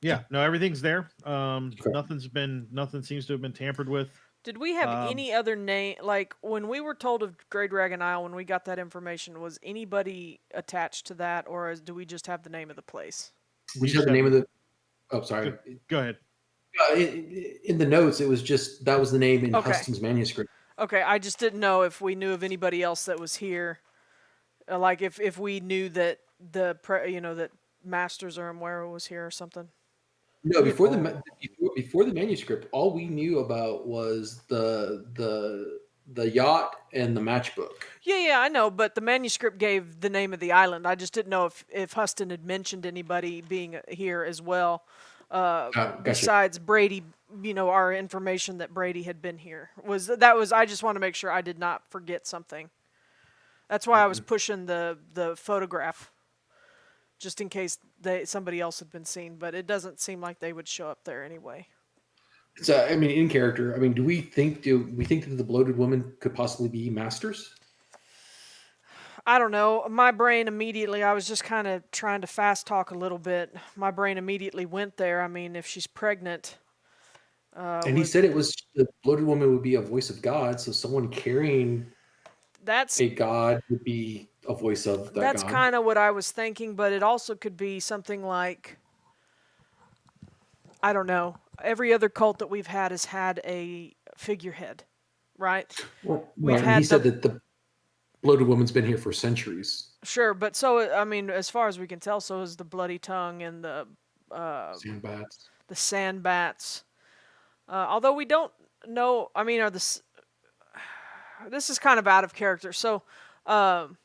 Yeah, no, everything's there. Nothing seems to have been tampered with. Did we have any other name? Like when we were told of Grey Dragon Isle, when we got that information, was anybody attached to that, or do we just have the name of the place? We just have the name of the. Oh, sorry. Go ahead. In the notes, it was just that was the name in Huston's manuscript. Okay, I just didn't know if we knew of anybody else that was here. Like if we knew that that Masters or Amwera was here or something. No, before the manuscript, all we knew about was the yacht and the matchbook. Yeah, I know, but the manuscript gave the name of the island. I just didn't know if Huston had mentioned anybody being here as well. Gotcha. Besides Brady, our information that Brady had been here was. I just want to make sure I did not forget something. That's why I was pushing the photograph, just in case somebody else had been seen. But it doesn't seem like they would show up there anyway. So, I mean, in character, I mean, do we think that the Bloated Woman could possibly be Masters? I don't know. My brain immediately, I was just kind of trying to fast talk a little bit. My brain immediately went there. I mean, if she's pregnant. And he said it was the Bloated Woman would be a voice of God, so someone carrying a god would be a voice of that god. That's kind of what I was thinking, but it also could be something like, I don't know. Every other cult that we've had has had a figurehead, right? Well, he said that the Bloated Woman's been here for centuries. Sure, but so, I mean, as far as we can tell, so is the Bloody Tongue and the Sandbats. The Sandbats. Although we don't know, I mean, this is kind of out of character. So, the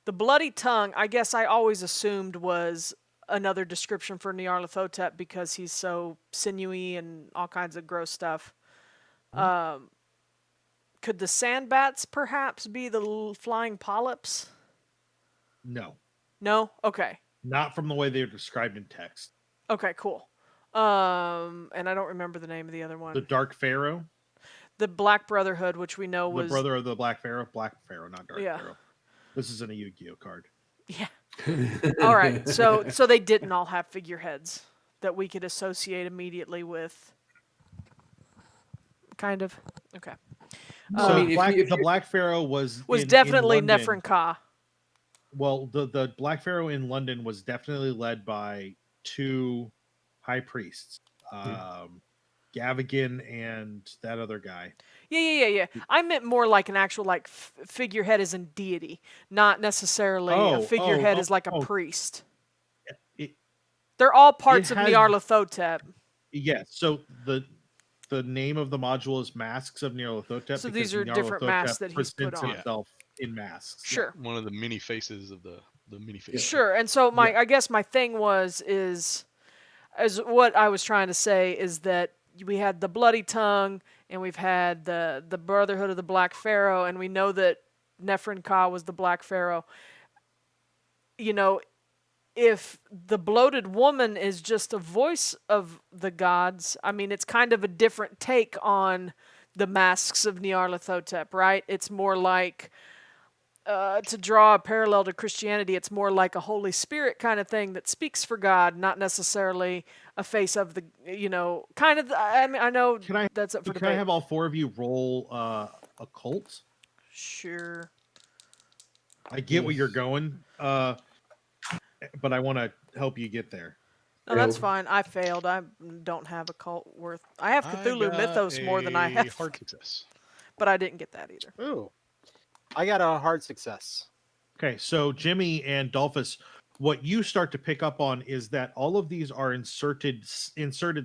Bloody Tongue, I guess I always assumed was another description for Nyarlathotep because he's so sinewy and all kinds of gross stuff. Could the Sandbats perhaps be the flying polyps? No. No? Okay. Not from the way they're described in text. Okay, cool. And I don't remember the name of the other one. The Dark Pharaoh? The Black Brotherhood, which we know was... The brother of the Black Pharaoh? Black Pharaoh, not Dark Yeah. Pharaoh. This isn't a Yu-Gi-Oh card. Yeah. All right. So they didn't all have figureheads that we could associate immediately with. Kind of. Okay. So I mean, the Black Pharaoh was definitely in London. Nefren Ka. Well, the Black Pharaoh in London was definitely led by two high priests, Gavigan and that other guy. Yeah. I meant more like an actual figurehead as in deity, not necessarily a figurehead as like a priest. They're all parts of Nyarlathotep. Yes. So the name of the module is Masks of Nyarlathotep. So these are different masks that he's put on. Himself in masks. Sure. One of the many faces of the many faces. Sure. And so I guess my thing is what I was trying to say is that we had the Bloody Tongue and we've had the Brotherhood of the Black Pharaoh, and we know that Nefren Ka was the Black Pharaoh. If the Bloated Woman is just a voice of the gods, I mean, it's kind of a different take on the Masks of Nyarlathotep, right? It's more like, to draw a parallel to Christianity, it's more like a Holy Spirit kind of thing that speaks for God, not necessarily a face of the, kind of, I mean, I know that's up for debate. Can I have all four of you roll occult? Sure. I get where you're going, but I want to help you get there. No, that's fine. I failed. I don't have occult worth. I have Cthulhu Mythos more than I have. Hard success. But I didn't get that either. Ooh. I got a hard success. Okay, so Jimmy and Dalphus, what you start to pick up on is that all of these are inserted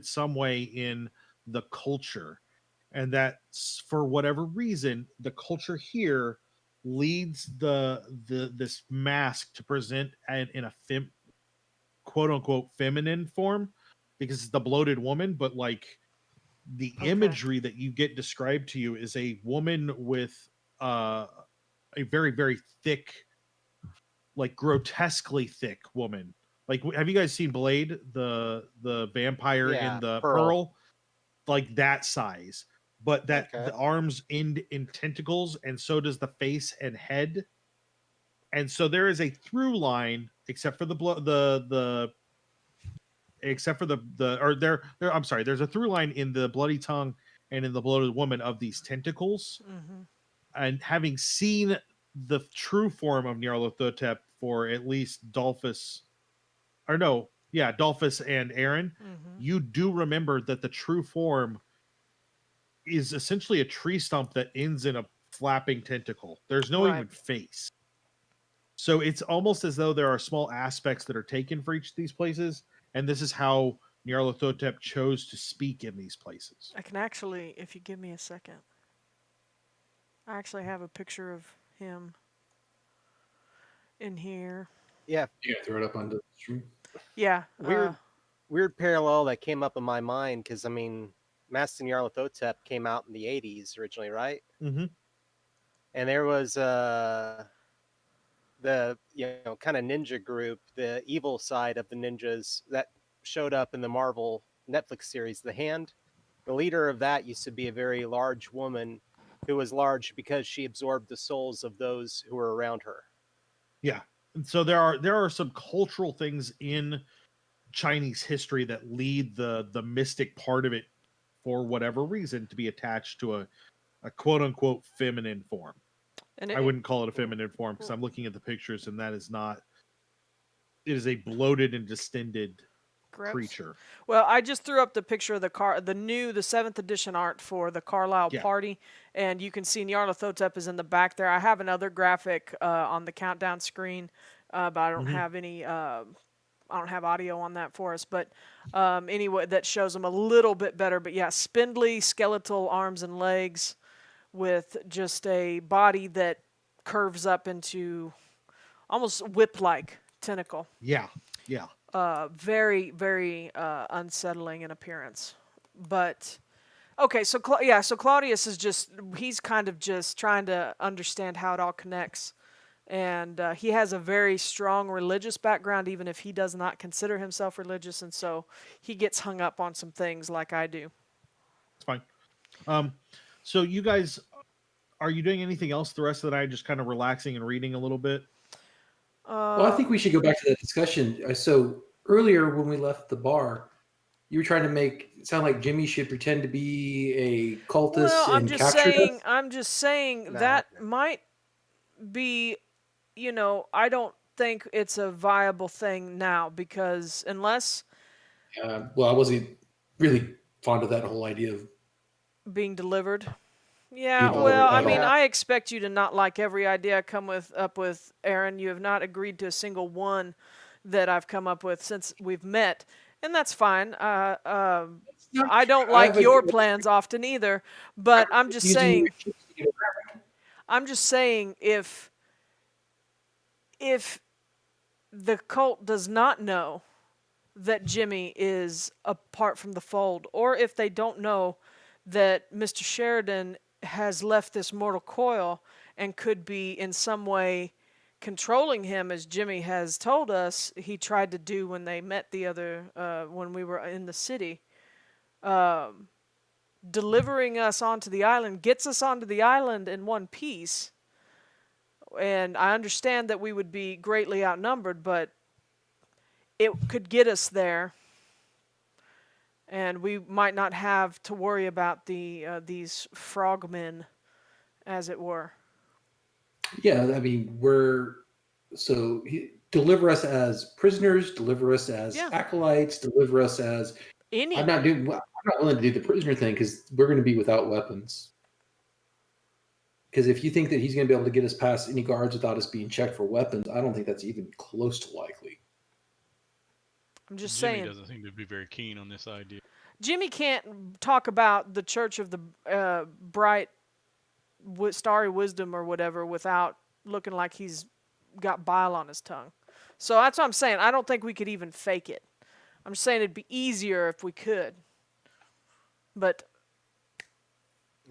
some way in the culture, and that for whatever reason, the culture here leads this mask to present in a quote unquote feminine form, because it's the Bloated Woman, but like the imagery that you get described to you is a woman with a very, very thick, like grotesquely thick woman. Like, have you guys seen Blade, the vampire in the Pearl? Like that size, but that the arms end in tentacles, and so does the face and head. And so there is a through line, except for there's a through line in the Bloody Tongue and in the Bloated Woman of these tentacles. Mm-hmm. And having seen the true form of Nyarlathotep for at least Dalphus and Aaron, you do remember that the true form is essentially a tree stump that ends in a flapping tentacle. There's no Right. even face. So it's almost as though there are small aspects that are taken for each of these places, and this is how Nyarlathotep chose to speak in these places. I can actually, if you give me a second, I actually have a picture of him in here. Yeah, You gotta throw it up on the stream. Yeah. weird parallel that came up in my mind because I mean, Masks of Nyarlathotep came out in the '80s originally, right? Mm-hmm. And there was the kind of ninja group, the evil side of the ninjas that showed up in the Marvel Netflix series, The Hand. The leader of that used to be a very large woman who was large because she absorbed the souls of those who were around her. Yeah. And so there are some cultural things in Chinese history that lead the mystic part of it, for whatever reason, to be attached to a quote unquote feminine form. And I wouldn't call it a feminine form because I'm looking at the pictures and that is not. It is a bloated and distended creature. Well, I just threw up the picture of the 7th edition art for the Carlisle party, and you can see Nyarlathotep is in the back there. I have another graphic on the countdown screen, but I don't have any. I don't have audio on that for us, but anyway, that shows them a little bit better. But yeah, spindly, skeletal arms and legs, with just a body that curves up into almost whip-like tentacle. Yeah. Very, very unsettling in appearance. But okay, so Claudius is he's kind of just trying to understand how it all connects. And he has a very strong religious background, even if he does not consider himself religious, and so he gets hung up on some things like I do. It's fine. So you guys, are you doing anything else the rest of the night, just kind of relaxing and reading a little bit? Well, I think we should go back to that discussion. So earlier when we left the bar, you were trying to make it sound like Jimmy should pretend to be a cultist and capture us. I'm just saying that might be, I don't think it's a viable thing now, because unless Well, I wasn't really fond of that whole idea of being delivered. Yeah, Being well, I delivered at mean, all. I expect you to not like every idea I come up with, Aaron. You have not agreed to a single one that I've come up with since we've met, and that's fine. I don't like your plans often either, but I'm just saying. I'm just saying, if the cult does not know that Jimmy is apart from the fold, or if they don't know that Mr. Sheridan has left this mortal coil and could be in some way controlling him, as Jimmy has told us he tried to do when they met when we were in the city, delivering us onto the island gets us onto the island in one piece. And I understand that we would be greatly outnumbered, but it could get us there, and we might not have to worry about these frogmen, as it were. Yeah, I mean, deliver us as prisoners, deliver us as acolytes, deliver us as I'm not willing to do the prisoner thing because we're going to be without weapons. Because if you think that he's going to be able to get us past any guards without us being checked for weapons, I don't think that's even close to likely. I'm just Jimmy saying. doesn't seem to be very keen on this idea. Jimmy can't talk about the Church of the Bright Starry Wisdom or whatever without looking like he's got bile on his tongue. So that's what I'm saying. I don't think we could even fake it. I'm just saying it'd be easier if we could. But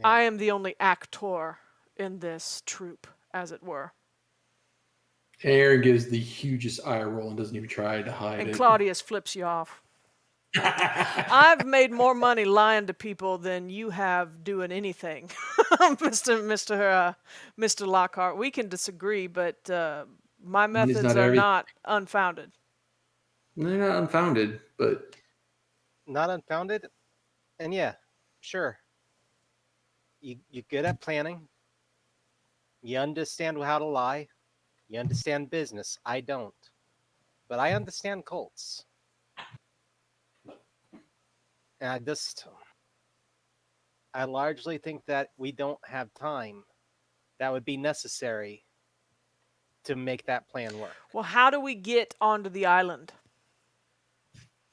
I am the only actor in this troupe, as it were. Aaron gives the hugest eye roll and doesn't even try to hide it. And Claudius flips you off. I've made more money lying to people than you have doing anything, Mr. Lockhart. We can disagree, but my methods are not unfounded. They're not unfounded, but not unfounded. And yeah, sure. You're good at planning. You understand how to lie. You understand business. I don't. But I understand cults. And I largely think that we don't have time that would be necessary to make that plan work. Well, how do we get onto the island?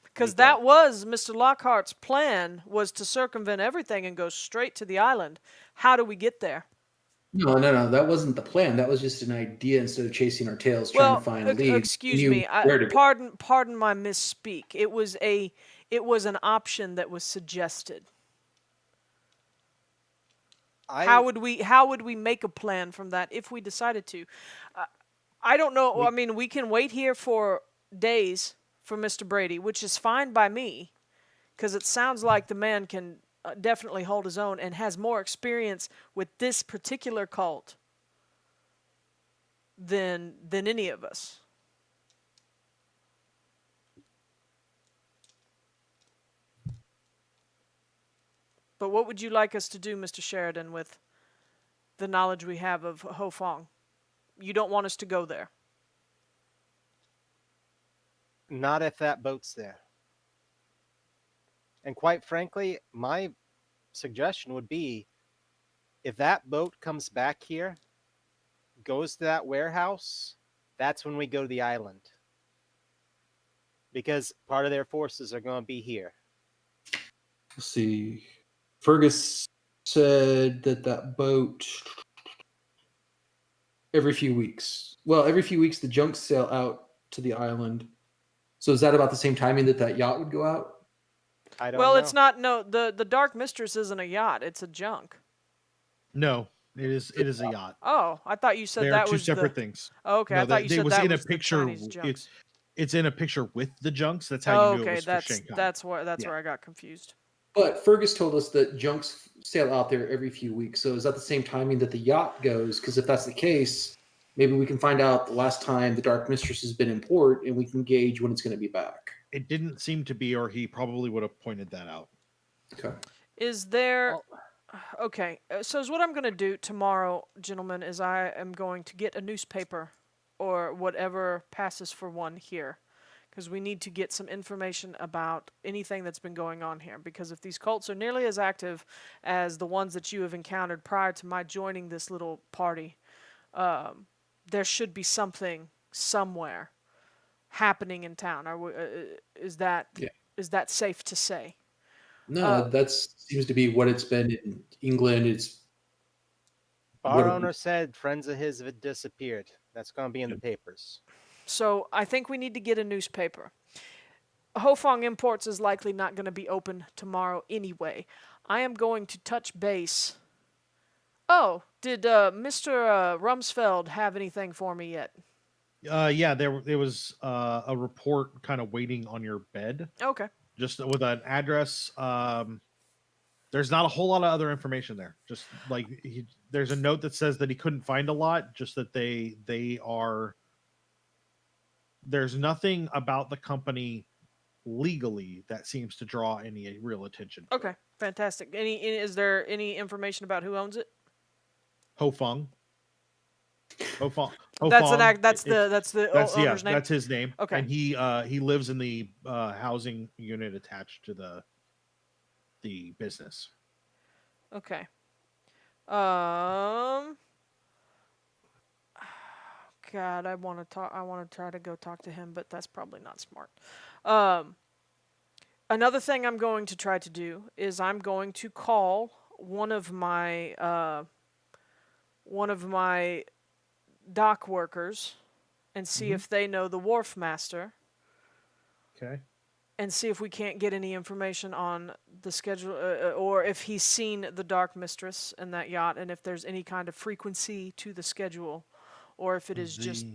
Because We that don't. was Mr. Lockhart's plan, was to circumvent everything and go straight to the island. How do we get there? No. That wasn't the plan. That was just an idea instead of chasing our tails, trying Well, to find a lead. excuse We knew me. where to go. Pardon my misspeak. It was an option that was suggested. How would we make a plan from that if we decided to? I don't know. I mean, we can wait here for days for Mr. Brady, which is fine by me, because it sounds like the man can definitely hold his own and has more experience with this particular cult than any of us. But what would you like us to do, Mr. Sheridan, with the knowledge we have of Ho Fong? You don't want us to go there. Not if that boat's there. And quite frankly, my suggestion would be, if that boat comes back here, goes to that warehouse, that's when we go to the island. Because part of their forces are going to be here. Let's see. Fergus said that boat every few weeks. Well, every few weeks the junks sail out to the island. So is that about the same timing that yacht would go out? I don't Well, know. it's not. No, the Dark Mistress isn't a yacht. It's a junk. No, it is a yacht. Oh, I thought you said They that are two was separate the... things. Oh, okay, No, I thought you they said was that in a was the picture. Chinese junks. It's in a picture with the junks. That's how Oh, you knew it okay, was for Shanghai. that's where Yeah. I got confused. But Fergus told us that junks sail out there every few weeks. So is that the same timing that the yacht goes? Because if that's the case, maybe we can find out the last time the Dark Mistress has been in port, and we can gauge when it's going to be back. It didn't seem to be, or he probably would have pointed that out. Okay. Is there... Okay, so what I'm going to do tomorrow, gentlemen, is I am going to get a newspaper or whatever passes for one here, because we need to get some information about anything that's been going on here, because if these cults are nearly as active as the ones that you have encountered prior to my joining this little party, there should be something somewhere happening in town. Is that safe to say? No, that seems to be what it's been in England. It's Bar owner said friends of his have disappeared. That's going to be in the papers. So I think we need to get a newspaper. Ho Fong Imports is likely not going to be open tomorrow anyway. I am going to touch base. Oh, did Mr. Rumsfeld have anything for me yet? Yeah, there was a report kind of waiting on your bed. Okay. Just with an address. There's not a whole lot of other information there. Just like there's a note that says that he couldn't find a lot. Just that they are. There's nothing about the company legally that seems to draw any real attention. Okay, fantastic. Is there any information about who owns it? Ho Fong. That's the owner's name. That's his name. Okay. And he lives in the housing unit attached to the business. Okay. God, I want to try to go talk to him, but that's probably not smart. Another thing I'm going to try to do is I'm going to call one of my dock workers and see if they know the wharf master. Okay. And see if we can't get any information on the schedule, or if he's seen the Dark Mistress in that yacht, and if there's any kind of frequency to the schedule, or if it is just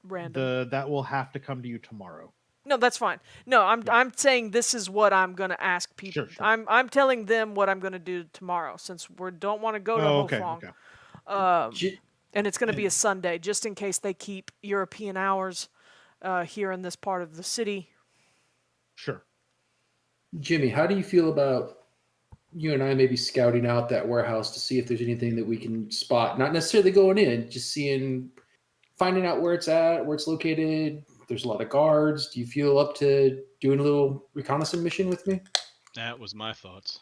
random. That will have to come to you tomorrow. No, that's fine. No, I'm saying this is what I'm gonna ask people. Sure. I'm telling them what I'm gonna do tomorrow, since we don't want to go to Ho Fong. Okay. And it's gonna be a Sunday, just in case they keep European hours here in this part of the city. Sure. Jimmy, how do you feel about you and I maybe scouting out that warehouse to see if there's anything that we can spot? Not necessarily going in, just finding out where it's at, where it's located. There's a lot of guards. Do you feel up to doing a little reconnaissance mission with me? That was my thoughts.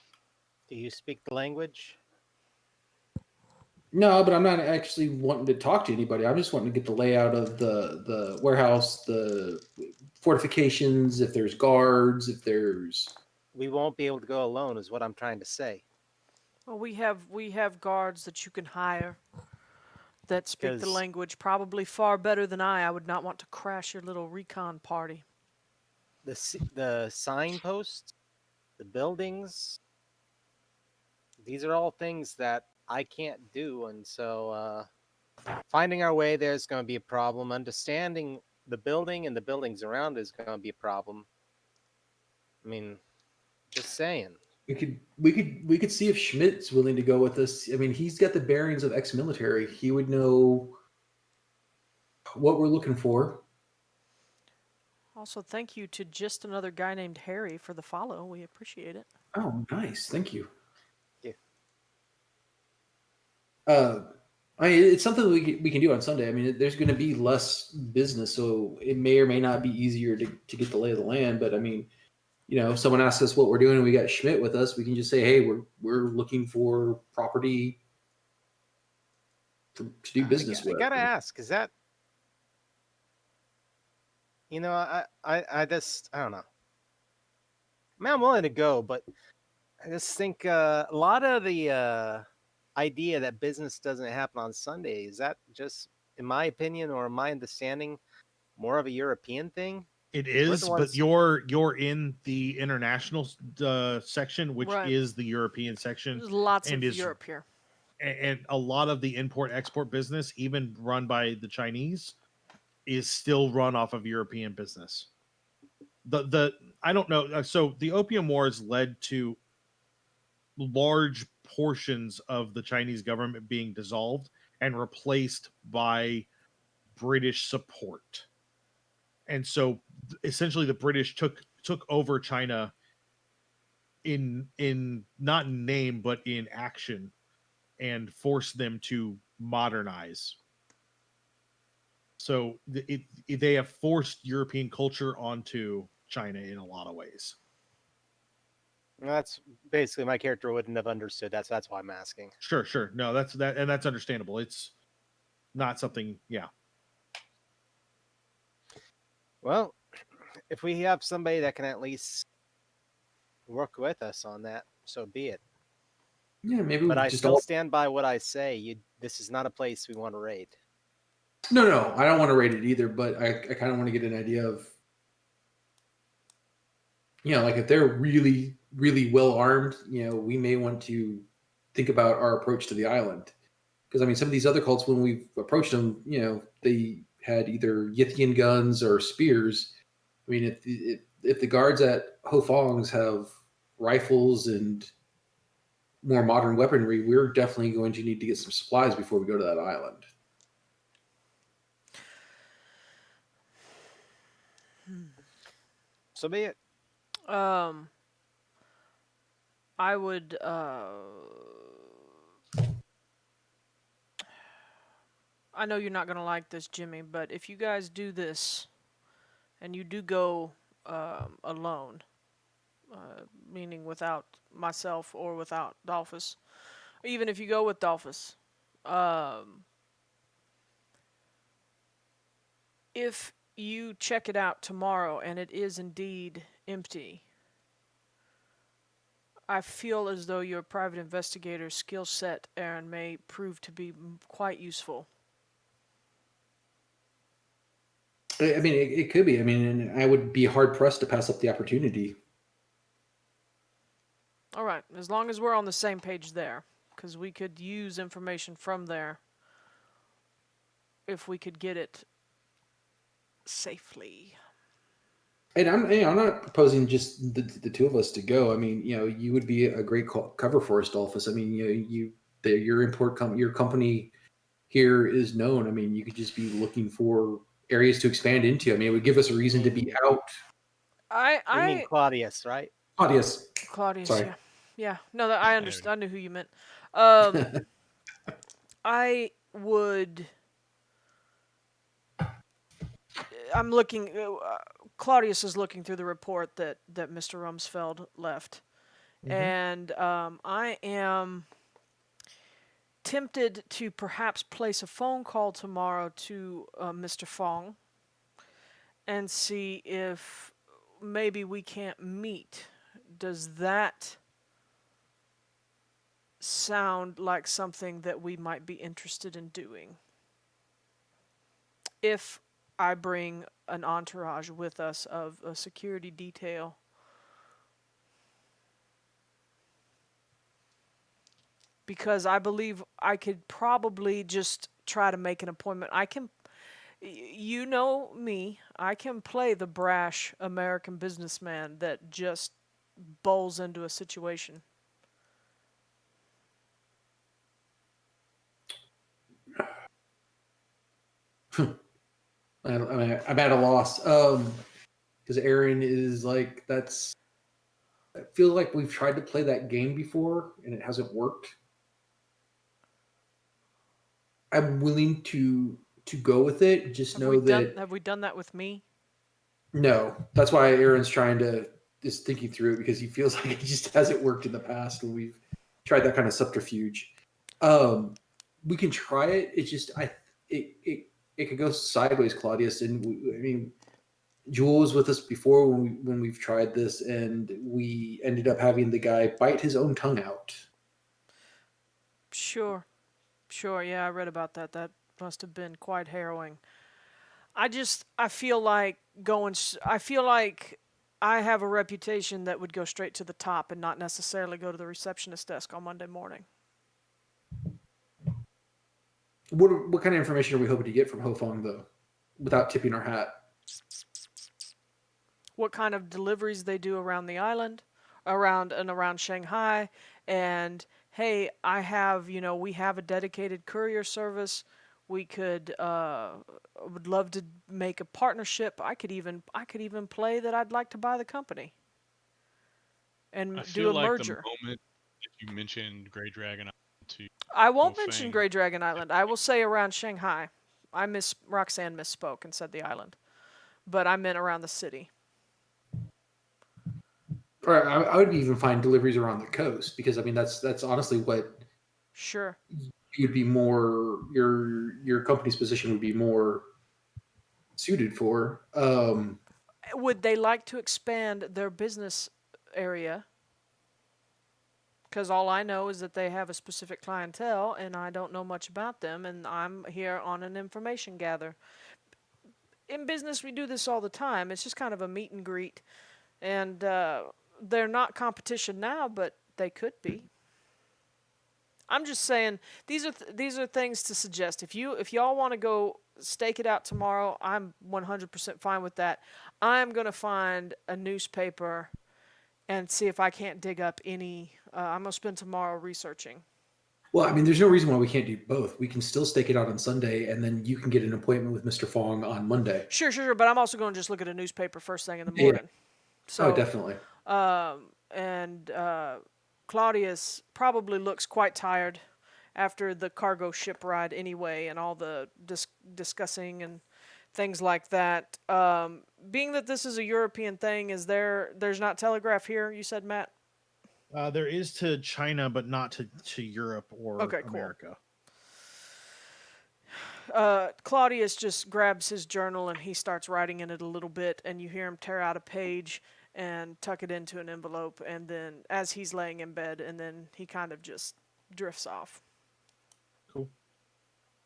Do you speak the language? No, but I'm not actually wanting to talk to anybody. I'm just wanting to get the layout of the warehouse, the fortifications, if there's guards, if there's. We won't be able to go alone, is what I'm trying to say. Well, we have guards that you can hire that speak the 'Cause- language probably far better than I. I would not want to crash your little recon party. The signposts, the buildings, these are all things that I can't do, and so finding our way there is going to be a problem. Understanding the building and the buildings around is going to be a problem. I mean, just saying. We could see if Schmidt's willing to go with us. I mean, he's got the bearings of ex-military. He would know what we're looking for. Also, thank you to just another guy named Harry for the follow. We appreciate it. Oh, nice. Thank you. Yeah. I mean, it's something that we can do on Sunday. I mean, there's going to be less business, so it may or may not be easier to get the lay of the land. But I mean, if someone asks us what we're doing and we got Schmidt with us, we can just say, hey, we're looking for property to do business with. I gotta ask, is that I just, I don't know. I mean, I'm willing to go, but I just think a lot of the idea that business doesn't happen on Sunday, is that just, in my opinion or my understanding, more of a European thing? It the is, but ones- you're in the international section, which Right. is the European section, There's lots and of is Europe here. and a lot of the import-export business, even run by the Chinese, is still run off of European business. The I don't know. So the Opium Wars led to large portions of the Chinese government being dissolved and replaced by British support. And so essentially the British took over China in not in name but in action, and forced them to modernize. So they have forced European culture onto China in a lot of ways. That's basically, my character wouldn't have understood that, so that's why I'm asking. Sure. No, that's understandable. It's not something, yeah. Well, if we have somebody that can at least work with us on that, so be it. Yeah, maybe. But we I just still all... stand by what I say. This is not a place we want to raid. No, I don't want to rate it either. But I kind of want to get an idea of, like if they're really, really well armed, we may want to think about our approach to the island. Because I mean, some of these other cults, when we've approached them, they had either Yithian guns or spears. I mean, if the guards at Ho Fong's have rifles and more modern weaponry, we're definitely going to need to get some supplies before we go to that island. So be it. I would I know you're not going to like this, Jimmy, but if you guys do this and you do go alone, meaning without myself or without Dalphus, even if you go with Dalphus, if you check it out tomorrow and it is indeed empty, I feel as though your private investigator skill set, Aaron, may prove to be quite useful. I mean, it could be. I mean, and I would be hard pressed to pass up the opportunity. All right, as long as we're on the same page there, because we could use information from there if we could get it safely. And I'm not proposing just the two of us to go. I mean, you would be a great cover for us, Dolphus. I mean, your your company here is known. I mean, you could just be looking for areas to expand into. I mean, it would give us a reason to be out. You mean Claudius, right? Claudius. Claudius, Sorry. yeah. No, that I understand. I knew who you meant. I would. I'm looking. Claudius is looking through the report that Mr. Rumsfeld left, Mhm. And I am tempted to perhaps place a phone call tomorrow to Mr. Fong and see if maybe we can't meet. Does that sound like something that we might be interested in doing? If I bring an entourage with us of a security detail. Because I believe I could probably just try to make an appointment. You know me, I can play the brash American businessman that just bowls into a situation. I'm at a loss. Because Aaron is like, that's. I feel like we've tried to play that game before and it hasn't worked. I'm willing to go with it. Just know that Have we done that with me? no. That's why Aaron's trying to is thinking through it because he feels like it just hasn't worked in the past when we've tried that kind of subterfuge. We can try it. It's just it could go sideways, Claudius. And I mean, Jewel was with us before when we've tried this, and we ended up having the guy bite his own tongue out. Sure. Yeah, I read about that. That must have been quite harrowing. I feel like I feel like I have a reputation that would go straight to the top and not necessarily go to the receptionist desk on Monday morning. What kind of information are we hoping to get from Ho Fong, though, without tipping our hat? What kind of deliveries they do around the island, around Shanghai, and hey, we have a dedicated courier service. We would love to make a partnership. I could even play that I'd like to buy the company and I do feel a like merger. the moment that you mentioned Grey Dragon Island to I won't Ho mention Fang- Grey Dragon Island. I will say around Shanghai. Roxanne misspoke and said the island, but I meant around the city. Or I would even find deliveries around the coast because I mean that's honestly what Sure. you'd be more your company's position would be more suited for. Would they like to expand their business area? Because all I know is that they have a specific clientele, and I don't know much about them, and I'm here on an information gather. In business, we do this all the time. It's just kind of a meet and greet, and they're not competition now, but they could be. I'm just saying these are things to suggest. If y'all want to go stake it out tomorrow, I'm 100% fine with that. I'm gonna find a newspaper and see if I can't dig up any. I'm gonna spend tomorrow researching. Well, I mean, there's no reason why we can't do both. We can still stake it out on Sunday, and then you can get an appointment with Mr. Fong on Monday. Sure. But I'm also going to just look at a newspaper first thing in the Yeah. morning. So, Oh, definitely. And Claudius probably looks quite tired after the cargo ship ride anyway, and all the discussing and things like that. Being that this is a European thing, there's not telegraph here? You said, Matt. There is to China, but not to Europe or Okay, cool. America. Claudius just grabs his journal and he starts writing in it a little bit, and you hear him tear out a page and tuck it into an envelope, and then as he's laying in bed, and then he kind of just drifts off. Cool.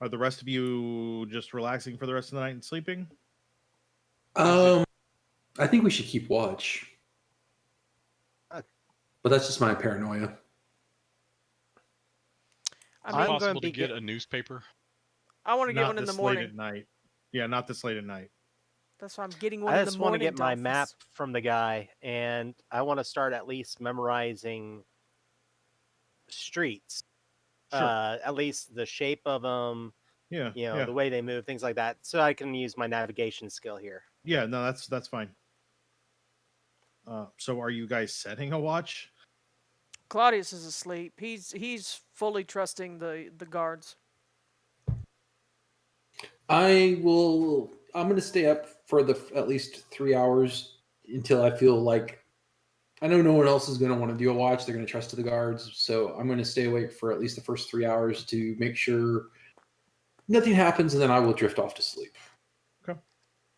Are the rest of you just relaxing for the rest of the night and sleeping? I think we should keep watch. But that's just my paranoia. I mean, possible to get a newspaper? I want to get Not one in the this late morning. at night. Yeah, not this late at night. That's why I'm getting one I in the just want to morning. get my Dalphus. map from the guy, and I want to start at least memorizing streets. Sure. At least the shape of them, Yeah. the way they move, things like that, so I can use my navigation skill here. Yeah, no, that's fine. So are you guys setting a watch? Claudius is asleep. He's fully trusting the guards. I'm going to stay up for at least 3 hours until I feel like I know no one else is going to want to do a watch. They're going to trust to the guards. So I'm going to stay awake for at least the first 3 hours to make sure nothing happens, and then I will drift off to sleep.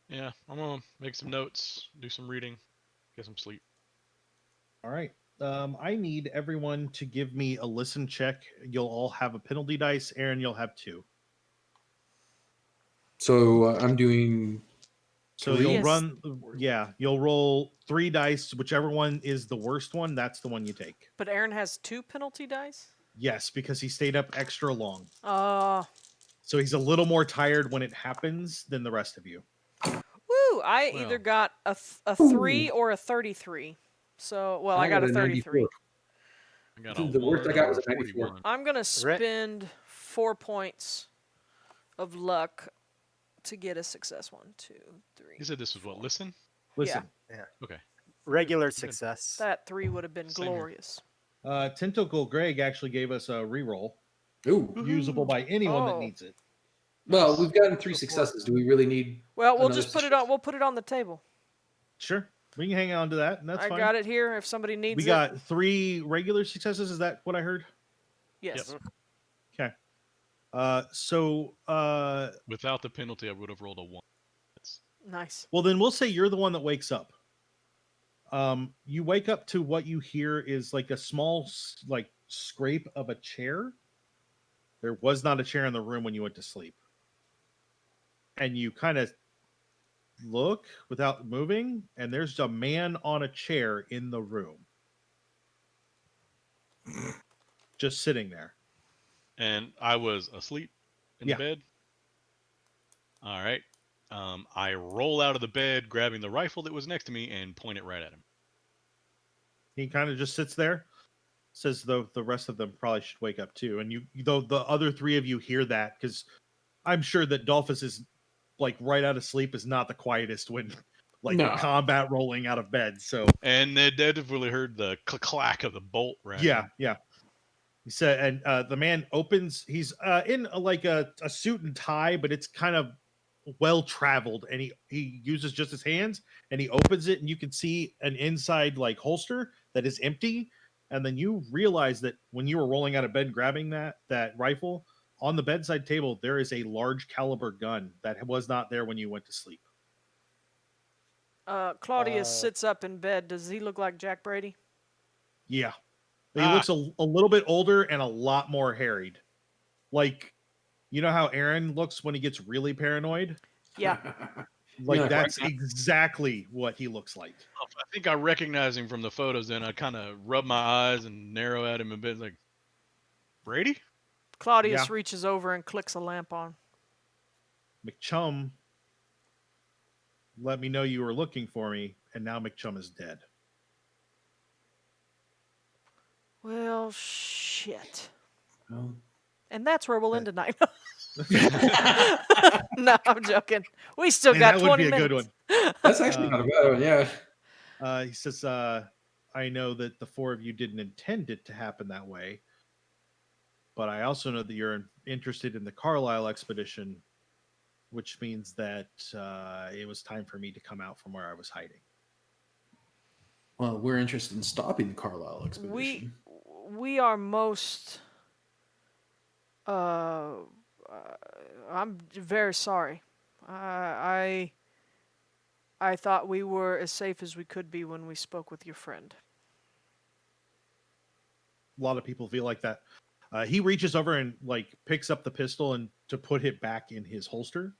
Yeah, I'm gonna make some notes, do some reading, get some sleep. All right. I need everyone to give me a listen check. You'll all have a penalty dice. Aaron, you'll have 2. So I'm doing. So 3? you'll Yes. run, you'll roll 3 dice. Whichever one is the worst one, that's the one you take. But Aaron has 2 penalty dice? Yes, because he stayed up extra long. So he's a little more tired when it happens than the rest of you. Woo! I Well. either got a 3 or a 33. So, well, I got a 33. 94. I got The worst I got was a 94. 41. I'm going to spend 4 points of luck to get a success. 1, 2, 3. You said this was what? Listen. Listen, Okay. Regular success. That 3 would have been Same here. glorious. Tentacle Greg actually gave us a reroll, Ooh. usable by anyone that Oh. needs it. Well, we've gotten 3 successes. Do we really need? Well, we'll another just put it on. We'll put it on the table. Sure, we can hang on to that, and that's I fine. got it here. If somebody needs We it. got 3 regular successes. Is that what I heard? Yes. Okay. So, Without the penalty, I would have rolled a 1. Nice. well, then we'll say you're the one that wakes up. You wake up to what you hear is like a small, like, scrape of a chair. There was not a chair in the room when you went to sleep. And you kind of look without moving, and there's a man on a chair in the room. Just sitting there. And I was asleep in Yeah. the bed. All right. I roll out of the bed, grabbing the rifle that was next to me, and point it right at him. He kind of just sits there. Says the rest of them probably should wake up too. And though the other 3 of you hear that, because I'm sure that Dalphus is like right out of sleep is not the quietest when like No. combat rolling out of bed. So And they definitely heard the clack of the bolt. Right. yeah. He said, and the man opens. He's in like a suit and tie, but it's kind of well traveled, and he uses just his hands, and he opens it, and you can see an inside like holster that is empty. And then you realize that when you were rolling out of bed grabbing that rifle, on the bedside table there is a large caliber gun that was not there when you went to sleep. Claudius sits up in bed. Does he look like Jack Brady? Yeah. He looks a little bit older and a lot more harried. Like, you know how Aaron looks when he gets really paranoid? Yeah. Like, Yeah. that's exactly what he looks like. I think I recognize him from the photos. Then I kind of rub my eyes and narrow at him a bit, like Brady. Claudius Yeah. reaches over and clicks a lamp on. McChum let me know you were looking for me, and now McChum is dead. Well, shit. Well, And that's where we'll end tonight. No, I'm joking. We still And got that 20 would be a minutes. good one. that's actually not a bad one. Yeah. He says, I know that the 4 of you didn't intend it to happen that way, but I also know that you're interested in the Carlisle expedition, which means that it was time for me to come out from where I was hiding. Well, we're interested in stopping the Carlisle expedition. We are most. I'm very sorry. I thought we were as safe as we could be when we spoke with your friend. A lot of people feel like that. He reaches over and like picks up the pistol and to put it back in his holster.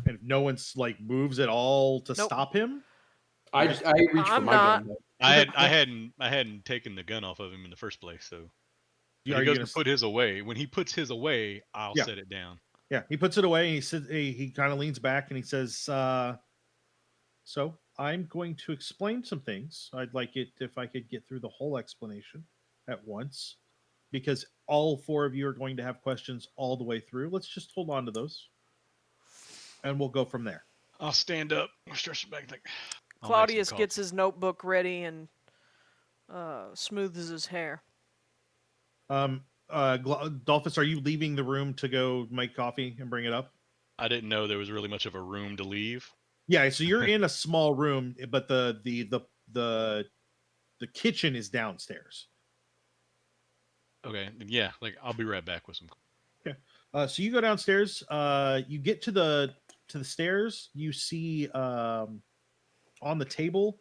And no one's like moves at all to Nope. stop him. I reached for I'm my not. gun. Though. I hadn't taken the gun off of him in the first place, so Are he you goes gonna to put his away. When he puts his away, I'll Yeah. set it down. Yeah, he puts it away. And he says he kind of leans back and he says, "So I'm going to explain some things. I'd like it if I could get through the whole explanation at once, because all 4 of you are going to have questions all the way through. Let's just hold on to those, and we'll go from there." I'll stand up. I'll stretch it back. Like I'll make some Claudius coffee. gets his notebook ready and smooths his hair. Dalphus, are you leaving the room to go make coffee and bring it up? I didn't know there was really much of a room to leave. Yeah, so you're in a small room, but the the kitchen is downstairs. Okay. Yeah. Like I'll be right back with some. So you go downstairs. You get to the stairs. You see on the table,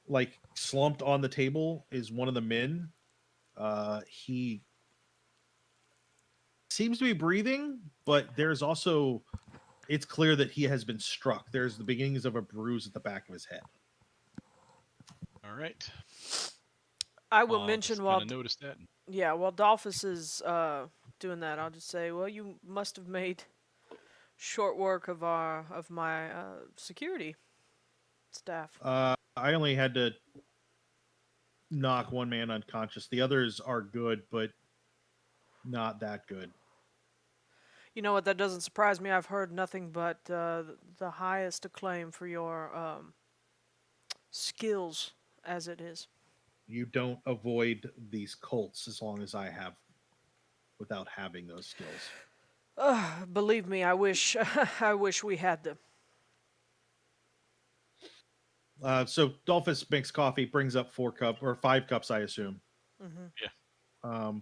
like slumped on the table, is one of the men. He seems to be breathing, but there's also, it's clear that he has been struck. There's the beginnings of a bruise at the back of his head. All right. I will I'll mention just while kinda notice that. yeah, while Dalphus is doing that, I'll just say, well, you must have made short work of my security staff. I only had to knock one man unconscious. The others are good, but not that good. You know what? That doesn't surprise me. I've heard nothing but the highest acclaim for your skills, as it is. You don't avoid these cults as long as I have, without having those skills. Believe me, I wish I wish we had them. So Dalphus makes coffee, brings up 5 cups, I assume. Mm-hmm.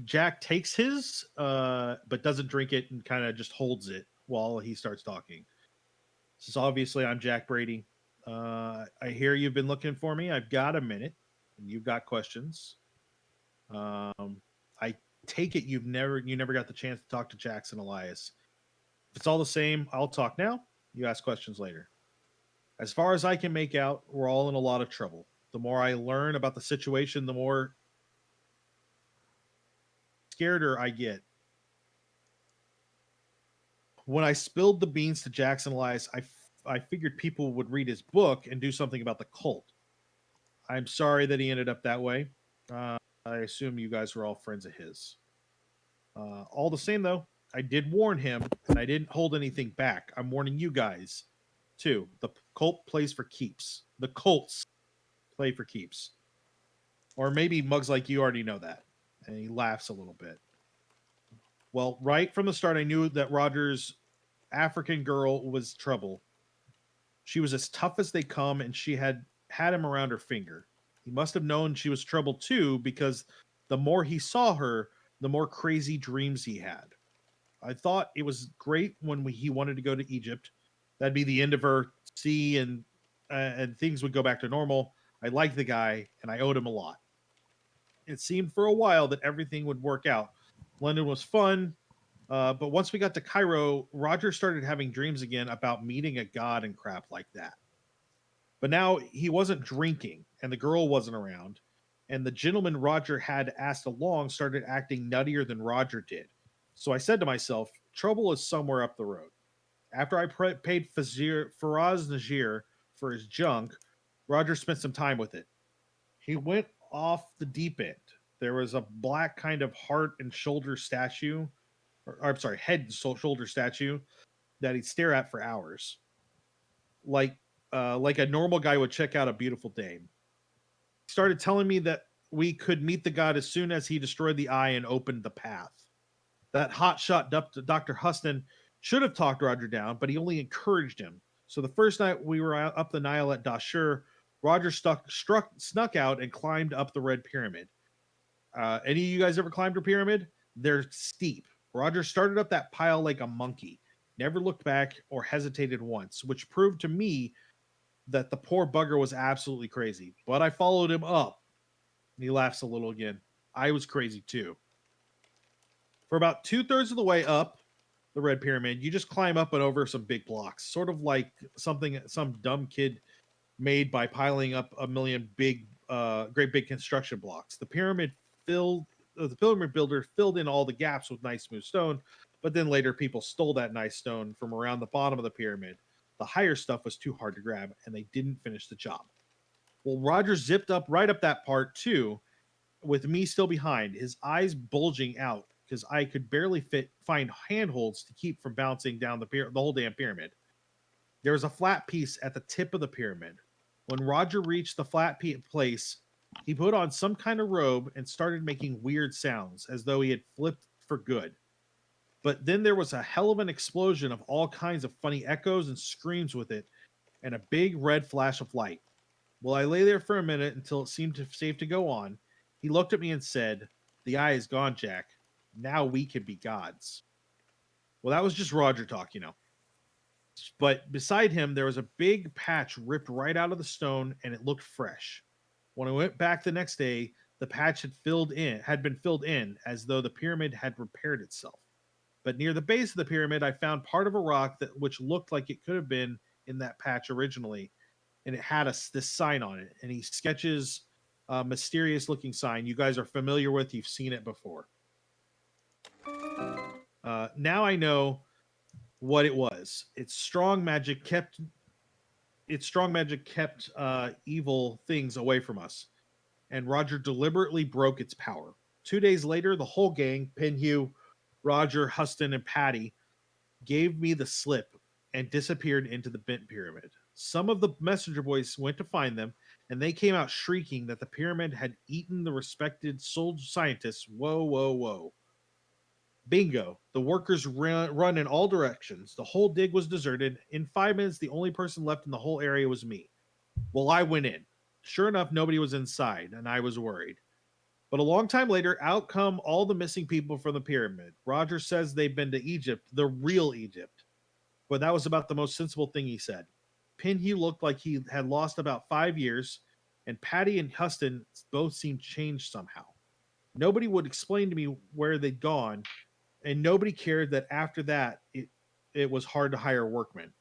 Jack takes his, but doesn't drink it and kind of just holds it while he starts talking. Says, obviously, I'm Jack Brady. I hear you've been looking for me. I've got a minute, and you've got questions. I take it you never got the chance to talk to Jackson Elias. If it's all the same, I'll talk now. You ask questions later. As far as I can make out, we're all in a lot of trouble. The more I learn about the situation, the more scareder I get. When I spilled the beans to Jackson Elias, I figured people would read his book and do something about the cult. I'm sorry that he ended up that way. I assume you guys were all friends of his. All the same, though, I did warn him, and I didn't hold anything back. I'm warning you guys, too. The cult plays for keeps. The cults play for keeps. Or maybe mugs like you already know that. And he laughs a little bit. Well, right from the start, I knew that Roger's African girl was trouble. She was as tough as they come, and she had him around her finger. He must have known she was trouble too, because the more he saw her, the more crazy dreams he had. I thought it was great when he wanted to go to Egypt. That'd be the end of her sea, and things would go back to normal. I liked the guy, and I owed him a lot. It seemed for a while that everything would work out. London was fun, but once we got to Cairo, Roger started having dreams again about meeting a god and crap like that. But now he wasn't drinking, and the girl wasn't around, and the gentleman Roger had asked along started acting nuttier than Roger did. So I said to myself, trouble is somewhere up the road. After I paid Faraz Najir for his junk, Roger spent some time with it. He went off the deep end. There was a black kind of heart and shoulder statue, head and shoulder statue that he'd stare at for hours, like a normal guy would check out a beautiful dame. He started telling me that we could meet the god as soon as he destroyed the eye and opened the path. That hotshot Dr. Huston should have talked Roger down, but he only encouraged him. So the first night we were up the Nile at Dashur, Roger snuck out and climbed up the Red Pyramid. Any of you guys ever climbed a pyramid? They're steep. Roger started up that pile like a monkey, never looked back or hesitated once, which proved to me that the poor bugger was absolutely crazy. But I followed him up. He laughs a little again. I was crazy too. For about 2/3 of the way up the Red Pyramid, you just climb up and over some big blocks, sort of like something some dumb kid made by piling up a million great big construction blocks. The pyramid builder filled in all the gaps with nice smooth stone, but then later people stole that nice stone from around the bottom of the pyramid. The higher stuff was too hard to grab, and they didn't finish the job. Well, Roger zipped up right up that part too, with me still behind, his eyes bulging out because I could barely find handholds to keep from bouncing down the whole damn pyramid. There was a flat piece at the tip of the pyramid. When Roger reached the flat place, he put on some kind of robe and started making weird sounds as though he had flipped for good. But then there was a hell of an explosion of all kinds of funny echoes and screams with it, and a big red flash of light. Well, I lay there for a minute until it seemed safe to go on. He looked at me and said, "The eye is gone, Jack. Now we can be gods." Well, that was just Roger talk, you know. But beside him, there was a big patch ripped right out of the stone, and it looked fresh. When I went back the next day, the patch had been filled in, as though the pyramid had repaired itself. But near the base of the pyramid, I found part of a rock which looked like it could have been in that patch originally, and it had this sign on it. And he sketches a mysterious-looking sign you guys are familiar with. You've seen it before. Now I know what it was. Its strong magic kept evil things away from us, and Roger deliberately broke its power. 2 days later, the whole gang, Pinhue, Roger, Huston, and Patty, gave me the slip and disappeared into the bent pyramid. Some of the messenger boys went to find them, and they came out shrieking that the pyramid had eaten the respected soul scientists. Whoa, whoa, whoa. Bingo. The workers run in all directions. The whole dig was deserted. In 5 minutes, the only person left in the whole area was me. Well, I went in. Sure enough, nobody was inside, and I was worried. But a long time later, out come all the missing people from the pyramid. Roger says they've been to Egypt, the real Egypt. But that was about the most sensible thing he said. Pinhue looked like he had lost about 5 years, and Patty and Huston both seemed changed somehow. Nobody would explain to me where they'd gone, and nobody cared that after that it was hard to hire workmen.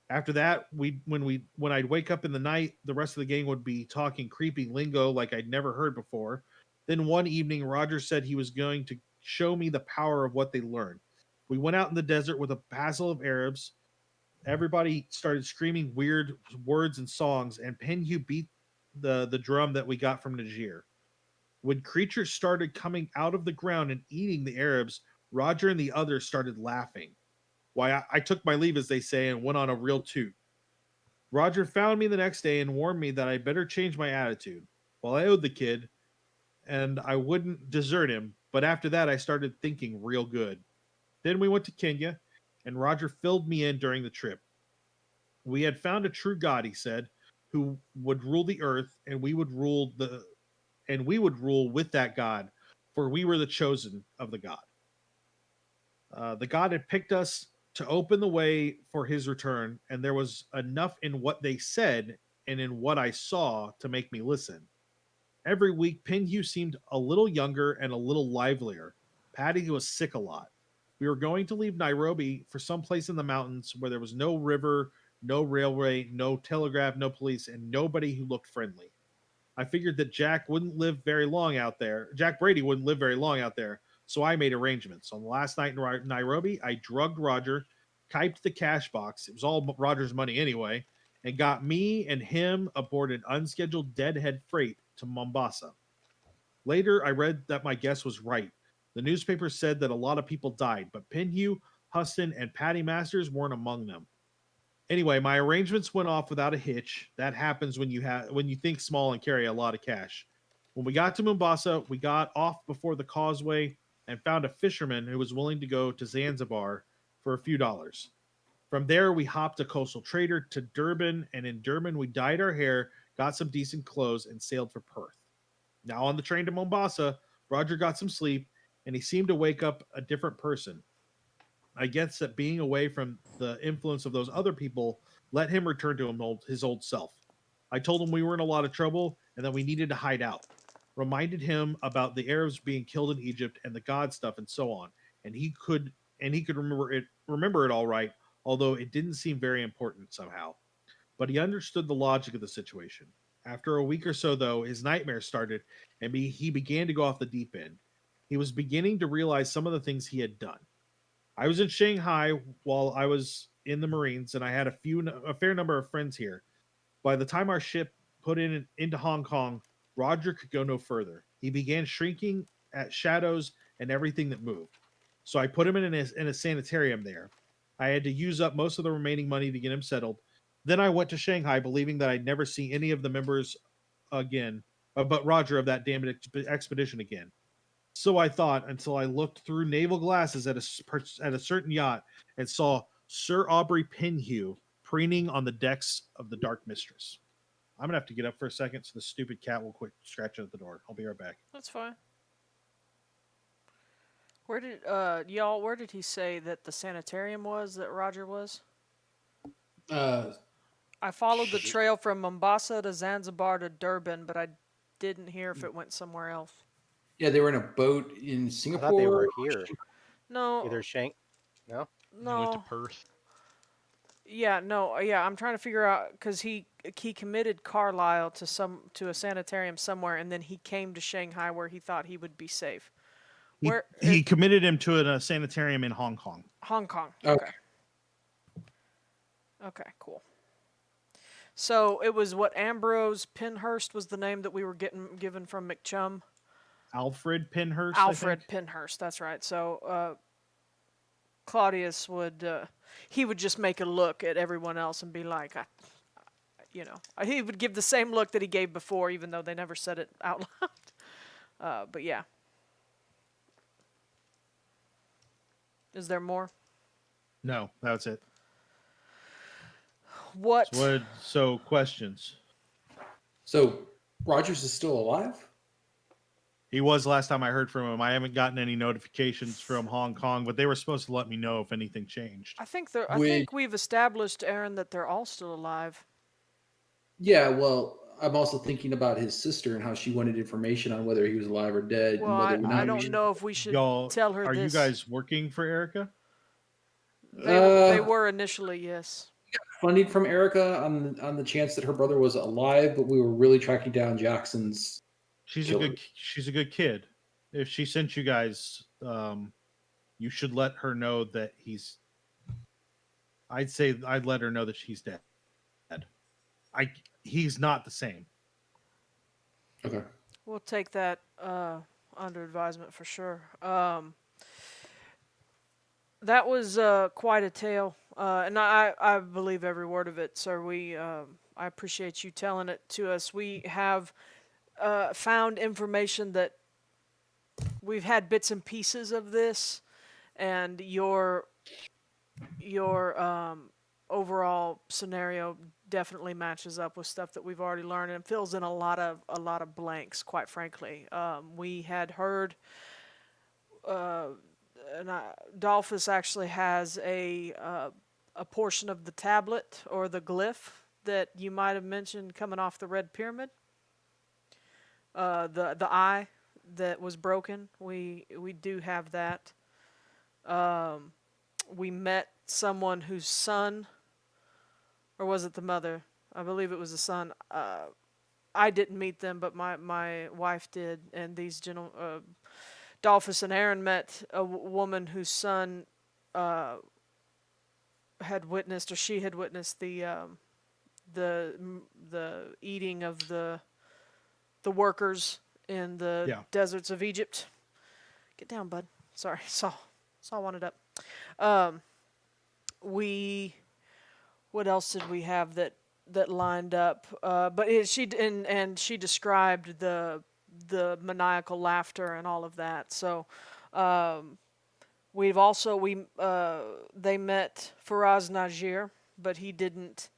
After that, when I'd wake up in the night, the rest of the gang would be talking creepy lingo like I'd never heard before. Then one evening, Roger said he was going to show me the power of what they learned. We went out in the desert with a passel of Arabs. Everybody started screaming weird words and songs, and Pinhue beat the drum that we got from Niger. When creatures started coming out of the ground and eating the Arabs, Roger and the others started laughing. Why, I took my leave, as they say, and went on a real toot. Roger found me the next day and warned me that I better change my attitude. Well, I owed the kid, and I wouldn't desert him, but after that I started thinking real good. Then we went to Kenya, and Roger filled me in during the trip. We had found a true God, he said, who would rule the earth, and we would rule with that God, for we were the chosen of the God. The God had picked us to open the way for his return, and there was enough in what they said and in what I saw to make me listen. Every week, Pinhue seemed a little younger and a little livelier. Patty was sick a lot. We were going to leave Nairobi for some place in the mountains where there was no river, no railway, no telegraph, no police, and nobody who looked friendly. I figured that Jack Brady wouldn't live very long out there, so I made arrangements. On the last night in Nairobi, I drugged Roger, typed the cash box, it was all Roger's money anyway, and got me and him aboard an unscheduled deadhead freight to Mombasa. Later, I read that my guess was right. The newspaper said that a lot of people died, but Pinhue, Huston, and Patty Masters weren't among them. Anyway, my arrangements went off without a hitch. That happens when you think small and carry a lot of cash. When we got to Mombasa, we got off before the causeway and found a fisherman who was willing to go to Zanzibar for a few dollars. From there, we hopped a coastal trader to Durban, and in Durban, we dyed our hair, got some decent clothes, and sailed for Perth. Now on the train to Mombasa, Roger got some sleep, and he seemed to wake up a different person. I guess that being away from the influence of those other people let him return to his old self. I told him we were in a lot of trouble and that we needed to hide out. Reminded him about the Arabs being killed in Egypt and the God stuff and so on, and he could remember it all right, although it didn't seem very important somehow. But he understood the logic of the situation. After a week or so, though, his nightmares started, and he began to go off the deep end. He was beginning to realize some of the things he had done. I was in Shanghai while I was in the Marines, and I had a fair number of friends here. By the time our ship put into Hong Kong, Roger could go no further. He began shrinking at shadows and everything that moved. So I put him in a sanitarium there. I had to use up most of the remaining money to get him settled. Then I went to Shanghai, believing that I'd never see any of the members again, but Roger of that damned expedition again. So I thought, until I looked through naval glasses at a certain yacht and saw Sir Aubrey Pinhue preening on the decks of the Dark Mistress. I'm gonna have to get up for a second, so the stupid cat will quit scratching at the door. I'll be right back. That's fine. Where did where did he say that the sanitarium was that Roger was? I followed the trail from Mombasa to Zanzibar to Durban, but I didn't hear if it went somewhere else. Yeah, they were in a boat in I Singapore. thought they were here. No, Either Shank. No. He went to no. Perth. Yeah, no, yeah. I'm trying to figure out because he committed Carlisle to a sanitarium somewhere, and then he came to Shanghai where he thought he would be safe. He committed him to a sanitarium in Hong Kong. Hong Kong. Okay. Okay. Okay, cool. So it was what Ambrose Penhurst was the name that we were given from McChum. Alfred Penhurst. Alfred Penhurst, that's right. So Claudius would he would just make a look at everyone else and be like, he would give the same look that he gave before, even though they never said it out loud. But yeah. Is there more? No, that's it. What? So questions. So Rogers is still alive? He was last time I heard from him. I haven't gotten any notifications from Hong Kong, but they were supposed to let me know if anything changed. I think we've established, Aaron, that they're all still alive. Yeah, well, I'm also thinking about his sister and how she wanted information on whether he was alive or dead. Well, and whether I don't know if we should Y'all, tell her are this. you guys working for Erica? They were initially, yes. Funding from Erica on the chance that her brother was alive, but we were really tracking down Jackson's. She's a good kid. If she sent you guys, you should let her know that he's. I'd let her know that she's dead. He's not the same. Okay. We'll take that under advisement for sure. That was quite a tale, and I believe every word of it, sir. I appreciate you telling it to us. We have found information that we've had bits and pieces of this, and your overall scenario definitely matches up with stuff that we've already learned and fills in a lot of blanks. Quite frankly, we had heard. Dalphus actually has a portion of the tablet or the glyph that you might have mentioned coming off the Red Pyramid. The eye that was broken, we do have that. We met someone whose son, or was it the mother? I believe it was the son. I didn't meet them, but my wife did, and these Dalphus and Aaron met a woman whose son had witnessed, or she had witnessed the eating of the workers in the deserts of Egypt. Get down, bud. Sorry, saw wanted up. What else did we have that lined up? But she described the maniacal laughter and all of that. So we've also they met Faraz Najir, but he didn't.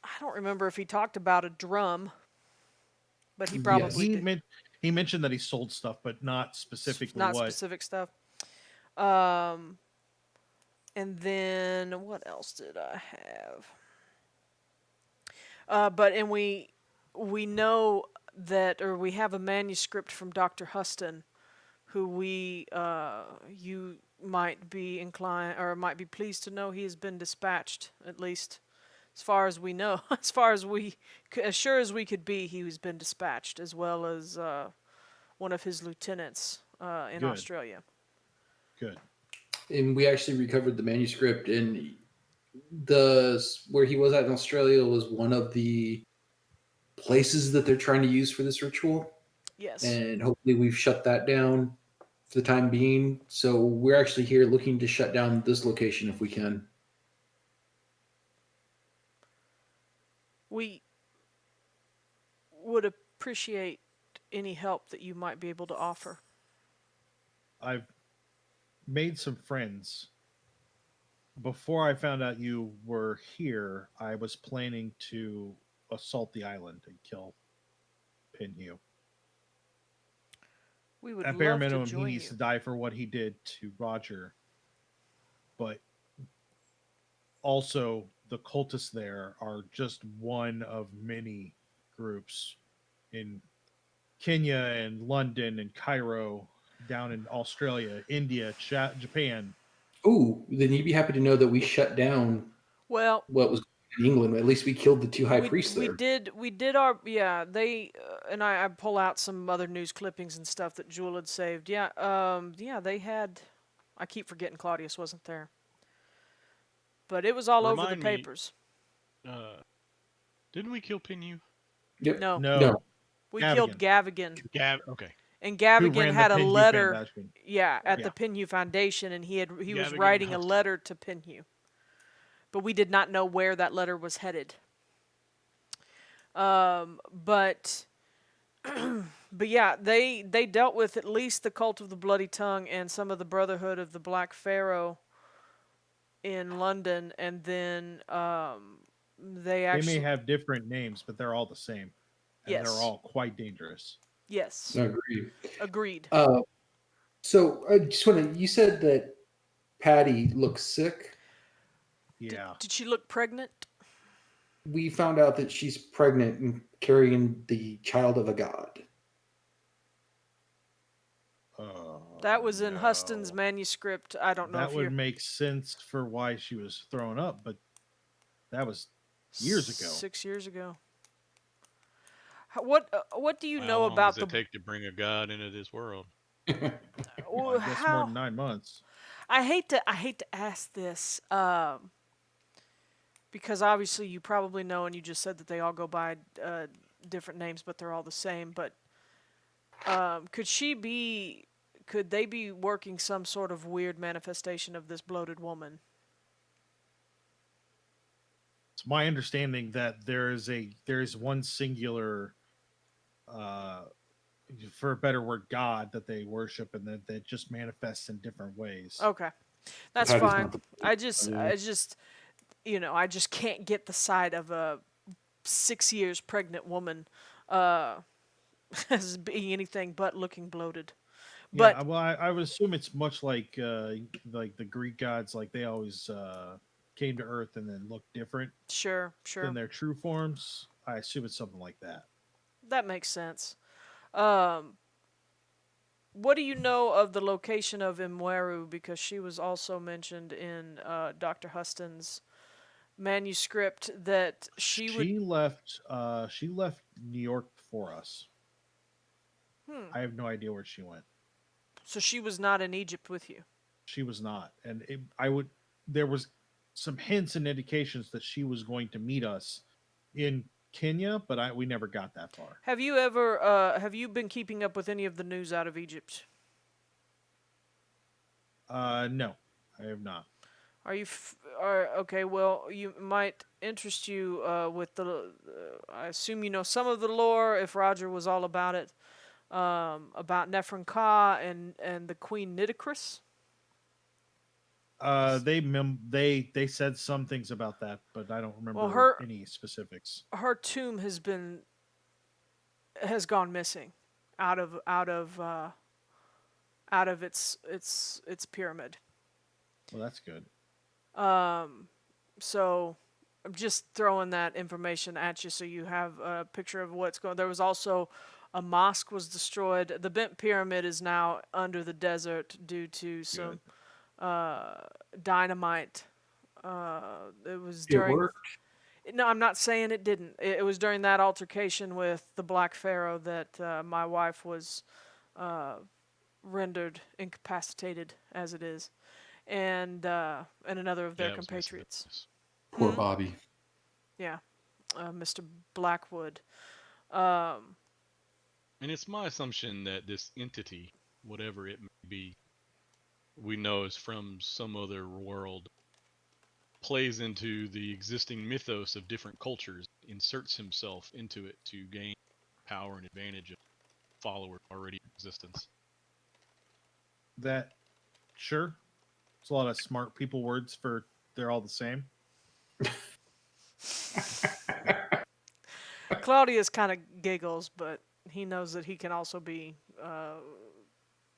I don't remember if he talked about a drum, but he probably did. He mentioned that he sold stuff, but not specifically what. Specific stuff. And then what else did I have? We know that, or we have a manuscript from Dr. Huston, who you might be inclined or might be pleased to know he has been dispatched, at least as far as we know, as sure as we could be, he has been dispatched, as well as one of his lieutenants in Australia. Good. And we actually recovered the manuscript, and where he was at in Australia was one of the places that they're trying to use for this ritual. Yes. And hopefully we've shut that down for the time being. So we're actually here looking to shut down this location if we can. We would appreciate any help that you might be able to offer. I've made some friends. Before I found out you were here, I was planning to assault the island and kill Pinhew. We would At bare love to minimum, he join needs you. to die for what he did to Roger. But also, the cultists there are just one of many groups in Kenya and London and Cairo, down in Australia, India, Japan. Ooh, then you'd be happy to know that we shut down Well, what was in England. At least we killed the 2 high priests we there. did our they and I pull out some other news clippings and stuff that Jewel had saved. Yeah, they had. I keep forgetting Claudius wasn't there, but it was all over the Remind me, papers. didn't we kill Pinhew? Yep. No, No. we Gavigan. killed Gavigan, Okay. and Who Gavigan ran had the a Pinhew letter. Foundation. Yeah, at Yeah. the Pinhew Foundation, and he was Gavigan writing a Huston. letter to Pinhew, but we did not know where that letter was headed. But yeah, they dealt with at least the Cult of the Bloody Tongue and some of the Brotherhood of the Black Pharaoh in London, and then they They actually may have different names, but they're all the same. And Yes. they're all quite dangerous. yes, Agreed. agreed. So I just want to. You said that Patty looks sick. Yeah. Did she look pregnant? We found out that she's pregnant and carrying the child of a god. That was in no. Huston's manuscript. I don't know That if would you're make sense for why she was thrown up, but that was years ago. 6 years ago. What do you How know long about does it take to bring a god into this world? Well, I guess more than 9 months. I hate to ask this, because obviously you probably know, and you just said that they all go by different names, but they're all the same. But could they be working some sort of weird manifestation of this bloated woman? It's my understanding that there is one singular, for a better word, God that they worship, and that just manifests in different ways. Okay, that's Patty's fine. not the- I just I just can't get the side of a 6 years pregnant woman as being anything but looking bloated. But Yeah, well, I would assume it's much like the Greek gods, like they always came to Earth and then looked different sure, than their true forms. I assume it's something like that. that makes sense. What do you know of the location of Imweru? Because she was also mentioned in Dr. Huston's manuscript that she would. left. She left New York before us. I have no idea where she went. So she was not in Egypt with you. She was not, and there was some hints and indications that she was going to meet us in Kenya, but we never got that far. Have you been keeping up with any of the news out of Egypt? No, I have not. Are you okay? Well, you might interest you with the. I assume you know some of the lore. If Roger was all about it, about Nephron Ka and the Queen Nitocris. They said some things about that, but I don't remember any specifics. Her tomb has gone missing out of its pyramid. Well, that's good. So I'm just throwing that information at you so you have a picture of what's going. There was also a mosque was destroyed. The bent pyramid is now under the desert due to some dynamite. It was during. It worked. No, I'm not saying it didn't. It was during that altercation with the Black Pharaoh that my wife was rendered incapacitated, as it is, and another of their compatriots. Poor Bobby. Yeah, Mr. Blackwood. And it's my assumption that this entity, whatever it may be, we know is from some other world, plays into the existing mythos of different cultures, inserts himself into it to gain power and advantage of followers already in existence. That, sure. It's a lot of smart people words for they're all the same. Claudius kind of giggles, but he knows that he can also be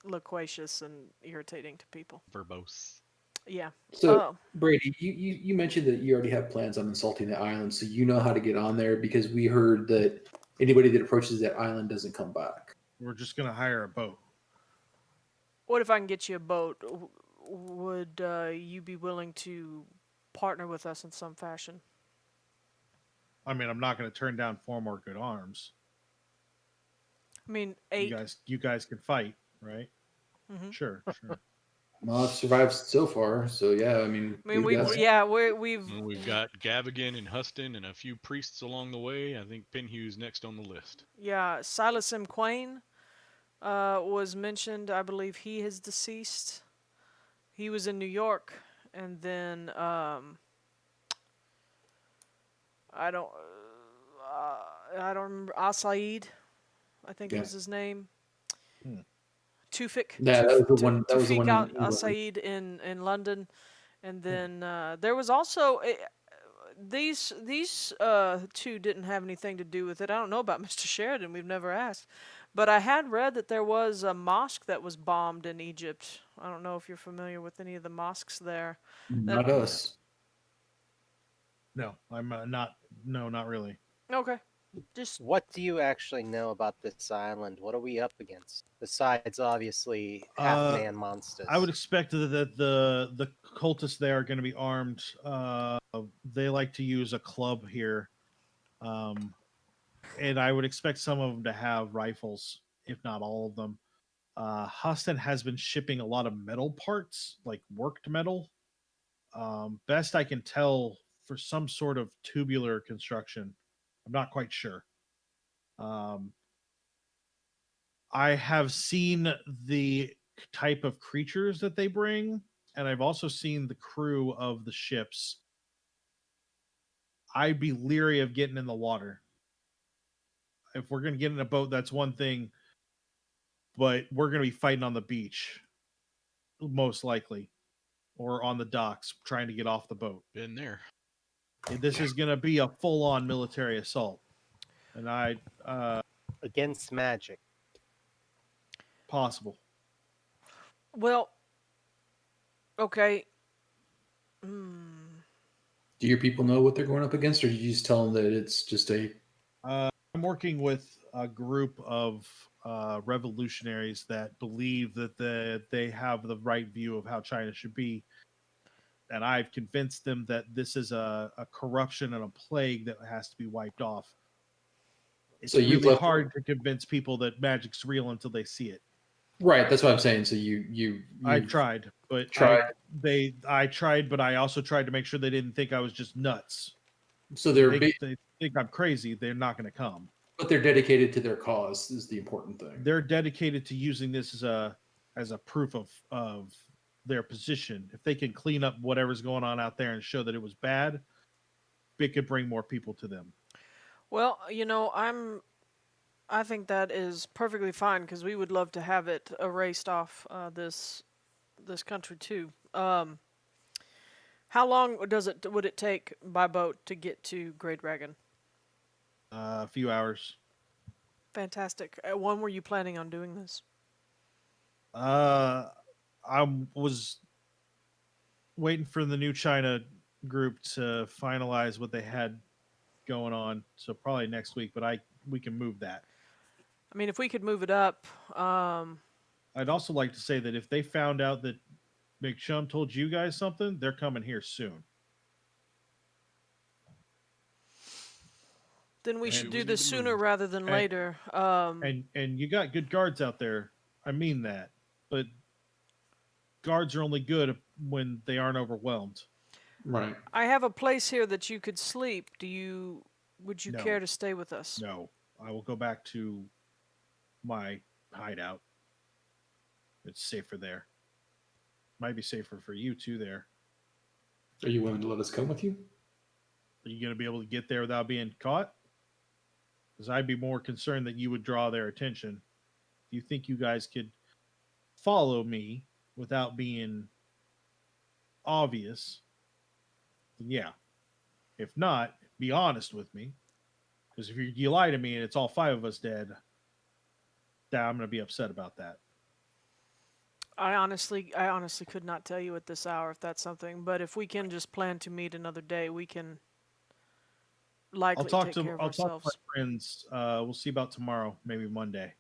loquacious and irritating to people. Verbose. Yeah. So, Brady, you mentioned that you already have plans on insulting the island, so you know how to get on there because we heard that anybody that approaches that island doesn't come back. We're just gonna hire a boat. What if I can get you a boat? Would you be willing to partner with us in some fashion? I mean, I'm not gonna turn down 4 more good arms. I mean, You 8. you guys can fight, right? Mhm. Sure. Well, I've survived so far, so yeah. I mean, We've And we've got Gavigan and Huston and a few priests along the way. I think Penhue's next on the list. yeah. Silas M. Quain was mentioned. I believe he is deceased. He was in New York, and then I don't remember. Asaid, I think was his name. Tufik. Yeah, that was the one. That was the one. Asaid in London, and then there was also these 2 didn't have anything to do with it. I don't know about Mr. Sheridan. We've never asked, but I had read that there was a mosque that was bombed in Egypt. I don't know if you're familiar with any of the mosques there. Not us. No, I'm not. No, not really. Okay. Just What do you actually know about this island? What are we up against? Besides, obviously, half-man monsters. I would expect that the cultists there are going to be armed. They like to use a club here, and I would expect some of them to have rifles, if not all of them. Huston has been shipping a lot of metal parts, like worked metal. Best I can tell, for some sort of tubular construction. I'm not quite sure. I have seen the type of creatures that they bring, and I've also seen the crew of the ships. I'd be leery of getting in the water. If we're going to get in a boat, that's one thing, but we're going to be fighting on the beach, most likely, or on the docks, trying to get off the boat. Been there. This is going to be a full-on military assault, and against magic. Possible. well. Okay. Do your people know what they're going up against, or do you just tell them that it's just a? I'm working with a group of revolutionaries that believe that they have the right view of how China should be, and I've convinced them that this is a corruption and a plague that has to be wiped off. It's really hard to convince people that magic's real until they see it. Right, that's what I'm saying. So I tried, but I tried, but I also tried to make sure they didn't think I was just nuts. So they think I'm crazy. They're not going to come. But they're dedicated to their cause is the important thing. They're dedicated to using this as a proof of their position. If they can clean up whatever's going on out there and show that it was bad, it could bring more people to them. Well, I think that is perfectly fine because we would love to have it erased off this country too. How long would it take by boat to get to Great Dragon? A few hours. Fantastic. When were you planning on doing this? I was waiting for the new China group to finalize what they had going on, so probably next week. But we can move that. I mean, if we could move it up. I'd also like to say that if they found out that McShum told you guys something, they're coming here soon. Then we should do this sooner rather than later. And you got good guards out there. I mean that. But guards are only good when they aren't overwhelmed. Right. I have a place here that you could sleep. Would you care to stay with us? No. I will go back to my hideout. It's safer there. Might be safer for you too there. Are you willing to let us come with you? Are you going to be able to get there without being caught? Because I'd be more concerned that you would draw their attention. Do you think you guys could follow me without being obvious? Then yeah. If not, be honest with me. Because if you lie to me and it's all 5 of us dead, then I'm going to be upset about that. I honestly could not tell you at this hour if that's something. But if we can just plan to meet another day, we can likely take care of I'll talk to ourselves. my friends. We'll see about tomorrow, maybe Monday.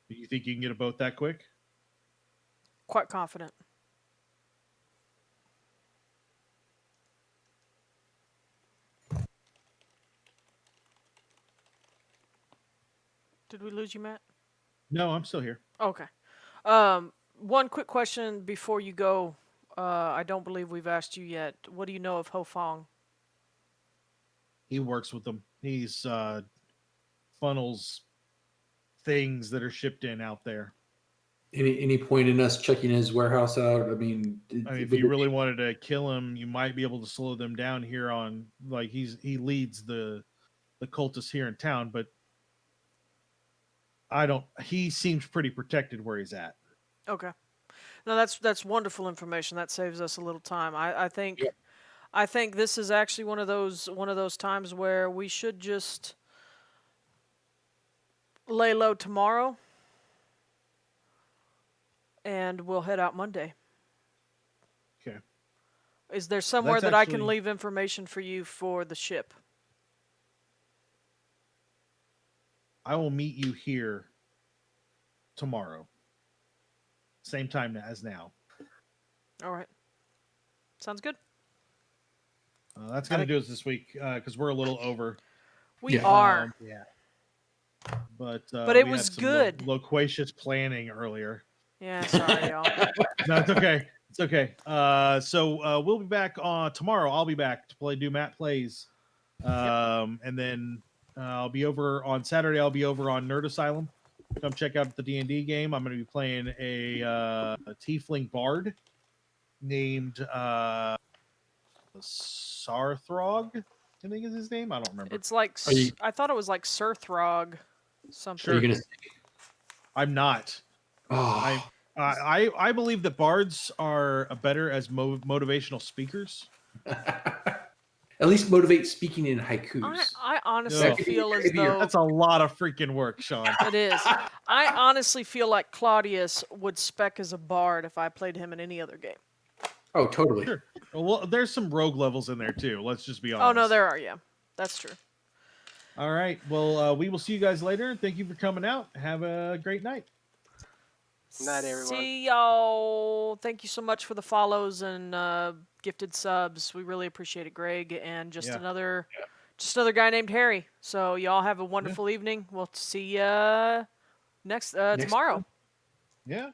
Do you think you can get a boat that quick? Quite confident. Did we lose you, Matt? No, I'm still here. Okay. One quick question before you go. I don't believe we've asked you yet. What do you know of Ho Fong? He works with them. He's funnels things that are shipped in out there. Any point in us checking his warehouse out? I mean, if you really wanted to kill him, you might be able to slow them down here on like he leads the cultists here in town, but he seems pretty protected where he's at. Okay. No, that's wonderful information. That saves us a little time. I think I think this is actually one of those times where we should just lay low tomorrow and we'll head out Monday. Okay. Is there somewhere that I can leave information for you for the ship? I will meet you here tomorrow. Same time as now. All right. Sounds good. That's going to do us this week because we're a little over. We are. Yeah. But it was good. Loquacious planning earlier. Yeah, sorry, y'all. No, it's okay. It's okay. So we'll be back on tomorrow. I'll be back to do Matt Plays. And then I'll be over on Saturday. I'll be over on Nerd Asylum. Come check out the D&D game. I'm going to be playing a tiefling bard named Sarthrog, I think is his name. I don't remember. It's like I thought it was like Sir Throg something. Sure. Are you gonna I'm not. Oh. I believe that bards are better as motivational speakers. At least motivate speaking in haikus. I honestly feel as though that's a lot of freaking work, Shawn. It is. I honestly feel like Claudius would spec as a bard if I played him in any other game. Oh, totally. Sure. Well, there's some rogue levels in there too. Let's just be honest. Oh no, there are. Yeah, that's true. All right. Well, we will see you guys later. Thank you for coming out. Have a great night. Night, everyone. See y'all. Thank you so much for the follows and gifted subs. We really appreciate it, Greg, and just another guy named Harry. So y'all have a wonderful evening. We'll see ya next tomorrow. Yeah.